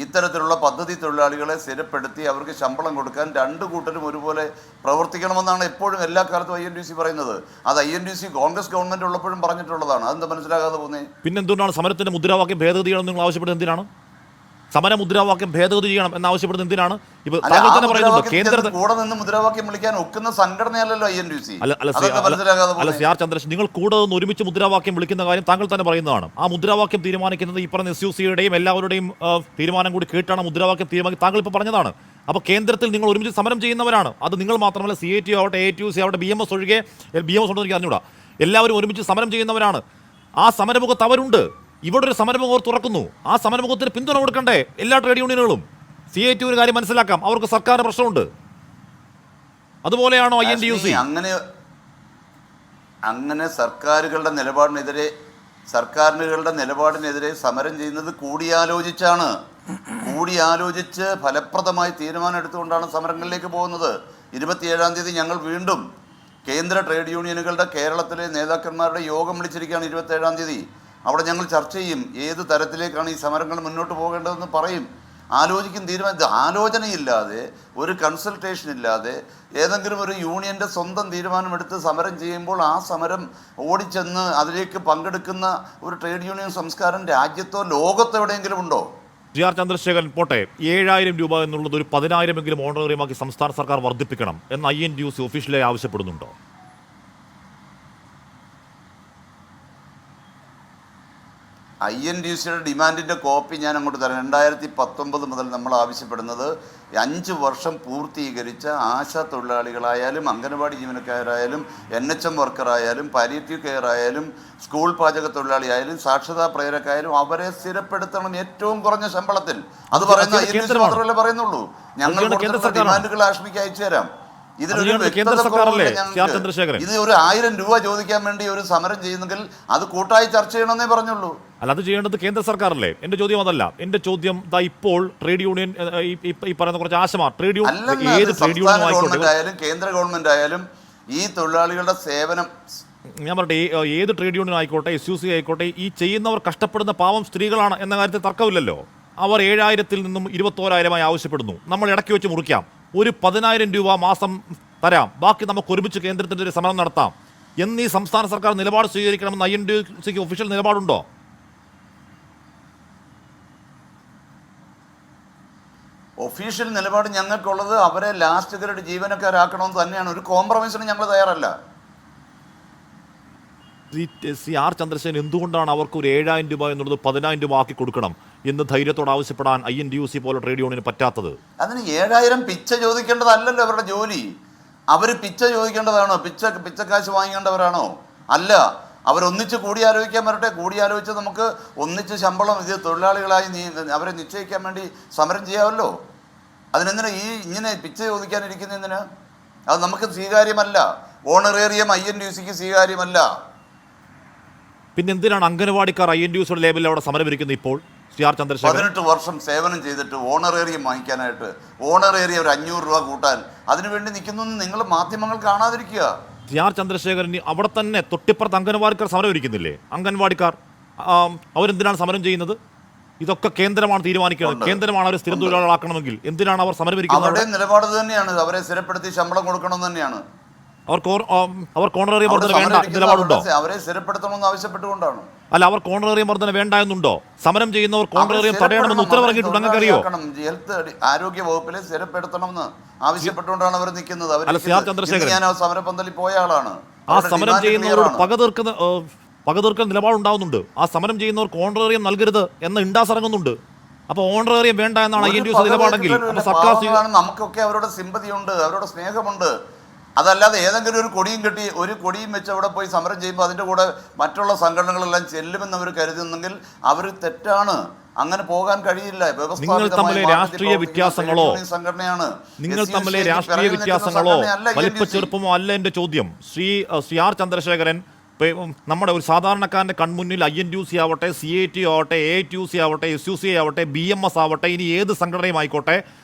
ഇത്തരത്തിലുള്ള പദ്ധതി തൊഴിലാളികളെ സ്ഥിരപ്പെടുത്തി അവർക്ക് ശമ്പളം കൊടുക്കാൻ രണ്ടു കൂട്ടരും ഒരുപോലെ പ്രവർത്തിക്കണമെന്നാണ് എപ്പോഴും എല്ലാ കാലത്തും INTUC പറയുന്നത്. അത് INTUC കോൺഗ്രസ് ഗവൺമെൻറ് ഉള്ളപ്പോഴും പറഞ്ഞിട്ടുള്ളതാണ്. അതെന്താ മനസ്സിലാകാതെ പോകുന്നത്? പിന്നെന്തുകൊണ്ടാണ് സമരത്തിന്റെ മുദ്രാവാക്യം ഭേദഗതി ചെയ്യണം നിങ്ങൾ ആവശ്യപ്പെടുന്നത്? എന്തിനാണ് സമര മുദ്രാവാക്യം ഭേദഗതി ചെയ്യണം എന്നാവശ്യപ്പെടുന്നത്? എന്തിനാണ്? ഇപ്പൊ താങ്കൾ തന്നെ പറയുന്നത് കേന്ദ്രത്തിൽ കൂടെ നിന്ന് മുദ്രാവാക്യം വിളിക്കാൻ ഒക്കുന്ന സംഘടനയല്ലല്ലോ INTUC. അല്ല CR ചന്ദ്രശേഖരൻ, നിങ്ങൾ കൂടെ നിന്ന് ഒരുമിച്ച് മുദ്രാവാക്യം വിളിക്കുന്ന കാര്യം താങ്കൾ തന്നെ പറയുന്നതാണ്. ആ മുദ്രാവാക്യം തീരുമാനിക്കുന്നത് ഈ പറഞ്ഞ SUCയുടെയും എല്ലാവരുടെയും തീരുമാനം കൂടി കേട്ടാണ് മുദ്രാവാക്യം തീരുമാനിക്കുന്നത്. താങ്കൾ ഇപ്പോൾ പറഞ്ഞതാണ്. അപ്പോൾ കേന്ദ്രത്തിൽ നിങ്ങൾ ഒരുമിച്ച് സമരം ചെയ്യുന്നവരാണ്. അത് നിങ്ങൾ മാത്രമല്ല, CITU ആവട്ടെ, AITUC ആവട്ടെ, BMS ഒഴികെ, BMS ഉണ്ടെന്ന് എനിക്ക് അറിഞ്ഞൂടാ, എല്ലാവരും ഒരുമിച്ച് സമരം ചെയ്യുന്നവരാണ്. ആ സമരമുഖത്ത് അവരുണ്ട്. ഇവിടെ ഒരു സമരമുഖം തുറക്കുന്നു. ആ സമരമുഖത്തിന് പിന്തുണ കൊടുക്കണ്ടേ എല്ലാ ട്രേഡ് യൂണിയനുകളും? CITU ഒരു കാര്യം മനസ്സിലാക്കാം, അവർക്ക് സർക്കാർ പ്രശ്നമുണ്ട്. അതുപോലെയാണോ INTUC? അങ്ങനെ സർക്കാരുകളുടെ നിലപാടിനെതിരെ സമരം ചെയ്യുന്നത് കൂടിയാലോചിച്ച് ഫലപ്രദമായി തീരുമാനം എടുത്തുകൊണ്ടാണ് സമരങ്ങളിലേക്ക് പോകുന്നത്. 27-ാം തീയതി ഞങ്ങൾ വീണ്ടും കേന്ദ്ര ട്രേഡ് യൂണിയനുകളുടെ കേരളത്തിലെ നേതാക്കന്മാരുടെ യോഗം വിളിച്ചിരിക്കുകയാണ്. 27-ാം തീയതി അവിടെ ഞങ്ങൾ ചർച്ച ചെയ്യും. ഏത് തരത്തിലേക്കാണ് ഈ സമരങ്ങൾ മുന്നോട്ട് പോകേണ്ടതെന്ന് പറയും. ആലോചിക്കും തീരുമാനം. ആലോചനയില്ലാതെ, ഒരു കൺസൾട്ടേഷൻ ഇല്ലാതെ ഏതെങ്കിലും ഒരു യൂണിയൻ്റെ സ്വന്തം തീരുമാനമെടുത്ത് സമരം ചെയ്യുമ്പോൾ ആ സമരം ഓടിച്ചെന്ന് അതിലേക്ക് പങ്കെടുക്കുന്ന ഒരു ട്രേഡ് യൂണിയൻ സംസ്കാരം രാജ്യത്തോ ലോകത്തോ എവിടെയെങ്കിലും ഉണ്ടോ? GR ചന്ദ്രശേഖരൻ പോട്ടെ, 7,000 രൂപ എന്നുള്ളത് ഒരു 10,000 ഓണറേറിയമാക്കി സംസ്ഥാന സർക്കാർ വർദ്ധിപ്പിക്കണം എന്ന് INTUC ഒഫീഷ്യലായി ആവശ്യപ്പെടുന്നുണ്ടോ? INTUCയുടെ ഡിമാൻഡിൻ്റെ കോപ്പി ഞാൻ അങ്ങോട്ട് തരാം. 2019 മുതൽ നമ്മൾ ആവശ്യപ്പെടുന്നത് 5 വർഷം പൂർത്തീകരിച്ച ആശാ തൊഴിലാളികളായാലും അംഗനവാടി ജീവനക്കാരായാലും NHM വർക്കറായാലും പാലിയേറ്റീവ് കെയർ ആയാലും സ്കൂൾ പാചക തൊഴിലാളിയായാലും സാക്ഷരതാ പ്രേരക്കായാലും അവരെ സ്ഥിരപ്പെടുത്തണം ഏറ്റവും കുറഞ്ഞ ശമ്പളത്തിൽ. അത് പറയുന്ന INTUC മാത്രമല്ലേ പറയുന്നുള്ളൂ. ഞങ്ങൾ ഡിമാൻഡുകൾ ആഷ്മിക്ക് അയച്ചു തരാം. ഇതിലൊരു ഇത് ഒരു 1000 രൂപ ചോദിക്കാൻ വേണ്ടി ഒരു സമരം ചെയ്യുന്നെങ്കിൽ അത് കൂട്ടായി ചർച്ച ചെയ്യണമെന്നേ പറഞ്ഞുള്ളൂ. അല്ല, അത് ചെയ്യേണ്ടത് കേന്ദ്ര സർക്കാരല്ലേ? എന്റെ ചോദ്യം അതല്ല. എന്റെ ചോദ്യം ഇപ്പോൾ ട്രേഡ് യൂണിയൻ ഈ പറയുന്ന കുറച്ച് ആശമാർ ട്രേഡ് യൂണിയൻ ഗവൺമെന്റ് ആയാലും കേന്ദ്ര ഗവൺമെന്റ് ആയാലും ഈ തൊഴിലാളികളുടെ സേവനം, ഞാൻ പറയട്ടെ, ഏത് ട്രേഡ് യൂണിയൻ ആയിക്കോട്ടെ, SUC ആയിക്കോട്ടെ, ഈ ചെയ്യുന്നവർ കഷ്ടപ്പെടുന്ന പാവം സ്ത്രീകളാണ് എന്ന കാര്യത്തിൽ തർക്കമില്ലല്ലോ. അവർ 7,000-ൽ നിന്നും 21,000-ആയി ആവശ്യപ്പെടുന്നു. നമ്മൾ ഇടയ്ക്ക് വെച്ച് മുറിക്കാം, ഒരു 10,000 രൂപ മാസം തരാം, ബാക്കി നമുക്ക് ഒരുമിച്ച് കേന്ദ്രത്തിൻ്റെ ഒരു സമരം നടത്താം എന്നീ സംസ്ഥാന സർക്കാർ നിലപാട് സ്വീകരിക്കണമെന്ന് INTUC ഒഫീഷ്യൽ നിലപാടുണ്ടോ? ഒഫീഷ്യൽ നിലപാട് ഞങ്ങൾക്കുള്ളത് അവരെ ലാസ്റ്റ് ഗ്രേഡ് ജീവനക്കാരാക്കണമെന്ന് തന്നെയാണ്. ഒരു കോംപ്രമൈസിന് ഞങ്ങൾ തയ്യാറല്ല. CR ചന്ദ്രശേഖരൻ എന്തുകൊണ്ടാണ് അവർക്ക് ഒരു 7,000 രൂപ എന്നുള്ളത് 10,000 രൂപ ആക്കി കൊടുക്കണം എന്ന് ധൈര്യത്തോടെ ആവശ്യപ്പെടാൻ INTUC പോലെ ട്രേഡ് യൂണിയന് പറ്റാത്തത്? അതിന് 7,000 പിച്ച ചോദിക്കേണ്ടതല്ലല്ലോ അവരുടെ ജോലി. അവർ പിച്ച ചോദിക്കേണ്ടതാണോ? പിച്ചക്കാശ് വാങ്ങിക്കേണ്ടവരാണോ? അല്ല, അവരൊന്നിച്ച് കൂടിയാലോചിക്കാൻ വരട്ടെ. കൂടിയാലോചിച്ച് നമുക്ക് ഒന്നിച്ച് ശമ്പളം ഇത് തൊഴിലാളികളായി അവരെ നിശ്ചയിക്കാൻ വേണ്ടി സമരം ചെയ്യാമല്ലോ. അതിനെന്തിനാ ഇങ്ങനെ പിച്ച ചോദിക്കാനിരിക്കുന്നതിന്? അത് നമുക്ക് സ്വീകാര്യമല്ല. ഓണറേറിയം INTUCക്ക് സ്വീകാര്യമല്ല. പിന്നെ എന്തിനാണ് അംഗനവാടിക്കാർ INTUCയുടെ ലേബലിൽ അവിടെ സമരമിരിക്കുന്നത് ഇപ്പോൾ? CR ചന്ദ്രശേഖരൻ 18 വർഷം സേവനം ചെയ്തിട്ട് ഓണറേറിയം വാങ്ങിക്കാനായിട്ട്, ഓണറേറിയം ഒരു 500 രൂപ കൂട്ടാൻ അതിനുവേണ്ടി നിൽക്കുന്നു. നിങ്ങൾ മാധ്യമങ്ങൾ കാണാതിരിക്കുക. CR ചന്ദ്രശേഖരൻ അവിടെ തന്നെ തൊട്ടിപ്പുറത്ത് അംഗൻവാടിക്കാർ സമരം ഇരിക്കുന്നില്ലേ? അംഗൻവാടിക്കാർ അവരെന്തിനാണ് സമരം ചെയ്യുന്നത്? ഇതൊക്കെ കേന്ദ്രമാണ് തീരുമാനിക്കുന്നത്. കേന്ദ്രമാണ് അവർ സ്ഥിരം തൊഴിലാളികളാക്കണമെങ്കിൽ എന്തിനാണ് അവർ സമരം ഇരിക്കുന്നത്? അവരുടെ നിലപാട് തന്നെയാണ്. അവരെ സ്ഥിരപ്പെടുത്തി ശമ്പളം കൊടുക്കണം തന്നെയാണ്. അവർക്ക് ഓണറേറിയം വർധന വേണ്ട നിലപാടുണ്ടോ? അവരെ സ്ഥിരപ്പെടുത്തണമെന്ന് ആവശ്യപ്പെട്ടുകൊണ്ടാണ്. അല്ല, അവർക്ക് ഓണറേറിയം വർധന വേണ്ട എന്നുണ്ടോ? സമരം ചെയ്യുന്നവർ ഓണറേറിയം തടയണമെന്ന് ഉത്തരവിറങ്ങിയിട്ടുണ്ട്. നിങ്ങൾക്ക് അറിയോ? ഹെൽത്ത് ആരോഗ്യ വകുപ്പിലെ സ്ഥിരപ്പെടുത്തണമെന്ന് ആവശ്യപ്പെട്ടുകൊണ്ടാണ് അവർ നിൽക്കുന്നത്. ഞാൻ സമരപന്തലിൽ പോയ ആളാണ്. ആ സമരം ചെയ്യുന്നവരോട് പക തീർക്കുന്ന നിലപാടുണ്ടാവുന്നുണ്ട്. ആ സമരം ചെയ്യുന്നവർക്ക് ഓണറേറിയം നൽകരുത് എന്ന ഇണ്ടാസ് ഇറങ്ങുന്നുണ്ട്. അപ്പോൾ ഓണറേറിയം വേണ്ട എന്നാണ് INTUC നിലപാടെങ്കിൽ സർക്കാർ നമുക്കൊക്കെ അവരോട് സിമ്പതിയുണ്ട്, അവരോട് സ്നേഹമുണ്ട്. അതല്ലാതെ ഏതെങ്കിലും ഒരു കൊടിയും കെട്ടി ഒരു കൊടിയും വെച്ച് അവിടെ പോയി സമരം ചെയ്യുമ്പോൾ അതിൻ്റെ കൂടെ മറ്റുള്ള സംഘടനകളെല്ലാം ചെല്ലുമെന്ന് അവർ കരുതുന്നെങ്കിൽ അവർ തെറ്റാണ്. അങ്ങനെ പോകാൻ കഴിയില്ല. നിങ്ങൾ തമ്മിലെ രാഷ്ട്രീയ വ്യത്യാസങ്ങളോ വലിപ്പ ചെറുപ്പമോ അല്ല എൻ്റെ ചോദ്യം. CR ചന്ദ്രശേഖരൻ നമ്മുടെ ഒരു സാധാരണക്കാരൻ്റെ കൺമുന്നിൽ INTUC ആവട്ടെ, CAT ആവട്ടെ, AITUC ആവട്ടെ, SUC ആവട്ടെ, BMS ആവട്ടെ, ഇനി ഏത് സംഘടനയും ആയിക്കോട്ടെ,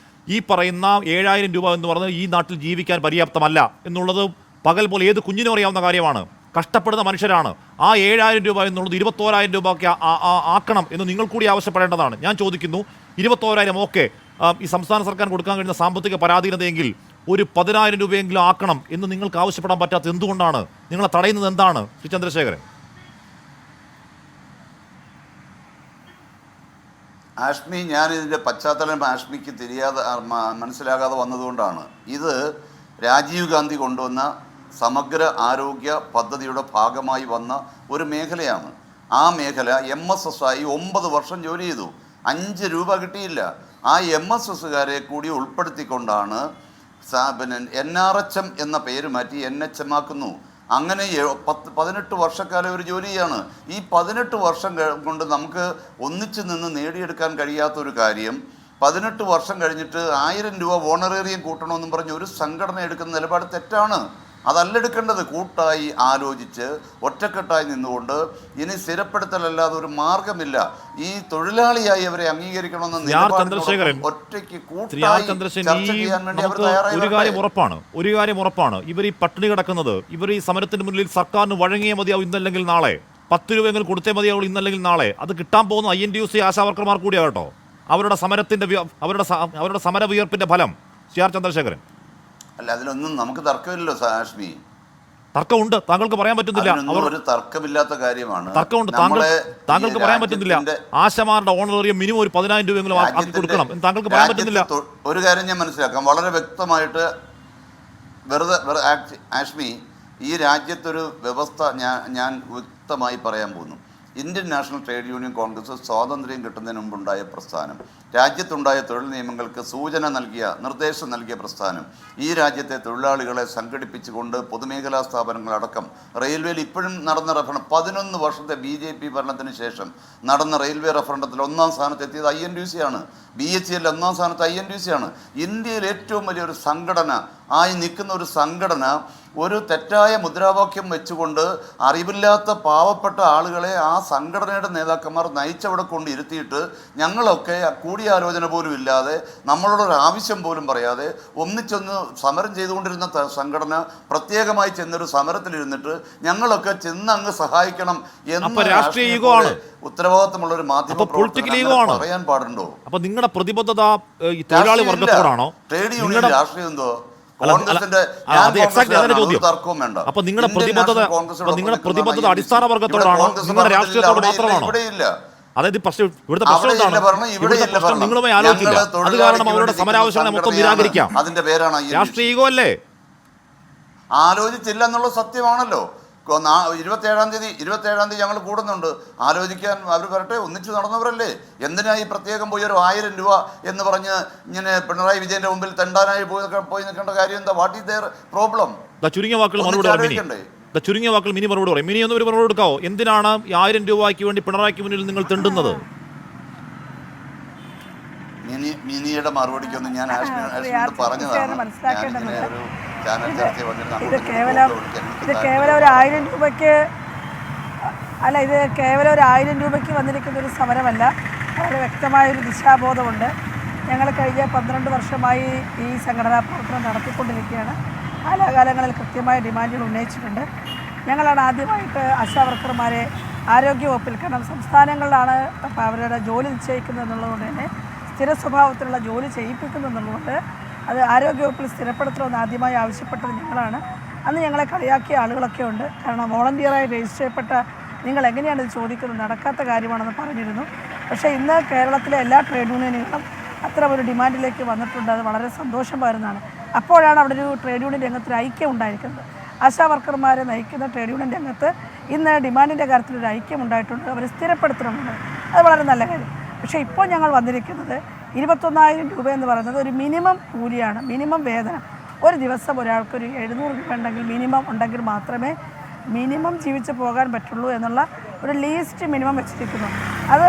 ഈ പറയുന്ന 7,000 രൂപ എന്ന് പറഞ്ഞാൽ ഈ നാട്ടിൽ ജീവിക്കാൻ പര്യാപ്തമല്ല എന്നുള്ളത് പകൽ പോലെ ഏത് കുഞ്ഞിനും അറിയാവുന്ന കാര്യമാണ്. കഷ്ടപ്പെടുന്ന മനുഷ്യരാണ്. ആ 7,000 രൂപ എന്നുള്ളത് 21,000 രൂപയ്ക്ക് ആക്കണം എന്ന് നിങ്ങൾ കൂടി ആവശ്യപ്പെടേണ്ടതാണ്. ഞാൻ ചോദിക്കുന്നു, 21,000 ഓക്കെ, ഈ സംസ്ഥാന സർക്കാർ കൊടുക്കാൻ കഴിയുന്ന സാമ്പത്തിക പരാധീനതയെങ്കിൽ ഒരു 10,000 രൂപയെങ്കിലും ആക്കണം എന്ന് നിങ്ങൾക്ക് ആവശ്യപ്പെടാൻ പറ്റാത്ത എന്തുകൊണ്ടാണ്? നിങ്ങളെ തടയുന്നത് എന്താണ് ശ്രീ ചന്ദ്രശേഖരൻ? ആഷ്മി, ഞാനിതിൻ്റെ പശ്ചാത്തലം ആഷ്മിക്ക് മനസ്സിലാകാതെ വന്നതുകൊണ്ടാണ്. ഇത് രാജീവ് ഗാന്ധി കൊണ്ടുവന്ന സമഗ്ര ആരോഗ്യ പദ്ധതിയുടെ ഭാഗമായി വന്ന ഒരു മേഖലയാണ്. ആ മേഖല MSS ആയി 9 വർഷം ജോലി ചെയ്തു. 5 രൂപ കിട്ടിയില്ല. ആ MSSകാരെ കൂടി ഉൾപ്പെടുത്തിക്കൊണ്ടാണ് NRHM എന്ന പേര് മാറ്റി NHM ആക്കുന്നു. അങ്ങനെ 18 വർഷക്കാലം ഒരു ജോലിയാണ്. ഈ 18 വർഷം കൊണ്ട് നമുക്ക് ഒന്നിച്ചു നിന്ന് നേടിയെടുക്കാൻ കഴിയാത്തൊരു കാര്യം 18 വർഷം കഴിഞ്ഞിട്ട് 1000 രൂപ ഓണറേറിയം കൂട്ടണമെന്നും പറഞ്ഞ് ഒരു സംഘടന എടുക്കുന്ന നിലപാട് തെറ്റാണ്. അതല്ല എടുക്കേണ്ടത്. കൂട്ടായി ആലോചിച്ച് ഒറ്റക്കെട്ടായി നിന്നുകൊണ്ട് ഇനി സ്ഥിരപ്പെടുത്തലല്ലാതെ ഒരു മാർഗമില്ല. ഈ തൊഴിലാളിയായി അവരെ അംഗീകരിക്കണമെന്ന് ഒറ്റയ്ക്ക് കൂട്ടായി ചർച്ച ചെയ്യാൻ വേണ്ടി അവർ തയ്യാറായി. ഒരു കാര്യം ഉറപ്പാണ്, ഇവർ ഈ പട്ടിണി കിടക്കുന്നത്, ഇവർ ഈ സമരത്തിന് മുന്നിൽ സർക്കാരിന് വഴങ്ങിയേ മതിയാവും ഇന്നല്ലെങ്കിൽ നാളെ. 10 രൂപയെങ്കിലും കൊടുത്തേ മതിയാവുള്ളൂ ഇന്നല്ലെങ്കിൽ നാളെ. അത് കിട്ടാൻ പോകുന്ന INTUC ആശാവർക്കർമാർ കൂടിയാണ് കേട്ടോ. അവരുടെ സമരത്തിന്റെ അവരുടെ സമര വിയർപ്പിന്റെ ഫലം? CR ചന്ദ്രശേഖരൻ. അല്ല, അതിലൊന്നും നമുക്ക് തർക്കമില്ലല്ലോ ഹാഷ്മി. തർക്കമുണ്ട്, താങ്കൾക്ക് പറയാൻ പറ്റുന്നില്ല. ഒരു തർക്കമില്ലാത്ത കാര്യമാണ്. തർക്കമുണ്ട്, താങ്കൾക്ക് പറയാൻ പറ്റുന്നില്ല. ആശമാരുടെ ഓണറേറിയം മിനിമം ഒരു 10,000 രൂപയെങ്കിലും ആക്കി കൊടുക്കണം എന്ന് താങ്കൾക്ക് പറയാൻ പറ്റുന്നില്ല. ഒരു കാര്യം ഞാൻ മനസ്സിലാക്കാം വളരെ വ്യക്തമായിട്ട്. വെറുതെ ഹാഷ്മി, ഈ രാജ്യത്തൊരു വ്യവസ്ഥ ഞാൻ വ്യക്തമായി പറയാൻ പോകുന്നു. Indian National Trade Union Congress സ്വാതന്ത്ര്യം കിട്ടുന്നതിന് മുമ്പുണ്ടായ പ്രസ്ഥാനം, രാജ്യത്തുണ്ടായ തൊഴിൽ നിയമങ്ങൾക്ക് സൂചന നൽകിയ, നിർദ്ദേശം നൽകിയ പ്രസ്ഥാനം, ഈ രാജ്യത്തെ തൊഴിലാളികളെ സംഘടിപ്പിച്ചുകൊണ്ട് പൊതുമേഖലാ സ്ഥാപനങ്ങളടക്കം റെയിൽവേയിൽ ഇപ്പോഴും നടന്ന റഫറണ്ടം, 11 വർഷത്തെ BJP ഭരണത്തിന് ശേഷം നടന്ന റെയിൽവേ റഫറണ്ടത്തിൽ 1ാം സ്ഥാനത്ത് എത്തിയത് INTUC ആണ്. BHEL 1ാം സ്ഥാനത്ത് INTUC ആണ്. ഇന്ത്യയിൽ ഏറ്റവും വലിയൊരു സംഘടന ആയി നിൽക്കുന്ന ഒരു സംഘടന ഒരു തെറ്റായ മുദ്രാവാക്യം വെച്ചുകൊണ്ട് അറിവില്ലാത്ത പാവപ്പെട്ട ആളുകളെ ആ സംഘടനയുടെ നേതാക്കന്മാർ നയിച്ചവിടെ കൊണ്ട് ഇരുത്തിയിട്ട് ഞങ്ങളൊക്കെ കൂടിയാലോചന പോലും ഇല്ലാതെ നമ്മളോടൊരു ആവശ്യം പോലും പറയാതെ ഒന്നിച്ചൊന്ന് സമരം ചെയ്തുകൊണ്ടിരുന്ന സംഘടന പ്രത്യേകമായി ചെന്നൊരു സമരത്തിലിരുന്നിട്ട് ഞങ്ങളൊക്കെ ചെന്ന് അങ്ങ് സഹായിക്കണം എന്ന് ഉത്തരവാദിത്തമുള്ള ഒരു മാധ്യമ പറയാൻ പാടുണ്ടോ? അപ്പൊ നിങ്ങളുടെ പ്രതിബദ്ധത തൊഴിലാളി വർഗത്തോടാണോ? ട്രേഡ് യൂണിയൻ രാഷ്ട്രീയം എന്തോ? അപ്പൊ നിങ്ങളുടെ പ്രതിബദ്ധത അടിസ്ഥാന വർഗത്തോടാണോ, നിങ്ങളുടെ രാഷ്ട്രീയത്തോട് മാത്രമാണോ? അതായത് ഇവിടുത്തെ പ്രശ്നം എന്താണ്? നിങ്ങളുമായി ആലോചിക്കില്ല, അത് കാരണം അവരുടെ സമരാവശ്യങ്ങളെ മൊത്തം നിരാകരിക്കാം. അതിന്റെ പേരാണ് രാഷ്ട്രീയ ഈഗോ അല്ലേ? ആലോചിച്ചില്ല എന്നുള്ള സത്യമാണല്ലോ. 27-ാം തീയതി ഞങ്ങൾ കൂടുന്നുണ്ട്, ആലോചിക്കാൻ അവർ വരട്ടെ, ഒന്നിച്ച് നടന്നവരല്ലേ. എന്തിനാ ഈ പ്രത്യേകം പോയി ഒരു 1000 രൂപ എന്ന് പറഞ്ഞ് ഇങ്ങനെ പിണറായി വിജയന്റെ മുമ്പിൽ തെണ്ടാനായി പോയി നിൽക്കേണ്ട കാര്യം എന്താ? What is there problem? ചുരുങ്ങിയ വാക്കുകൾ മറുപടി മിനി മറുപടി പറയും. മിനി ഒന്നൊരു മറുപടി എടുക്കാവോ? എന്തിനാണ് 1000 രൂപയ്ക്ക് വേണ്ടി പിണറായിക്ക് മുന്നിൽ നിങ്ങൾ തെണ്ടുന്നത്? മിനിയുടെ മറുപടിക്കൊന്നും ഞാൻ പറഞ്ഞതാണ്. ഇത് കേവലം ഒരു 1000 രൂപയ്ക്ക് അല്ല, ഇത് കേവലം ഒരു 1000 രൂപയ്ക്ക് വന്നിരിക്കുന്ന ഒരു സമരമല്ല. വളരെ വ്യക്തമായൊരു ദിശാബോധമുണ്ട്. ഞങ്ങൾ കഴിഞ്ഞ 12 വർഷമായി ഈ സംഘടനാ പ്രവർത്തനം നടത്തിക്കൊണ്ടിരിക്കുകയാണ്. കാലാകാലങ്ങളിൽ കൃത്യമായ ഡിമാൻഡുകൾ ഉന്നയിച്ചിട്ടുണ്ട്. ഞങ്ങളാണ് ആദ്യമായിട്ട് ആശാവർക്കർമാരെ ആരോഗ്യവകുപ്പിൽ, കാരണം സംസ്ഥാനങ്ങളിലാണ് അവരുടെ ജോലി നിശ്ചയിക്കുന്നത് എന്നുള്ളതുകൊണ്ട് തന്നെ സ്ഥിര സ്വഭാവത്തിലുള്ള ജോലി ചെയ്യിപ്പിക്കുന്നുള്ളതുകൊണ്ട് അത് ആരോഗ്യവകുപ്പിൽ സ്ഥിരപ്പെടുത്തണമെന്ന് ആദ്യമായി ആവശ്യപ്പെട്ടത് ഞങ്ങളാണ്. അന്ന് ഞങ്ങളെ കളിയാക്കിയ ആളുകളൊക്കെ ഉണ്ട്. കാരണം വോളണ്ടിയറായി രജിസ്റ്റർ ചെയ്യപ്പെട്ട നിങ്ങൾ എങ്ങനെയാണ് ഇത് ചോദിക്കുന്നത്, നടക്കാത്ത കാര്യമാണെന്ന് പറഞ്ഞിരുന്നു. പക്ഷേ ഇന്ന് കേരളത്തിലെ എല്ലാ ട്രേഡ് യൂണിയനുകളും അത്തരം ഒരു ഡിമാൻഡിലേക്ക് വന്നിട്ടുണ്ട്. അത് വളരെ സന്തോഷം പകരുന്നതാണ്. അപ്പോഴാണ് അവിടെ ഒരു ട്രേഡ് യൂണിയൻ രംഗത്തൊരു ഐക്യം ഉണ്ടായിരിക്കുന്നത്. ആശാ വർക്കർമാരെ നയിക്കുന്ന ട്രേഡ് യൂണിയൻ രംഗത്ത് ഇന്ന് ഡിമാൻഡിൻ്റെ കാര്യത്തിലൊരു ഐക്യം ഉണ്ടായിട്ടുണ്ട്. അവർ സ്ഥിരപ്പെടുത്തണമെന്ന്, അത് വളരെ നല്ല കാര്യം. പക്ഷേ ഇപ്പോൾ ഞങ്ങൾ വന്നിരിക്കുന്നത് 21,000 രൂപ എന്ന് പറയുന്നത് ഒരു മിനിമം കൂലിയാണ്, മിനിമം വേതനം. ഒരു ദിവസം ഒരാൾക്കൊരു 700 രൂപ ഉണ്ടെങ്കിൽ, മിനിമം ഉണ്ടെങ്കിൽ മാത്രമേ മിനിമം ജീവിച്ച് പോകാൻ പറ്റുള്ളൂ എന്നുള്ള ഒരു ലീസ്റ്റ് മിനിമം വെച്ചിരിക്കുന്നു. അത്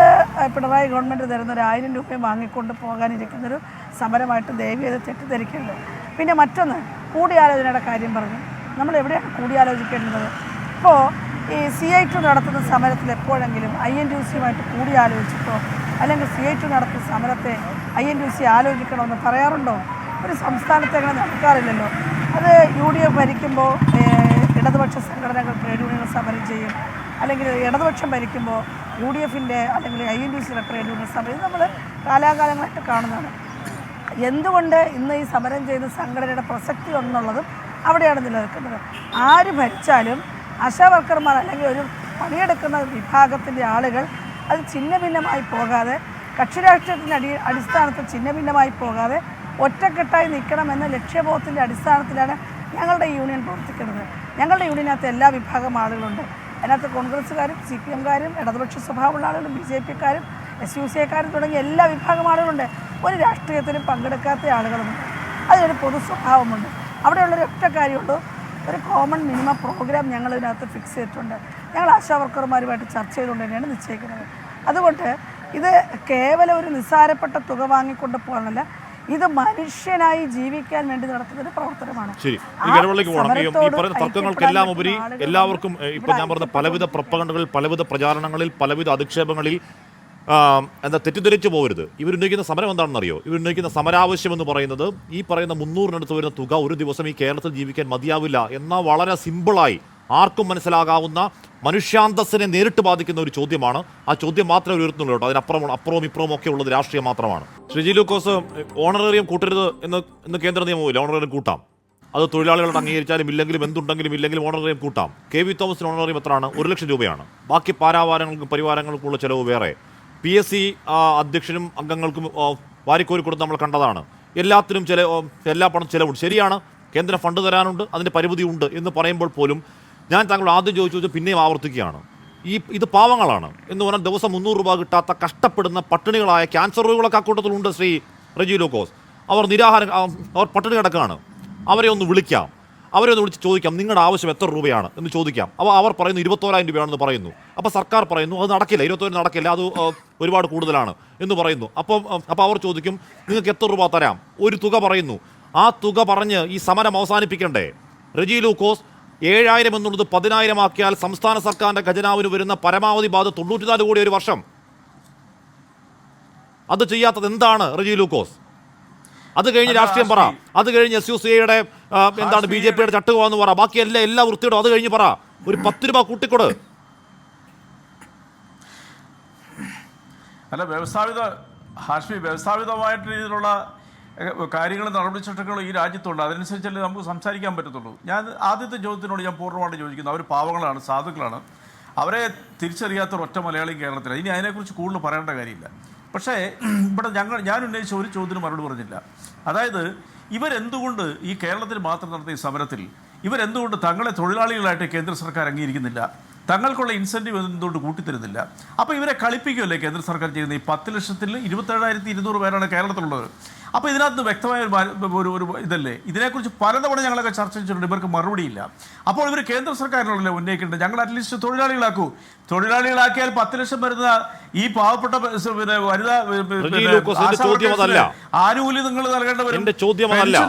പിണറായി ഗവൺമെൻറ് തരുന്ന ഒരു 1000 രൂപയും വാങ്ങിക്കൊണ്ട് പോകാനിരിക്കുന്നൊരു സമരമായിട്ട് ദയവ് ചെയ്ത് തെറ്റിദ്ധരിക്കേണ്ടത്. പിന്നെ മറ്റൊന്ന്, കൂടിയാലോചനയുടെ കാര്യം പറഞ്ഞു. നമ്മൾ എവിടെയാണ് കൂടിയാലോചിക്കേണ്ടത്? ഇപ്പോൾ ഈ CI2 നടത്തുന്ന സമരത്തിൽ എപ്പോഴെങ്കിലും INTUCയുമായിട്ട് കൂടിയാലോചിച്ചിട്ടോ അല്ലെങ്കിൽ CI2 നടത്തുന്ന സമരത്തെ INTUC ആലോചിക്കണമെന്ന് പറയാറുണ്ടോ? ഒരു സംസ്ഥാനത്തെ അങ്ങനെ നടക്കാറില്ലല്ലോ. അത് UDF ഭരിക്കുമ്പോൾ ഇടതുപക്ഷ സംഘടനകൾ ട്രേഡ് യൂണിയനുകൾ സമരം ചെയ്യും, അല്ലെങ്കിൽ ഇടതുപക്ഷം ഭരിക്കുമ്പോൾ UDFൻ്റെ അല്ലെങ്കിൽ INTUCയുടെ ട്രേഡ് യൂണിയൻ സമരം നമ്മൾ കാലാകാലങ്ങളായിട്ട് കാണുന്നതാണ്. എന്തുകൊണ്ട് ഇന്ന് ഈ സമരം ചെയ്യുന്ന സംഘടനയുടെ പ്രസക്തി എന്നുള്ളതും അവിടെയാണ് നിലനിൽക്കുന്നത്. ആര് ഭരിച്ചാലും ആശാവർക്കർമാർ അല്ലെങ്കിൽ ഒരു പണിയെടുക്കുന്ന വിഭാഗത്തിൻ്റെ ആളുകൾ അത് ഛിന്ന ഭിന്നമായി പോകാതെ, കക്ഷിരാഷ്ട്രീയത്തിൻ്റെ അടിസ്ഥാനത്തിൽ ഛിന്ന ഭിന്നമായി പോകാതെ ഒറ്റക്കെട്ടായി നിൽക്കണമെന്ന ലക്ഷ്യബോധത്തിൻ്റെ അടിസ്ഥാനത്തിലാണ് ഞങ്ങളുടെ യൂണിയൻ പ്രവർത്തിക്കുന്നത്. ഞങ്ങളുടെ യൂണിയനകത്ത് എല്ലാ വിഭാഗം ആളുകളുണ്ട്. അതിനകത്ത് കോൺഗ്രസ്സുകാരും CPMകാരും ഇടതുപക്ഷ സ്വഭാവമുള്ള ആളുകളും BJPക്കാരും SUCക്കാരും തുടങ്ങിയ എല്ലാ വിഭാഗം ആളുകളുണ്ട്. ഒരു രാഷ്ട്രീയത്തിലും പങ്കെടുക്കാത്ത ആളുകളുമുണ്ട്. അതിനൊരു പൊതു സ്വഭാവമുണ്ട്. അവിടെയുള്ളൊരു ഒറ്റ കാര്യമുള്ളൂ, ഒരു കോമൺ മിനിമം പ്രോഗ്രാം ഞങ്ങൾ ഇതിനകത്ത് ഫിക്സ് ചെയ്തിട്ടുണ്ട്. ഞങ്ങൾ ആശാവർക്കർമാരുമായിട്ട് ചർച്ച ചെയ്തുകൊണ്ട് തന്നെയാണ് നിശ്ചയിക്കുന്നത്. അതുകൊണ്ട് ഇത് കേവലം ഒരു നിസ്സാരപ്പെട്ട തുക വാങ്ങിക്കൊണ്ട് പോകാനല്ല, ഇത് മനുഷ്യനായി ജീവിക്കാൻ വേണ്ടി നടത്തുന്ന ഒരു പ്രവർത്തനമാണ്. ശരി, ഈ പറയുന്ന തർക്കങ്ങൾക്കെല്ലാം ഉപരി എല്ലാവർക്കും ഇപ്പൊ ഞാൻ പറഞ്ഞ പലവിധ പ്രൊപ്പഗണ്ടകളിൽ, പലവിധ പ്രചാരണങ്ങളിൽ, പലവിധ അധിക്ഷേപങ്ങളിൽ എന്താ തെറ്റിദ്ധരിച്ചു പോകരുത്. ഇവരുന്നയിക്കുന്ന സമരം എന്താണെന്നറിയോ? ഇവരുന്നയിക്കുന്ന സമരാവശ്യം എന്ന് പറയുന്നത് ഈ പറയുന്ന 300-നടുത്ത് വരുന്ന തുക ഒരു ദിവസം ഈ കേരളത്തിൽ ജീവിക്കാൻ മതിയാവില്ല എന്ന വളരെ സിമ്പിളായി ആർക്കും മനസ്സിലാകാവുന്ന മനുഷ്യാന്തസ്സിനെ നേരിട്ട് ബാധിക്കുന്ന ഒരു ചോദ്യമാണ്. ആ ചോദ്യം മാത്രമേ ഉയർത്തുന്നുള്ളൂ കേട്ടോ. അപ്പുറവും ഇപ്പുറവും ഒക്കെ ഉള്ളത് രാഷ്ട്രീയം മാത്രമാണ്. ശ്രീജി ലൂക്കോസ്, ഓണറേറിയം കൂട്ടരുത് എന്ന് കേന്ദ്ര നിയമമില്ല. ഓണറേറിയം കൂട്ടാം, അത് തൊഴിലാളികളുടെ അംഗീകരിച്ചാലും ഇല്ലെങ്കിലും എന്തുണ്ടെങ്കിലും ഇല്ലെങ്കിലും ഓണറേറിയം കൂട്ടാം. കെ വി തോമസിന് ഓണറേറിയം എത്രയാണ്? 1 ലക്ഷം രൂപയാണ്. ബാക്കി പാരാവാരങ്ങൾക്കും പരിവാരങ്ങൾക്കുള്ള ചിലവ് വേറെ. PSC അധ്യക്ഷനും അംഗങ്ങൾക്കും വാരിക്കോരി കൊടുത്ത് നമ്മൾ കണ്ടതാണ്. എല്ലാത്തിനും എല്ലാ പണം ചിലവുണ്ട്. ശരിയാണ്, കേന്ദ്ര ഫണ്ട് തരാനുണ്ട്, അതിൻ്റെ പരിമിതിയുണ്ട് എന്ന് പറയുമ്പോൾ പോലും ഞാൻ താങ്കളോട് ആദ്യം ചോദിച്ചു പിന്നെയും ആവർത്തിക്കുകയാണ്. ഇത് പാവങ്ങളാണ് എന്ന് പറഞ്ഞാൽ ദിവസം 300 രൂപ കിട്ടാത്ത കഷ്ടപ്പെടുന്ന പട്ടിണികളായ ക്യാൻസർ രോഗികളൊക്കെ അക്കൂട്ടത്തിലുണ്ട്. ശ്രീ റജി ലൂക്കോസ്, അവർ അവർ പട്ടിണി കിടക്കുകയാണ്. അവരെ ഒന്ന് വിളിക്കാം, അവരെ ഒന്ന് വിളിച്ച് ചോദിക്കാം നിങ്ങളുടെ ആവശ്യം എത്ര രൂപയാണ് എന്ന് ചോദിക്കാം. അവർ പറയുന്നു 21,000 രൂപയാണെന്ന് പറയുന്നു. അപ്പോൾ സർക്കാർ പറയുന്നു അത് നടക്കില്ല, 21 നടക്കില്ല, അത് ഒരുപാട് കൂടുതലാണ് എന്ന് പറയുന്നു. അപ്പോൾ അവർ ചോദിക്കും നിങ്ങൾക്ക് എത്ര രൂപ തരാം, ഒരു തുക പറയുന്നു. ആ തുക പറഞ്ഞ് ഈ സമരം അവസാനിപ്പിക്കണ്ടേ? റജി ലൂക്കോസ്, 7,000 എന്നുള്ളത് 10,000 ആക്കിയാൽ സംസ്ഥാന സർക്കാരിൻ്റെ ഖജനാവിന് വരുന്ന പരമാവധി ബാധ 94 കോടി ഒരു വർഷം. അത് ചെയ്യാത്തത് എന്താണ് റജി ലൂക്കോസ്? അത് കഴിഞ്ഞ് രാഷ്ട്രീയം പറ, അത് കഴിഞ്ഞ് SUCIയുടെ എന്താണ് BJPയുടെ ചട്ടുകയെന്ന് പറ, ബാക്കി എല്ലാ വൃത്തിയോടും അത് കഴിഞ്ഞ് പറ. ഒരു 10 രൂപ കൂട്ടിക്കൊട്. അല്ല, വ്യവസ്ഥാപിതമായിട്ട് രീതിയിലുള്ള കാര്യങ്ങളും നടപടിച്ചട്ടങ്ങളും ഈ രാജ്യത്തുണ്ട്. അതിനനുസരിച്ചല്ലേ നമുക്ക് സംസാരിക്കാൻ പറ്റത്തുള്ളൂ. ഞാൻ ആദ്യത്തെ ചോദ്യത്തിനോട് ഞാൻ പൂർണ്ണമായിട്ട് യോജിക്കുന്നു. അവർ പാവങ്ങളാണ്, സാധുക്കളാണ്, അവരെ തിരിച്ചറിയാത്ത ഒറ്റ മലയാളി കേരളത്തിൽ. ഇനി അതിനെക്കുറിച്ച് കൂടുതൽ പറയേണ്ട കാര്യമില്ല. പക്ഷേ ഇവിടെ ഞാൻ ഉന്നയിച്ച ഒരു ചോദ്യത്തിന് മറുപടി പറഞ്ഞില്ല. അതായത് ഇവരെന്തുകൊണ്ട് ഈ കേരളത്തിൽ മാത്രം നടത്തിയ സമരത്തിൽ ഇവരെന്തുകൊണ്ട് തങ്ങളെ തൊഴിലാളികളായിട്ട് കേന്ദ്ര സർക്കാർ അംഗീകരിക്കുന്നില്ല? തങ്ങൾക്കുള്ള ഇൻസെൻറ്റീവ് എന്തുകൊണ്ട് കൂട്ടിത്തരുന്നില്ല? അപ്പോൾ ഇവരെ കളിപ്പിക്കുമല്ലേ കേന്ദ്ര സർക്കാർ ചെയ്യുന്നത്? ഈ 10 ലക്ഷത്തിൽ 27,200 പേരാണ് കേരളത്തിലുള്ളത്. അപ്പോൾ ഇതിനകത്ത് വ്യക്തമായ ഒരു ഇതല്ലേ? ഇതിനെക്കുറിച്ച് പലതവണ ഞങ്ങളൊക്കെ ചർച്ച ചെയ്തിട്ടുണ്ട്. ഇവർക്ക് മറുപടിയില്ല. അപ്പോൾ ഇവർ കേന്ദ്ര സർക്കാരിനല്ലേ ഉന്നയിക്കേണ്ടത്? ഞങ്ങൾ അറ്റ്ലീസ്റ്റ് തൊഴിലാളികളാക്കൂ. തൊഴിലാളികളാക്കിയാൽ 10 ലക്ഷം വരുന്ന ഈ പാവപ്പെട്ട ആനുകൂല്യം നിങ്ങൾ നൽകേണ്ടവരും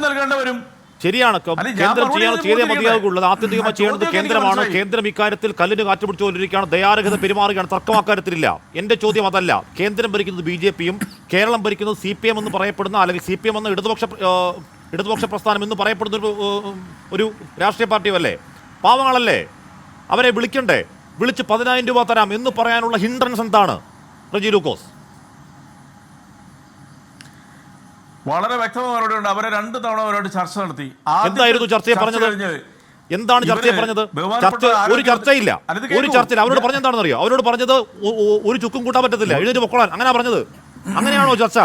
നൽകേണ്ടവരും. ശരിയാണ്, കേന്ദ്രം ചെയ്തേ മതിയാകുള്ളത്. ആത്യന്തികമായി ചെയ്യേണ്ടത് കേന്ദ്രമാണ്. കേന്ദ്രം ഇക്കാര്യത്തിൽ കല്ലിന് കാറ്റ് പിടിച്ചുകൊണ്ടിരിക്കുകയാണ്, ദയാരഹിത പെരുമാറുകയാണ്. തർക്കം അക്കാര്യത്തിലില്ല. എൻ്റെ ചോദ്യം അതല്ല. കേന്ദ്രം ഭരിക്കുന്നത് BJPയും കേരളം ഭരിക്കുന്നത് CPM എന്ന് പറയപ്പെടുന്ന, അല്ലെങ്കിൽ CPM എന്ന ഇടതുപക്ഷ പ്രസ്ഥാനം എന്ന് പറയപ്പെടുന്ന ഒരു രാഷ്ട്രീയ പാർട്ടിയും അല്ലേ? പാവങ്ങളല്ലേ? അവരെ വിളിക്കണ്ടേ? വിളിച്ച് 10,000 രൂപ തരാം എന്ന് പറയാനുള്ള ഹിൻഡ്രൻസ് എന്താണ് റജി ലൂക്കോസ്? വളരെ വ്യക്തമായിട്ട് അവരെ 2 തവണ അവരോട് ചർച്ച നടത്തി. എന്തായിരുന്നു ചർച്ചയെ പറഞ്ഞത്? എന്താണ് ചർച്ചയെ പറഞ്ഞത്? ഒരു ചർച്ചയില്ല. ഒരു ചർച്ചയില്ല. അവരോട് പറഞ്ഞെന്താണെന്ന് അറിയോ? അവരോട് പറഞ്ഞത് ഒരു ചുക്കും കൂട്ടാൻ പറ്റത്തില്ല, എഴുന്നേറ്റ് പൊക്കോളാൻ. അങ്ങനെ പറഞ്ഞത്? അങ്ങനെയാണോ ചർച്ച?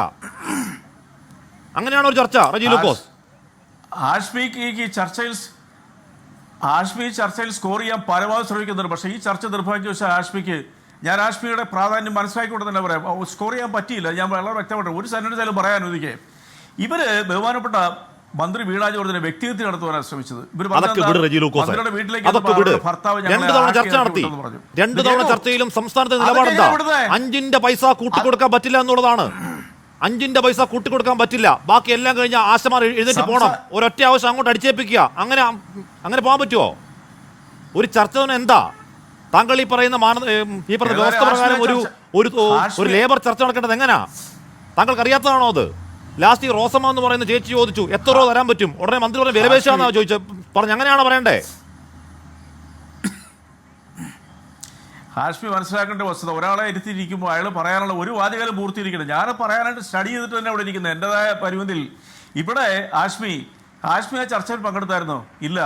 അങ്ങനെയാണോ ഒരു ചർച്ച റജി ലൂക്കോസ്? ആഷ്മി ചർച്ചയിൽ സ്കോർ ചെയ്യാൻ പരമാവധി ശ്രമിക്കുന്നുണ്ട്. പക്ഷേ ഈ ചർച്ച നിർഭാഗ്യവശാൽ ഞാൻ ആഷ്മിയുടെ പ്രാധാന്യം മനസ്സിലാക്കിക്കൊണ്ട് തന്നെ പറയാം, സ്കോർ ചെയ്യാൻ പറ്റിയില്ല. ഞാൻ വളരെ വ്യക്തമായിട്ട് ഒരു സെന്റൻസ് പറയാൻ അനുവദിക്കേ. ഇവര് ബഹുമാനപ്പെട്ട മന്ത്രി വീണ ജോർജിനെ വ്യക്തിഹത്യ നടത്തുവാനാണ് ശ്രമിച്ചത്. മന്ത്രിയുടെ വീട്ടിലേക്ക് ഭർത്താവ് 2 തവണ ചർച്ച നടത്തി. 2 തവണ ചർച്ചയിലും സംസ്ഥാനത്തെ നിലപാടെന്താ? 5 പൈസ കൂട്ടിക്കൊടുക്കാൻ പറ്റില്ല എന്നുള്ളതാണ്. 5 പൈസ കൂട്ടിക്കൊടുക്കാൻ പറ്റില്ല. ബാക്കി എല്ലാം കഴിഞ്ഞാൽ ആശമാർ എഴുന്നേറ്റ് പോകണം. ഒരൊറ്റ ആവശ്യം അങ്ങോട്ട് അടിച്ചേൽപ്പിക്കുക. അങ്ങനെ പോകാൻ പറ്റുമോ? ഒരു ചർച്ച തന്നെ എന്താ? താങ്കൾ ഈ പറയുന്ന വ്യവസ്ഥ പ്രകാരം ഒരു ലേബർ ചർച്ച നടക്കേണ്ടത് എങ്ങനെയാ? താങ്കൾക്ക് അറിയാത്തതാണോ അത്? ലാസ്റ്റ് ഈ റോസമ്മ എന്ന് പറയുന്ന ചേച്ചി ചോദിച്ചു എത്ര രൂപ തരാൻ പറ്റും. ഉടനെ മന്ത്രി പറഞ്ഞ വിലപേശാന്നാ പറഞ്ഞു. അങ്ങനെയാണോ പറയണ്ടേ? ഹാഷ്മി മനസ്സിലാക്കേണ്ട വസ്തുത, ഒരാളെ ഇരുത്തിയിരിക്കുമ്പോൾ അയാൾ പറയാനുള്ള ഒരു വാചകം പൂർത്തിയിരിക്കണം. ഞാൻ പറയാനായിട്ട് സ്റ്റഡി ചെയ്തിട്ട് തന്നെ ഇവിടെ ഇരിക്കുന്നത് എൻ്റെതായ പരിമിതിയിൽ. ഇവിടെ ഹാഷ്മി ആ ചർച്ചയിൽ പങ്കെടുത്തായിരുന്നോ? ഇല്ല.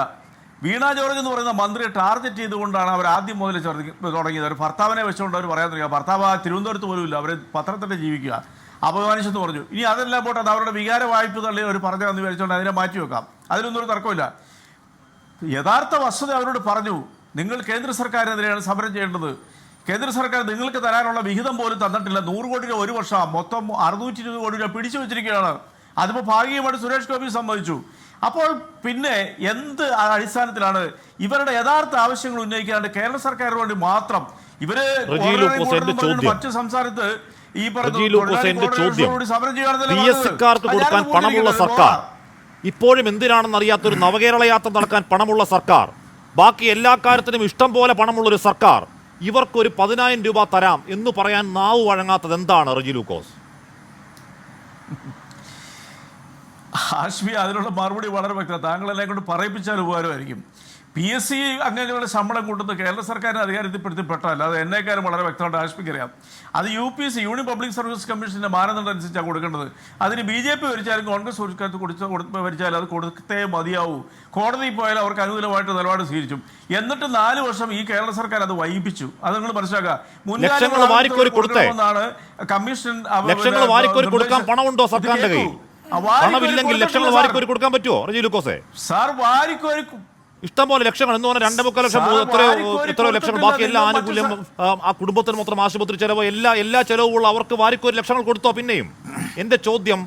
വീണ ജോർജ് എന്ന് പറയുന്ന മന്ത്രിയെ ടാർഗറ്റ് ചെയ്തുകൊണ്ടാണ് അവർ ആദ്യം മുതൽ തുടങ്ങിയത്. അവർ ഭർത്താവിനെ വെച്ചുകൊണ്ട് അവർ പറയാൻ തുടങ്ങിയ ഭർത്താവ് തിരുവനന്തപുരത്ത് പോലും ഇല്ല, അവർ പത്രത്തിൻ്റെ ജീവിക്കുക, അപമാനിച്ചെന്ന് പറഞ്ഞു. ഇനി അതെല്ലാം പോട്ടെ, അത് അവരുടെ വികാര വായ്പ തള്ളി അവർ പറഞ്ഞതെന്ന് വിചാരിച്ചുകൊണ്ട് അതിനെ മാറ്റി വെക്കാം. അതിലൊന്നും ഒരു തർക്കമില്ല. യഥാർത്ഥ വസ്തുത അവരോട് പറഞ്ഞു, നിങ്ങൾ കേന്ദ്ര സർക്കാരിനെതിരെയാണ് സമരം ചെയ്യേണ്ടത്. കേന്ദ്ര സർക്കാർ നിങ്ങൾക്ക് തരാനുള്ള വിഹിതം പോലും തന്നിട്ടില്ല. 100 കോടി രൂപ ഒരു വർഷം, മൊത്തം 620 കോടി രൂപ പിടിച്ചു വെച്ചിരിക്കുകയാണ്. അതിപ്പോൾ ഭാഗികമായിട്ട് സുരേഷ് ഗോപി സമ്മതിച്ചു. അപ്പോൾ പിന്നെ എന്ത് അടിസ്ഥാനത്തിലാണ് ഇവരുടെ യഥാർത്ഥ ആവശ്യങ്ങൾ ഉന്നയിക്കാണ്ട് കേരള സർക്കാരിന് വേണ്ടി മാത്രം ഇവര് മറ്റു സംസ്ഥാനത്ത് ഈ PSCക്കാർക്ക് കൊടുക്കാൻ പണമുള്ള സർക്കാർ, ഇപ്പോഴും എന്തിനാണെന്ന് അറിയാത്തൊരു നവകേരള യാത്ര നടക്കാൻ പണമുള്ള സർക്കാർ, ബാക്കി എല്ലാ കാര്യത്തിനും ഇഷ്ടം പോലെ പണമുള്ളൊരു സർക്കാർ, ഇവർക്കൊരു 10,000 രൂപ തരാം എന്ന് പറയാൻ നാവ് വഴങ്ങാത്തത് എന്താണ് റജി ലൂക്കോസ്? ഹാഷ്മി അതിനുള്ള മറുപടി വളരെ വ്യക്തം. താങ്കളെല്ലാം കൊണ്ട് പറയിപ്പിച്ചാൽ ഉപകാരമായിരിക്കും. PSC അംഗങ്ങളുടെ ശമ്പളം കൂട്ടുന്നത് കേരള സർക്കാരിന് അധികാരത്തിൽപ്പെടുത്തിപ്പെട്ടല്ല. അത് എന്നേക്കാരും വളരെ വ്യക്തമായിട്ട് ആശ്മിക്കറിയാം. അത് UPSC യൂണിയൻ പബ്ലിക് സർവീസ് കമ്മീഷന്റെ മാനദണ്ഡം അനുസരിച്ചാണ് കൊടുക്കേണ്ടത്. അതിന് BJP ഭരിച്ചാലും കോൺഗ്രസ് ഭരിച്ചാലും അത് കൊടുത്തേ മതിയാവൂ. കോടതിയിൽ പോയാലും അവർക്ക് അനുകൂലമായിട്ട് നിലപാട് സ്വീകരിച്ചു. എന്നിട്ട് 4 വർഷം ഈ കേരള സർക്കാർ അത് വൈകിപ്പിച്ചു. അത് നിങ്ങൾ മനസ്സിലാക്കുക. കൊടുക്കണമെന്നാണ് കമ്മീഷൻ. ലക്ഷങ്ങൾ വാരിക്കോരി കൊടുക്കാൻ പണമുണ്ടോ സർക്കാരിന്റെ കയ്യിൽ? പണമില്ലെങ്കിൽ ലക്ഷങ്ങൾ വാരിക്കോരി കൊടുക്കാൻ പറ്റുമോ റജി ലൂക്കോസേ? സാർ വാരിക്കോരി ഇഷ്ടംപോലെ ലക്ഷങ്ങൾ എന്ന് പറഞ്ഞാൽ 2.25 ലക്ഷം എത്രയോ ലക്ഷങ്ങൾ, ബാക്കി എല്ലാ ആനുകൂല്യം ആ കുടുംബത്തിന് മൊത്തം ആശുപത്രി ചെലവ് എല്ലാ ചെലവുള്ള അവർക്ക് വാരിക്കോരി ലക്ഷങ്ങൾ കൊടുത്തോ? പിന്നെയും എന്റെ ചോദ്യം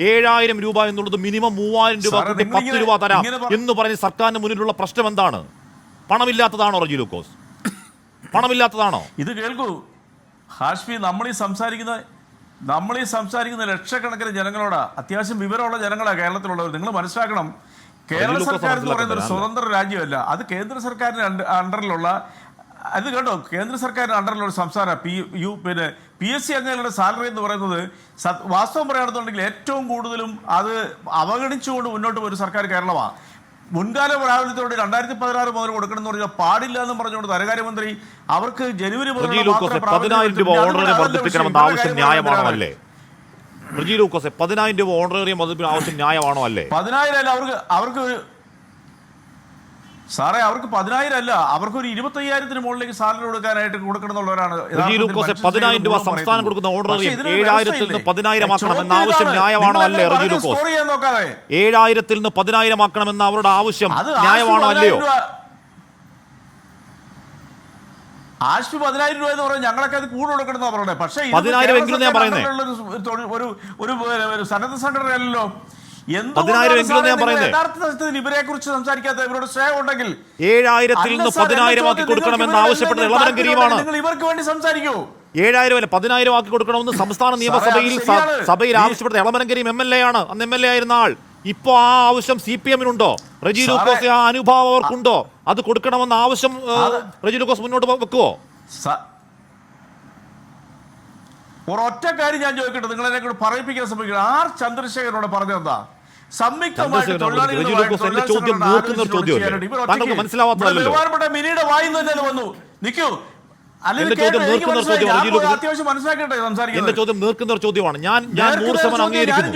7000 രൂപ എന്നുള്ളത് മിനിമം 3000 രൂപ കൂട്ടി 10 രൂപ തരാം എന്ന് പറഞ്ഞ് സർക്കാരിന് മുന്നിലുള്ള പ്രശ്നം എന്താണ്? പണമില്ലാത്തതാണോ റജി ലൂക്കോസ്? പണമില്ലാത്തതാണോ? ഇത് കേൾക്കൂ ഹാഷ്മി, നമ്മളീ സംസാരിക്കുന്ന ലക്ഷക്കണക്കിന് ജനങ്ങളോടാ, അത്യാവശ്യം വിവരമുള്ള ജനങ്ങളാണ് കേരളത്തിലുള്ളവർ. നിങ്ങൾ മനസ്സിലാക്കണം, കേരള സർക്കാർ എന്ന് പറയുന്ന ഒരു സ്വതന്ത്ര രാജ്യമല്ല. അത് കേന്ദ്ര സർക്കാരിന്റെ അണ്ടറിലുള്ള, അത് കേട്ടോ, കേന്ദ്ര സർക്കാരിന്റെ അണ്ടറിലുള്ള സംസ്ഥാന PSC അംഗങ്ങളുടെ സാലറി എന്ന് പറയുന്നത് വാസ്തവം പറയുകയാണെന്നുണ്ടെങ്കിൽ ഏറ്റവും കൂടുതലും അത് അവഗണിച്ചുകൊണ്ട് മുന്നോട്ട് പോയൊരു സർക്കാർ കേരളമാണ്. മുൻകാല പ്രാബല്യത്തോടെ 2016 മുതൽ കൊടുക്കണം എന്ന് പറഞ്ഞാൽ പാടില്ല എന്ന് പറഞ്ഞുകൊണ്ട് ധനകാര്യമന്ത്രി അവർക്ക് ജനുവരി മുതൽ 10,000 രൂപ ഓണറേറിയം വർദ്ധിപ്പിക്കണമെന്ന ആവശ്യം ന്യായമാണോ അല്ലേ? റജി ലൂക്കോസെ 10,000 രൂപ ഓണറേറിയം വർദ്ധിപ്പിക്കുന്ന ആവശ്യം ന്യായമാണോ അല്ലേ? 10,000 അല്ല അവർക്ക് സാറേ, അവർക്ക് 10,000 അല്ല, അവർക്ക് ഒരു 25,000 മുകളിലേക്ക് സാലറി കൊടുക്കാനായിട്ട് കൊടുക്കണമെന്നുള്ളവരാണ്. 10,000 രൂപ സംസ്ഥാനം കൊടുക്കുന്ന ഓണറേറിയം 7,000 നിന്ന് 10,000 ആക്കണമെന്ന ആവശ്യം ന്യായമാണോ അല്ലേ? റജി ലൂക്കോസ് 7,000 നിന്ന് 10,000 ആക്കണമെന്ന അവരുടെ ആവശ്യം ന്യായമാണോ അല്ലയോ? ആശ്വി 10,000 രൂപ എന്ന് പറഞ്ഞാൽ ഞങ്ങളൊക്കെ അത് കൂടുതൽ കൊടുക്കണം പറഞ്ഞത്. പക്ഷേ 10,000 എങ്കിലും ഞാൻ പറയുന്നത് ഒരു സന്നദ്ധ സംഘടനയല്ലോ. 10,000 എങ്കിലും ഞാൻ പറയുന്നത് യഥാർത്ഥത്തിൽ ഇവരെ കുറിച്ച് സംസാരിക്കാത്ത ഇവരോട് സ്നേഹം ഉണ്ടെങ്കിൽ 7,000 നിന്ന് 10,000 ആക്കി കൊടുക്കണമെന്ന് ആവശ്യപ്പെട്ടത് ഇളമരം കരീമാണ്. നിങ്ങൾ ഇവർക്ക് വേണ്ടി സംസാരിക്കൂ. 7,000 അല്ല 10,000 ആക്കി കൊടുക്കണമെന്ന് സംസ്ഥാന നിയമസഭയിൽ ആവശ്യപ്പെട്ട ഇളമരം കരീം MLA ആണ്. അന്ന് MLA ആയിരുന്ന ആൾ. ഇപ്പോ ആ ആവശ്യം CPM-നുണ്ടോ? റജി ലൂക്കോസ് ആ അനുഭാവം അവർക്കുണ്ടോ? അത് കൊടുക്കണമെന്ന ആവശ്യം റജി ലൂക്കോസ് മുന്നോട്ട് വെക്കുവോ? ഒരൊറ്റ കാര്യം ഞാൻ ചോദിക്കട്ടെ, നിങ്ങൾ എന്നെ കൂടെ പറയിപ്പിക്കാൻ ശ്രമിക്കണം. ആർ ചന്ദ്രശേഖരനോട് പറഞ്ഞതെന്താ? ബഹുമാനപ്പെട്ട മിനിയുടെ വായിൽ തന്നെ വന്നു. നിൽക്കൂ, എന്റെ ചോദ്യം നീർക്കുന്ന ഒരു ചോദ്യമാണ്. ഞാൻ 100% അംഗീകരിക്കുന്നു.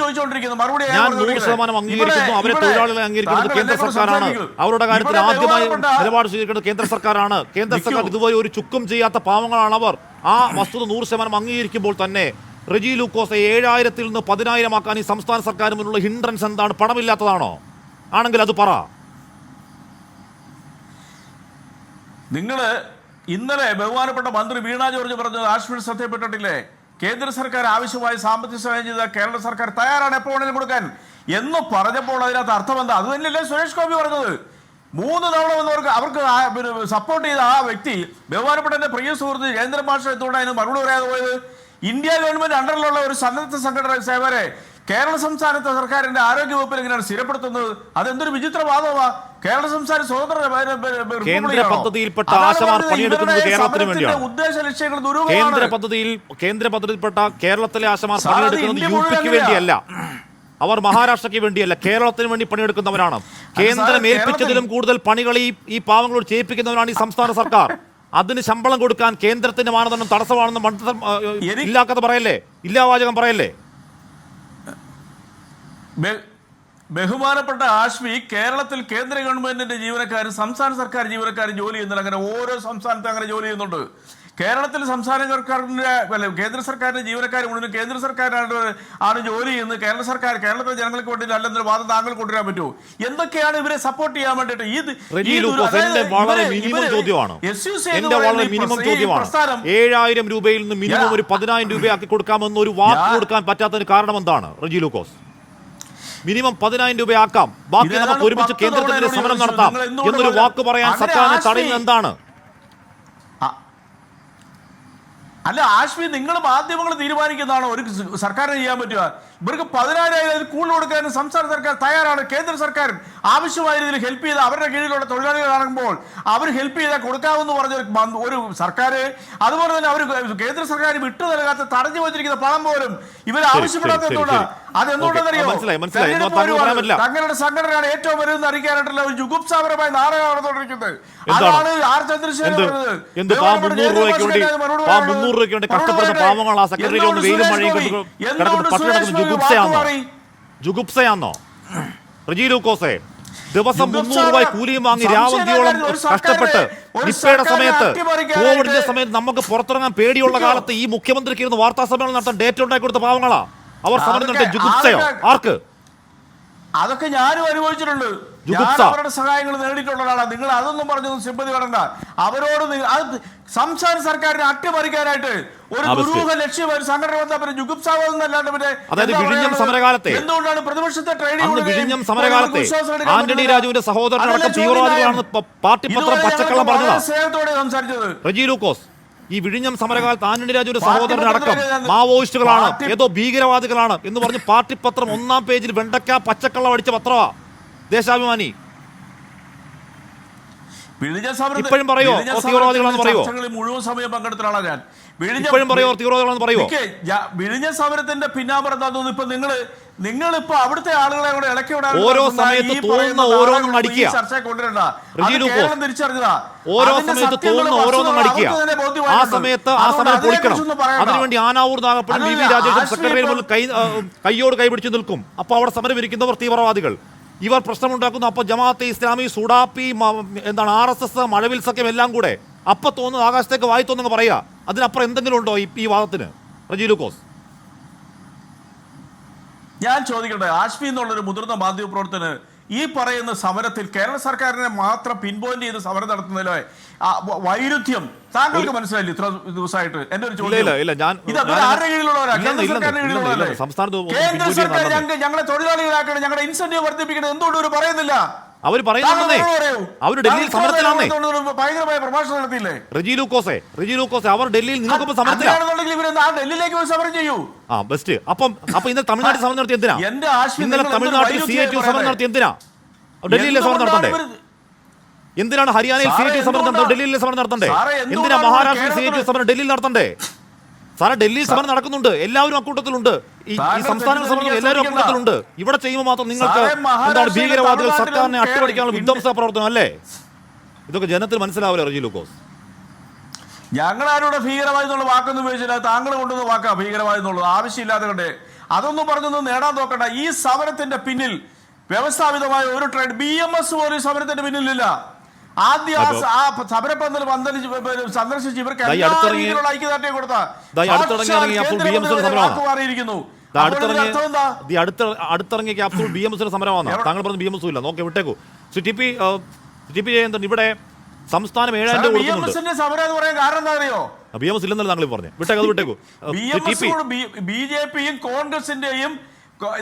അവരെ തൊഴിലാളികളെ അംഗീകരിക്കുന്നത് കേന്ദ്ര സർക്കാരാണ്. അവരുടെ കാര്യത്തിൽ ആദ്യമായി നിലപാട് സ്വീകരിക്കുന്നത് കേന്ദ്ര സർക്കാരാണ്. കേന്ദ്ര സർക്കാർ ഇതുവരെ ഒരു ചുക്കും ചെയ്യാത്ത പാവങ്ങളാണ് അവർ. ആ വസ്തുത 100% അംഗീകരിക്കുമ്പോൾ തന്നെ റജി ലൂക്കോസ് 7,000 നിന്ന് 10,000 ആക്കാൻ ഈ സംസ്ഥാന സർക്കാരിന് മുന്നിലുള്ള ഹിൻഡ്രൻസ് എന്താണ്? പണമില്ലാത്തതാണോ? ആണെങ്കിൽ അത് പറ. നിങ്ങള് ഇന്നലെ ബഹുമാനപ്പെട്ട മന്ത്രി വീണ ജോർജ് പറഞ്ഞത് ആശ്മി ശ്രദ്ധയപ്പെട്ടിട്ടില്ലേ? കേന്ദ്ര സർക്കാർ ആവശ്യമായ സാമ്പത്തിക സഹായം ചെയ്ത കേരള സർക്കാർ തയ്യാറാണ് എപ്പോൾ വേണമെങ്കിലും കൊടുക്കാൻ എന്ന് പറഞ്ഞപ്പോൾ അതിനകത്ത് അർത്ഥം എന്താ? അത് തന്നെയല്ലേ സുരേഷ് ഗോപി പറഞ്ഞത്? 3 തവണ വന്നവർക്ക് അവർക്ക് സപ്പോർട്ട് ചെയ്ത ആ വ്യക്തി ബഹുമാനപ്പെട്ട എന്റെ പ്രിയ സുഹൃത്ത് ജയേന്ദ്രൻ മാഷ എന്തുകൊണ്ടായിരുന്നു മറുപടി പറയാതെ പോയത്? ഇന്ത്യ ഗവൺമെന്റ് അണ്ടറിലുള്ള ഒരു സന്നദ്ധ സംഘടന സേവരെ കേരള സംസ്ഥാനത്തെ സർക്കാരിന്റെ ആരോഗ്യ വകുപ്പിൽ എങ്ങനെയാണ് സ്ഥിരപ്പെടുത്തുന്നത്? അതെന്തൊരു വിചിത്രവാദമാ? കേരള സംസ്ഥാനം സ്വതന്ത്ര കേന്ദ്ര പദ്ധതിയിൽപ്പെട്ട ആശമാർ പണിയെടുക്കുന്നത് കേരളത്തിന് വേണ്ടിയാണ്. ഉദ്ദേശ ലക്ഷ്യങ്ങൾ കേന്ദ്ര പദ്ധതിയിൽപ്പെട്ട കേരളത്തിലെ ആശമാർ പണിയെടുക്കുന്നത് UP-ക്ക് വേണ്ടിയല്ല, അവർ മഹാരാഷ്ട്രയ്ക്ക് വേണ്ടിയല്ല, കേരളത്തിന് വേണ്ടി പണിയെടുക്കുന്നവരാണ്. കേന്ദ്രം ഏൽപ്പിച്ചതിലും കൂടുതൽ പണികൾ ഈ പാവങ്ങളോട് ചെയ്യിപ്പിക്കുന്നവരാണ് ഈ സംസ്ഥാന സർക്കാർ. അതിന് ശമ്പളം കൊടുക്കാൻ കേന്ദ്രത്തിന്റെ മാനദണ്ഡം തടസ്സമാണെന്ന് ഇല്ലാക്കഥ പറയല്ലേ, ഇല്ലാവാചകം പറയല്ലേ? ബഹുമാനപ്പെട്ട ആശ്മി, കേരളത്തിൽ കേന്ദ്ര ഗവൺമെന്റിന്റെ ജീവനക്കാരും സംസ്ഥാന സർക്കാർ ജീവനക്കാരും ജോലി ചെയ്യുന്നില്ല. അങ്ങനെ ഓരോ സംസ്ഥാനത്തും അങ്ങനെ ജോലി ചെയ്യുന്നുണ്ട്. കേരളത്തിൽ സംസ്ഥാന സർക്കാരിന്റെ കേന്ദ്ര സർക്കാരിന്റെ ജീവനക്കാർ മുഴുവൻ കേന്ദ്ര സർക്കാരാണ് ജോലി ചെയ്യുന്നത്. കേരളത്തിലെ ജനങ്ങൾക്ക് വേണ്ടി അല്ലെന്നൊരു വാദം താങ്കൾ കൊണ്ടുവരാൻ പറ്റുമോ? എന്തൊക്കെയാണ് ഇവരെ സപ്പോർട്ട് ചെയ്യാൻ വേണ്ടിയിട്ട്? വളരെ മിനിമം ചോദ്യമാണ്. 7,000 രൂപയിൽ നിന്ന് മിനിമം ഒരു 10,000 രൂപയാക്കി കൊടുക്കാമെന്ന് ഒരു വാക്ക് കൊടുക്കാൻ പറ്റാത്തതിന് കാരണം എന്താണ് റജി ലൂക്കോസ്? മിനിമം 10,000 രൂപയാക്കാം, ബാക്കി നമുക്ക് ഒരുമിച്ച് കേന്ദ്രത്തിനെതിരെ സമരം നടത്താം എന്നൊരു വാക്ക് പറയാൻ സർക്കാരിനെ തടയുന്നത് എന്താണ്? അല്ല ആശ്മി, നിങ്ങൾ മാധ്യമങ്ങൾ തീരുമാനിക്കുന്നതാണോ ഒരു സർക്കാരിന് ചെയ്യാൻ പറ്റുക? ഇവർക്ക് 10,000 കൂടുതൽ കൊടുക്കാൻ സംസ്ഥാന സർക്കാർ തയ്യാറാണ്. കേന്ദ്ര സർക്കാർ ആവശ്യമായ രീതിയിൽ ഹെൽപ്പ് ചെയ്ത് അവരുടെ കീഴിലുള്ള തൊഴിലാളികളാകുമ്പോൾ അവർ ഹെൽപ്പ് ചെയ്താൽ കൊടുക്കാമെന്ന് പറഞ്ഞ ഒരു സർക്കാർ, അതുപോലെ തന്നെ അവർ കേന്ദ്ര സർക്കാർ വിട്ടു നൽകാത്ത തടഞ്ഞു വെച്ചിരിക്കുന്ന പണം പോലും ഇവർ ആവശ്യപ്പെടാത്തതുകൊണ്ടാണ്. അതെന്തുകൊണ്ടെന്നറിയോ? തങ്ങളുടെ സംഘടനയാണ് ഏറ്റവും വലുതെന്ന് അറിയിക്കാനായിട്ടുള്ള ഒരു ജുഗുപ്സാപരമായ നാടകം നടന്നുകൊണ്ടിരിക്കുന്നത്. അതാണ് ആർ ചന്ദ്രശേഖരൻ പറഞ്ഞത്. ജുഗുപ്സയാന്നോ റജി ലൂക്കോസേ? ദിവസം 300 രൂപ കൂലിയും വാങ്ങി രാവന്തിയോളം കഷ്ടപ്പെട്ട് നിപ്പയുടെ സമയത്ത്, കോവിഡിന്റെ സമയത്ത് നമുക്ക് പുറത്തിറങ്ങാൻ പേടിയുള്ള കാലത്ത് ഈ മുഖ്യമന്ത്രിക്ക് ഇരുന്ന് വാർത്താ സമ്മേളനം നടത്താൻ ഡേറ്റ് ഉണ്ടാക്കി കൊടുത്ത പാവങ്ങളാ അവർ സമരം നടത്തിയ ജുഗുപ്സയോ? ആർക്ക്? അതൊക്കെ ഞാനും അനുഭവിച്ചിട്ടുണ്ട്. അവരുടെ സഹായങ്ങൾ നേടിയിട്ടുള്ളതാണ്. നിങ്ങൾ അതൊന്നും പറഞ്ഞൊന്നും സിമ്പതി വേണ്ട. അവരോട് സംസ്ഥാന സർക്കാരിനെ അട്ടിമറിക്കാനായിട്ട് ഒരു ദുരൂഹ ലക്ഷ്യം ഒരു സംഘടന വന്നാൽ ജുഗുപ്സാവെന്നല്ലാണ്ട് പിന്നെ എന്തുകൊണ്ടാണ് പ്രതിപക്ഷത്തെ വിഴിഞ്ഞം സമരകാലത്തെ ആന്റണി രാജുവിന്റെ സഹോദരനടക്കം തീവ്രവാദികളാണെന്ന് പാർട്ടി പത്രം പച്ചക്കള്ളം പറഞ്ഞത്? സംസാരിച്ചത് റജി ലൂക്കോസ്, ഈ വിഴിഞ്ഞം സമരകാലത്ത് ആന്റണി രാജുവിന്റെ സഹോദരനടക്കം മാവോയിസ്റ്റുകളാണ്, ഏതോ ഭീകരവാദികളാണ് എന്ന് പറഞ്ഞ് പാർട്ടി പത്രം 1-ാം പേജിൽ വെണ്ടക്ക പച്ചക്കള്ളം അടിച്ച പത്രമാ ദേശാഭിമാനി. ഇപ്പോഴും പറയോ തീവ്രവാദികളാണെന്ന് പറയോ? മുഴുവൻ സമയം പങ്കെടുത്തതാണ് ഞാൻ. ഇപ്പോഴും പറയോ തീവ്രവാദികളാണെന്ന് പറയോ? വിഴിഞ്ഞ സമരത്തിന്റെ പിന്നാമ്പുറം എന്താണെന്ന് ഇപ്പൊ നിങ്ങളിപ്പോ അവിടുത്തെ ആളുകളെ കൂടെ ഇളക്കി വിടാൻ ഓരോ സമയത്ത് തോന്നുന്ന ഓരോന്നും അടിക്കുക. തിരിച്ചറിഞ്ഞതാ. ഓരോ സമയത്ത് തോന്നുന്ന ഓരോന്നും അടിക്കുക. ആ സമയത്ത് ആ സമരം പൊളിക്കണം. അതിനുവേണ്ടി ആനാവൂർ നാഗപ്പനും വി രാജേഷും സെക്രട്ടറിയിൽ മുന്നിൽ കൈയോട് കൈപിടിച്ച് നിൽക്കും. അപ്പൊ അവിടെ സമരം ഇരിക്കുന്നവർ തീവ്രവാദികൾ, ഇവർ പ്രശ്നമുണ്ടാക്കുന്നു. അപ്പൊ ജമാഅത്തെ ഇസ്ലാമി, സുഡാപ്പി, എന്താണ് RSS, മഴവിൽ സഖ്യം എല്ലാം കൂടെ അപ്പൊ തോന്നുന്നു ആകാശത്തേക്ക് വായി തോന്നുന്നു പറയാ. അതിനപ്പുറം എന്തെങ്കിലും ഉണ്ടോ ഈ വാദത്തിന്? റജി ലൂക്കോസ്, ഞാൻ ചോദിക്കട്ടെ, ആഷ്മി എന്നുള്ളൊരു മുതിർന്ന മാധ്യമപ്രവർത്തകന് ഈ പറയുന്ന സമരത്തിൽ കേരള സർക്കാരിനെ മാത്രം പിൻപോയിന്റ് ചെയ്ത് സമരം നടത്തുന്നതിലെ വൈരുദ്ധ്യം താങ്കൾക്ക് മനസ്സിലായില്ല ഇത്ര ദിവസമായിട്ട്? എന്റെ ഒരു ചോദ്യം, കേന്ദ്ര സർക്കാർ ഞങ്ങളെ തൊഴിലാളികളാക്കണം, ഞങ്ങളുടെ ഇൻസെന്റീവ് വർദ്ധിപ്പിക്കണം, എന്തുകൊണ്ട് ഒരു പറയുന്നില്ല? അവർ പറയുന്നേ അവർ ഡൽഹിയിൽ സമരത്തിലാണേ. ഭയങ്കരമായ പ്രഭാഷണം നടത്തിയില്ലേ റജി ലൂക്കോസെ? അവർ ഡൽഹിയിൽ നിങ്ങൾക്കൊപ്പം സമരത്തിലാണ്. ഡൽഹിയിലേക്ക് പോയി സമരം ചെയ്യൂ. ബെസ്റ്റ്. അപ്പൊ ഇന്നലെ തമിഴ്നാട്ടിൽ സമരം നടത്തി എന്തിനാ? ഇന്നലെ തമിഴ്നാട്ടിൽ CITU സമരം നടത്തി എന്തിനാ? ഡൽഹിയിലെ സമരം നടത്തണ്ടേ? എന്തിനാണ് ഹരിയാനയിൽ CITU സമരം നടത്തണ്ടേ? ഡൽഹിയിലെ സമരം നടത്തണ്ടേ? എന്തിനാ മഹാരാഷ്ട്രയിൽ CITU സമരം ഡൽഹിയിൽ നടത്തണ്ടേ? സാറേ, ഡൽഹിയിൽ സമരം നടക്കുന്നുണ്ട്, എല്ലാവരും അക്കൂട്ടത്തിലുണ്ട്. ഈ സംസ്ഥാനങ്ങൾ സമരം എല്ലാവരും അക്കൂട്ടത്തിലുണ്ട്. ഇവിടെ ചെയ്യുമ്പോൾ മാത്രം നിങ്ങൾക്ക് എന്താണ് ഭീകരവാദികൾ സർക്കാരിനെ അട്ടിമറിക്കാനുള്ള വിധ്വംസ പ്രവർത്തനം അല്ലേ? ഇതൊക്കെ ജനത്തിന് മനസ്സിലാവില്ല. റജി ലൂക്കോസ്, ഞങ്ങളാരുടെ ഭീകരവാദി എന്നുള്ള വാക്കൊന്നും ഉപയോഗിച്ചില്ല. താങ്കൾ കൊണ്ടുവന്ന വാക്കാ ഭീകരവാദി എന്നുള്ളത്, ആവശ്യമില്ലാതെ കണ്ടേ. അതൊന്നും പറഞ്ഞൊന്നും നേടാൻ നോക്കണ്ട. ഈ സമരത്തിന്റെ പിന്നിൽ വ്യവസ്ഥാപിതമായ ഒരു ട്രേഡ് BMS പോലും സമരത്തിന്റെ പിന്നിലില്ല. ആദ്യ ആ സമരപന്തൽ സന്ദർശിച്ച് ഇവർക്ക് ഐക്യദാർഢ്യം കൊടുത്ത അടുത്തിറങ്ങിയ ക്യാപ്സൂൾ BMS സമരമാണ്. താങ്കൾ പറഞ്ഞ BMS ഇല്ല, നോക്കി വിട്ടേക്കൂ. TP ജയന്തൻ, ഇവിടെ സംസ്ഥാനം 7,000 രൂപ കൊടുക്കുന്നുണ്ട്. സമരം എന്ന് പറയാൻ കാരണം എന്താ അറിയോ? BMS ഇല്ലെന്നല്ല താങ്കൾ പറഞ്ഞു. വിട്ടേക്കൂ. BJPയും കോൺഗ്രസിന്റെയും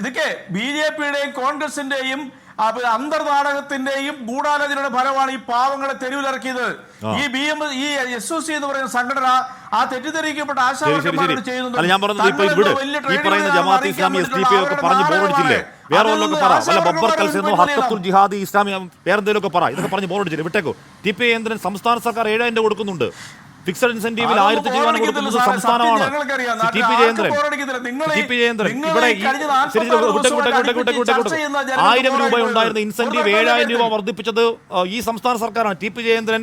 ഇതൊക്കെ BJPയുടെയും കോൺഗ്രസിന്റെയും അന്തർനാടകത്തിന്റെയും ഗൂഢാലോചനയുടെ ഫലമാണ് ഈ പാവങ്ങളെ തെരുവിലിറക്കിയത്. ഈ SOC എന്ന് പറയുന്ന സംഘടന ആ തെറ്റിദ്ധരിക്കപ്പെട്ട ആശാവർക്കന്മാരോട് ചെയ്യുന്നത്. വിട്ടേക്കോ. TP ജയന്തൻ, സംസ്ഥാന സർക്കാർ 7,000 രൂപ കൊടുക്കുന്നുണ്ട്. ഫിക്സഡ് ഇൻസെന്റീവിൽ 1,000 രൂപ കൊടുക്കുന്നത് സംസ്ഥാനമാണ്. TP ജയന്തൻ, ഇവിടെ 1,000 രൂപ ഉണ്ടായിരുന്ന ഇൻസെന്റീവ് 7,000 രൂപ വർദ്ധിപ്പിച്ചത് ഈ സംസ്ഥാന സർക്കാരാണ്. TP ജയന്തൻ,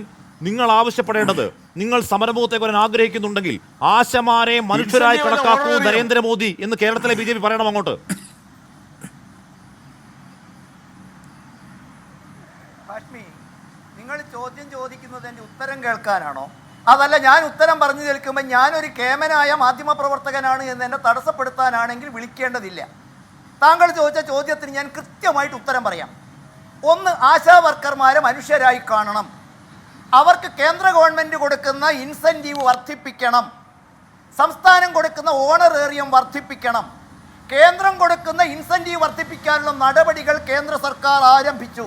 നിങ്ങൾ ആവശ്യപ്പെടേണ്ടത്, നിങ്ങൾ സമരമുഖത്തേക്ക് വരാൻ ആഗ്രഹിക്കുന്നുണ്ടെങ്കിൽ ആശമാരെ മനുഷ്യരായി കണക്കാക്കൂ നരേന്ദ്രമോദി എന്ന് കേരളത്തിലെ BJP പറയണം അങ്ങോട്ട്. നിങ്ങൾ ചോദ്യം ചോദിക്കുന്നതിന്റെ ഉത്തരം കേൾക്കാനാണോ? അതല്ല, ഞാൻ ഉത്തരം പറഞ്ഞു കേൾക്കുമ്പോൾ ഞാനൊരു കേമനായ മാധ്യമപ്രവർത്തകനാണ് എന്ന് എന്നെ തടസ്സപ്പെടുത്താനാണെങ്കിൽ വിളിക്കേണ്ടതില്ല. താങ്കൾ ചോദിച്ച ചോദ്യത്തിന് ഞാൻ കൃത്യമായിട്ട് ഉത്തരം പറയാം. ഒന്ന്, ആശാ വർക്കർമാരെ മനുഷ്യരായി കാണണം. അവർക്ക് കേന്ദ്ര ഗവൺമെൻറ് കൊടുക്കുന്ന ഇൻസെൻറ്റീവ് വർദ്ധിപ്പിക്കണം. സംസ്ഥാനം കൊടുക്കുന്ന ഓണറേറിയം വർദ്ധിപ്പിക്കണം. കേന്ദ്രം കൊടുക്കുന്ന ഇൻസെൻറ്റീവ് വർദ്ധിപ്പിക്കാനുള്ള നടപടികൾ കേന്ദ്ര സർക്കാർ ആരംഭിച്ചു.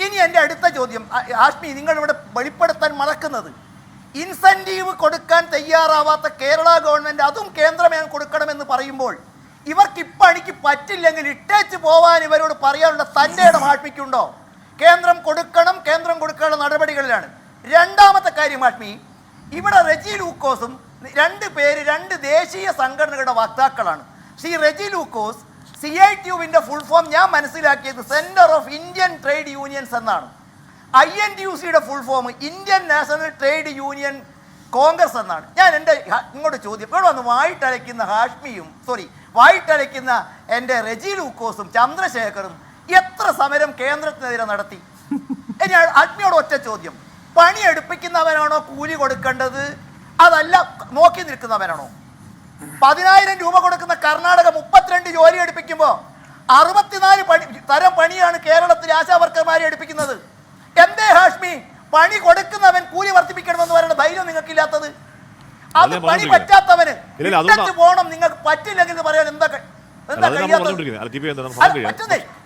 ഇനി എൻ്റെ അടുത്ത ചോദ്യം, ആഷ്മി, നിങ്ങളിവിടെ വെളിപ്പെടുത്താൻ മറക്കുന്നത്, ഇൻസെൻറ്റീവ് കൊടുക്കാൻ തയ്യാറാവാത്ത കേരള ഗവൺമെൻറ് അതും കേന്ദ്രമേ കൊടുക്കണമെന്ന് പറയുമ്പോൾ ഇവർക്ക് ഇപ്പണിക്ക് പറ്റില്ലെങ്കിൽ ഇട്ടേച്ച് പോവാൻ ഇവരോട് പറയാനുള്ള തൻ്റെ ഇടം ഹാഷ്മിക്കുണ്ടോ? കേന്ദ്രം കൊടുക്കണം നടപടികളിലാണ്. രണ്ടാമത്തെ കാര്യം ഹാഷ്മി, ഇവിടെ റെജി ലൂക്കോസും രണ്ട് ദേശീയ സംഘടനകളുടെ വക്താക്കളാണ്. ശ്രീ റെജി ലൂക്കോസ് CITUവിൻ്റെ ഫുൾ ഫോം ഞാൻ മനസ്സിലാക്കിയത് centre of Indian trade unions എന്നാണ്. INTUCയുടെ full form Indian National Trade Union Congress എന്നാണ്. ഞാൻ എൻ്റെ ഇങ്ങോട്ട് ചോദ്യം, ഇവിടെ വന്ന് വായിട്ടലയ്ക്കുന്ന എൻ്റെ റെജി ലൂക്കോസും ചന്ദ്രശേഖറും എത്ര സമരം കേന്ദ്രത്തിനെതിരെ നടത്തി? ഇനി ഹാഷ്മിയോട് ഒറ്റ ചോദ്യം, പണിയെടുപ്പിക്കുന്നവനാണോ കൂലി കൊടുക്കേണ്ടത്, അതല്ല നോക്കി നിൽക്കുന്നവനാണോ? 10,000 രൂപ കൊടുക്കുന്ന കർണാടക 32 ജോലി എടുപ്പിക്കുമ്പോൾ 64 തരം പണിയാണ് കേരളത്തിലെ ആശാ വർക്കർമാരെ എടുപ്പിക്കുന്നത്. എന്തേ ഹാഷ്മി പണി കൊടുക്കുന്നവൻ കൂലി വർദ്ധിപ്പിക്കണമെന്ന് പറയുന്ന ധൈര്യം നിങ്ങൾക്കില്ലാത്തത്? അത് പണി പറ്റാത്തവന് പോകണം, നിങ്ങൾക്ക് പറ്റില്ലെങ്കിൽ പറയാൻ എന്താ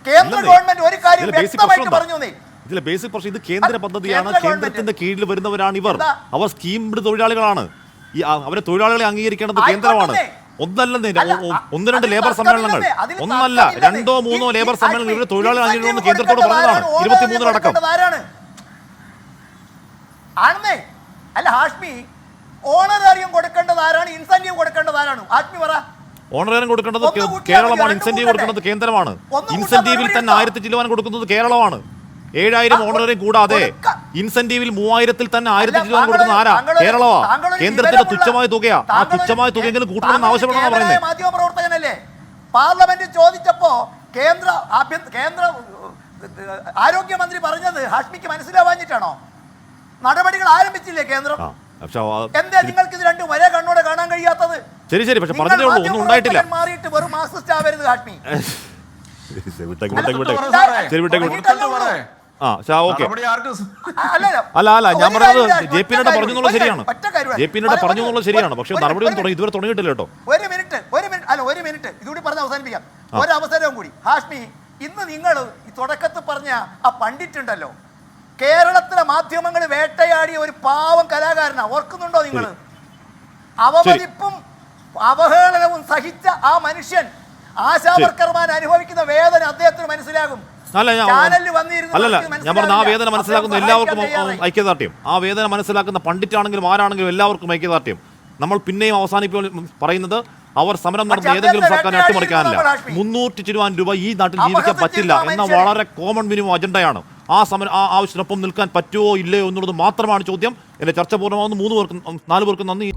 കേന്ദ്ര ഗവൺമെന്റ് ഒരു കാര്യം വ്യക്തമായിട്ട് പറഞ്ഞു. ഇതിലെ ബേസിക് പ്രശ്നം ഇത് കേന്ദ്ര പദ്ധതിയാണ്, കേന്ദ്രത്തിന്റെ കീഴിൽ വരുന്നവരാണ് ഇവർ. അവർ സ്കീംഡ് തൊഴിലാളികളാണ്. അവരെ തൊഴിലാളികളെ അംഗീകരിക്കേണ്ടത് കേന്ദ്രമാണ്. ഒന്നല്ല 1-2 ലേബർ സമ്മേളനങ്ങൾ, 1 2 3 ലേബർ സമ്മേളനങ്ങൾ ഇവരെ തൊഴിലാളികൾ അംഗീകരിക്കണമെന്ന് കേന്ദ്രത്തോട് പറഞ്ഞതാണ് 23-അടക്കം. ആണെന്നേ അല്ല ഹാഷ്മി, ഓണറേറിയം കൊടുക്കേണ്ടത് ആരാണ്, ഇൻസെന്റീവ് കൊടുക്കേണ്ടത് ആരാണ്? ഹാഷ്മി പറ. ഓണറേറിയം കൊടുക്കേണ്ടത് കേരളമാണ്, ഇൻസെന്റീവ് കൊടുക്കേണ്ടത് കേന്ദ്രമാണ്. ഇൻസെന്റീവിൽ തന്നെ 1000 ചിലവാൻ കൊടുക്കുന്നത് കേരളമാണ്. 7000 ഓണറേറിയം കൂടാതെ ഇൻസെന്റീവിൽ 3000-ൽ തന്നെ 1000 ചിലവാൻ കൊടുക്കുന്ന ആരാ? കേരളമാ. കേന്ദ്രത്തിന്റെ തുച്ഛമായ തുകയാ. ആ തുച്ഛമായ തുകയെങ്കിലും കൂട്ടണമെന്ന് ആവശ്യപ്പെടണമെന്ന് പറയുന്നത്. മാധ്യമപ്രവർത്തകനല്ലേ? പാർലമെന്റ് ചോദിച്ചപ്പോ കേന്ദ്ര ആരോഗ്യമന്ത്രി പറഞ്ഞത് ഹാഷ്മിക്ക് മനസ്സിലാവാഞ്ഞിട്ടാണോ? നടപടികൾ ആരംഭിച്ചില്ലേ കേന്ദ്രം? എന്താ നിങ്ങൾക്ക് ഇത് രണ്ടും ഒരേ കണ്ണോടെ കാണാൻ കഴിയാത്തത്? ശരി, പക്ഷെ പറഞ്ഞതേ ഉള്ളൂ, ഒന്നും ഉണ്ടായിട്ടില്ല. മാറിയിട്ട് വെറും മാർക്സിസ്റ്റ് ആവരുത് ഹാഷ്മി. അല്ല ഞാൻ പറഞ്ഞത് JP നഡ്ഡ പറഞ്ഞു എന്നുള്ളത് ശരിയാണ്. JP നഡ്ഡ പറഞ്ഞു എന്നുള്ളത് ശരിയാണ്. പക്ഷെ നടപടിയൊന്നും ഇതുവരെ തുടങ്ങിയിട്ടില്ല കേട്ടോ. ഒരു മിനിറ്റ് ഇതുകൂടി പറഞ്ഞ് അവസാനിപ്പിക്കാം. ഒരവസരവും കൂടി ഹാഷ്മി, ഇന്ന് നിങ്ങൾ തുടക്കത്തിൽ പറഞ്ഞ ആ പണ്ഡിറ്റുണ്ടല്ലോ, കേരളത്തിലെ മാധ്യമങ്ങൾ വേട്ടയാടിയ ഒരു പാവം കലാകാരനാ, ഓർക്കുന്നുണ്ടോ നിങ്ങൾ? അവമതിപ്പും അവഹേളനവും സഹിച്ച ആ മനുഷ്യൻ, ആശാവർക്കർമാർ അനുഭവിക്കുന്ന വേദന അദ്ദേഹത്തിന് മനസ്സിലാകും. ഞാൻ പറഞ്ഞ ആ വേദന മനസ്സിലാക്കുന്ന എല്ലാവർക്കും ഐക്യദാർഢ്യം. ആ വേദന മനസ്സിലാക്കുന്ന പണ്ഡിറ്റാണെങ്കിലും ആരാണെങ്കിലും എല്ലാവർക്കും ഐക്യദാർഢ്യം. നമ്മൾ പിന്നെയും അവസാനിപ്പിക്കാൻ പറയുന്നത്, അവർ സമരം നടന്ന ഏതെങ്കിലും സർക്കാരിനെ അട്ടിമറിക്കാനില്ല. 300 ചിലവാൻ രൂപ ഈ നാട്ടിൽ ജീവിക്കാൻ പറ്റില്ല എന്ന വളരെ കോമൺ മിനിമം അജണ്ടയാണ്. ആ ആവശ്യത്തിനൊപ്പം നിൽക്കാൻ പറ്റുമോ ഇല്ലയോ എന്നുള്ളത് മാത്രമാണ് ചോദ്യം. എന്റെ ചർച്ച പൂർണ്ണമാകുന്നു. 4 പേർക്കും നന്ദി.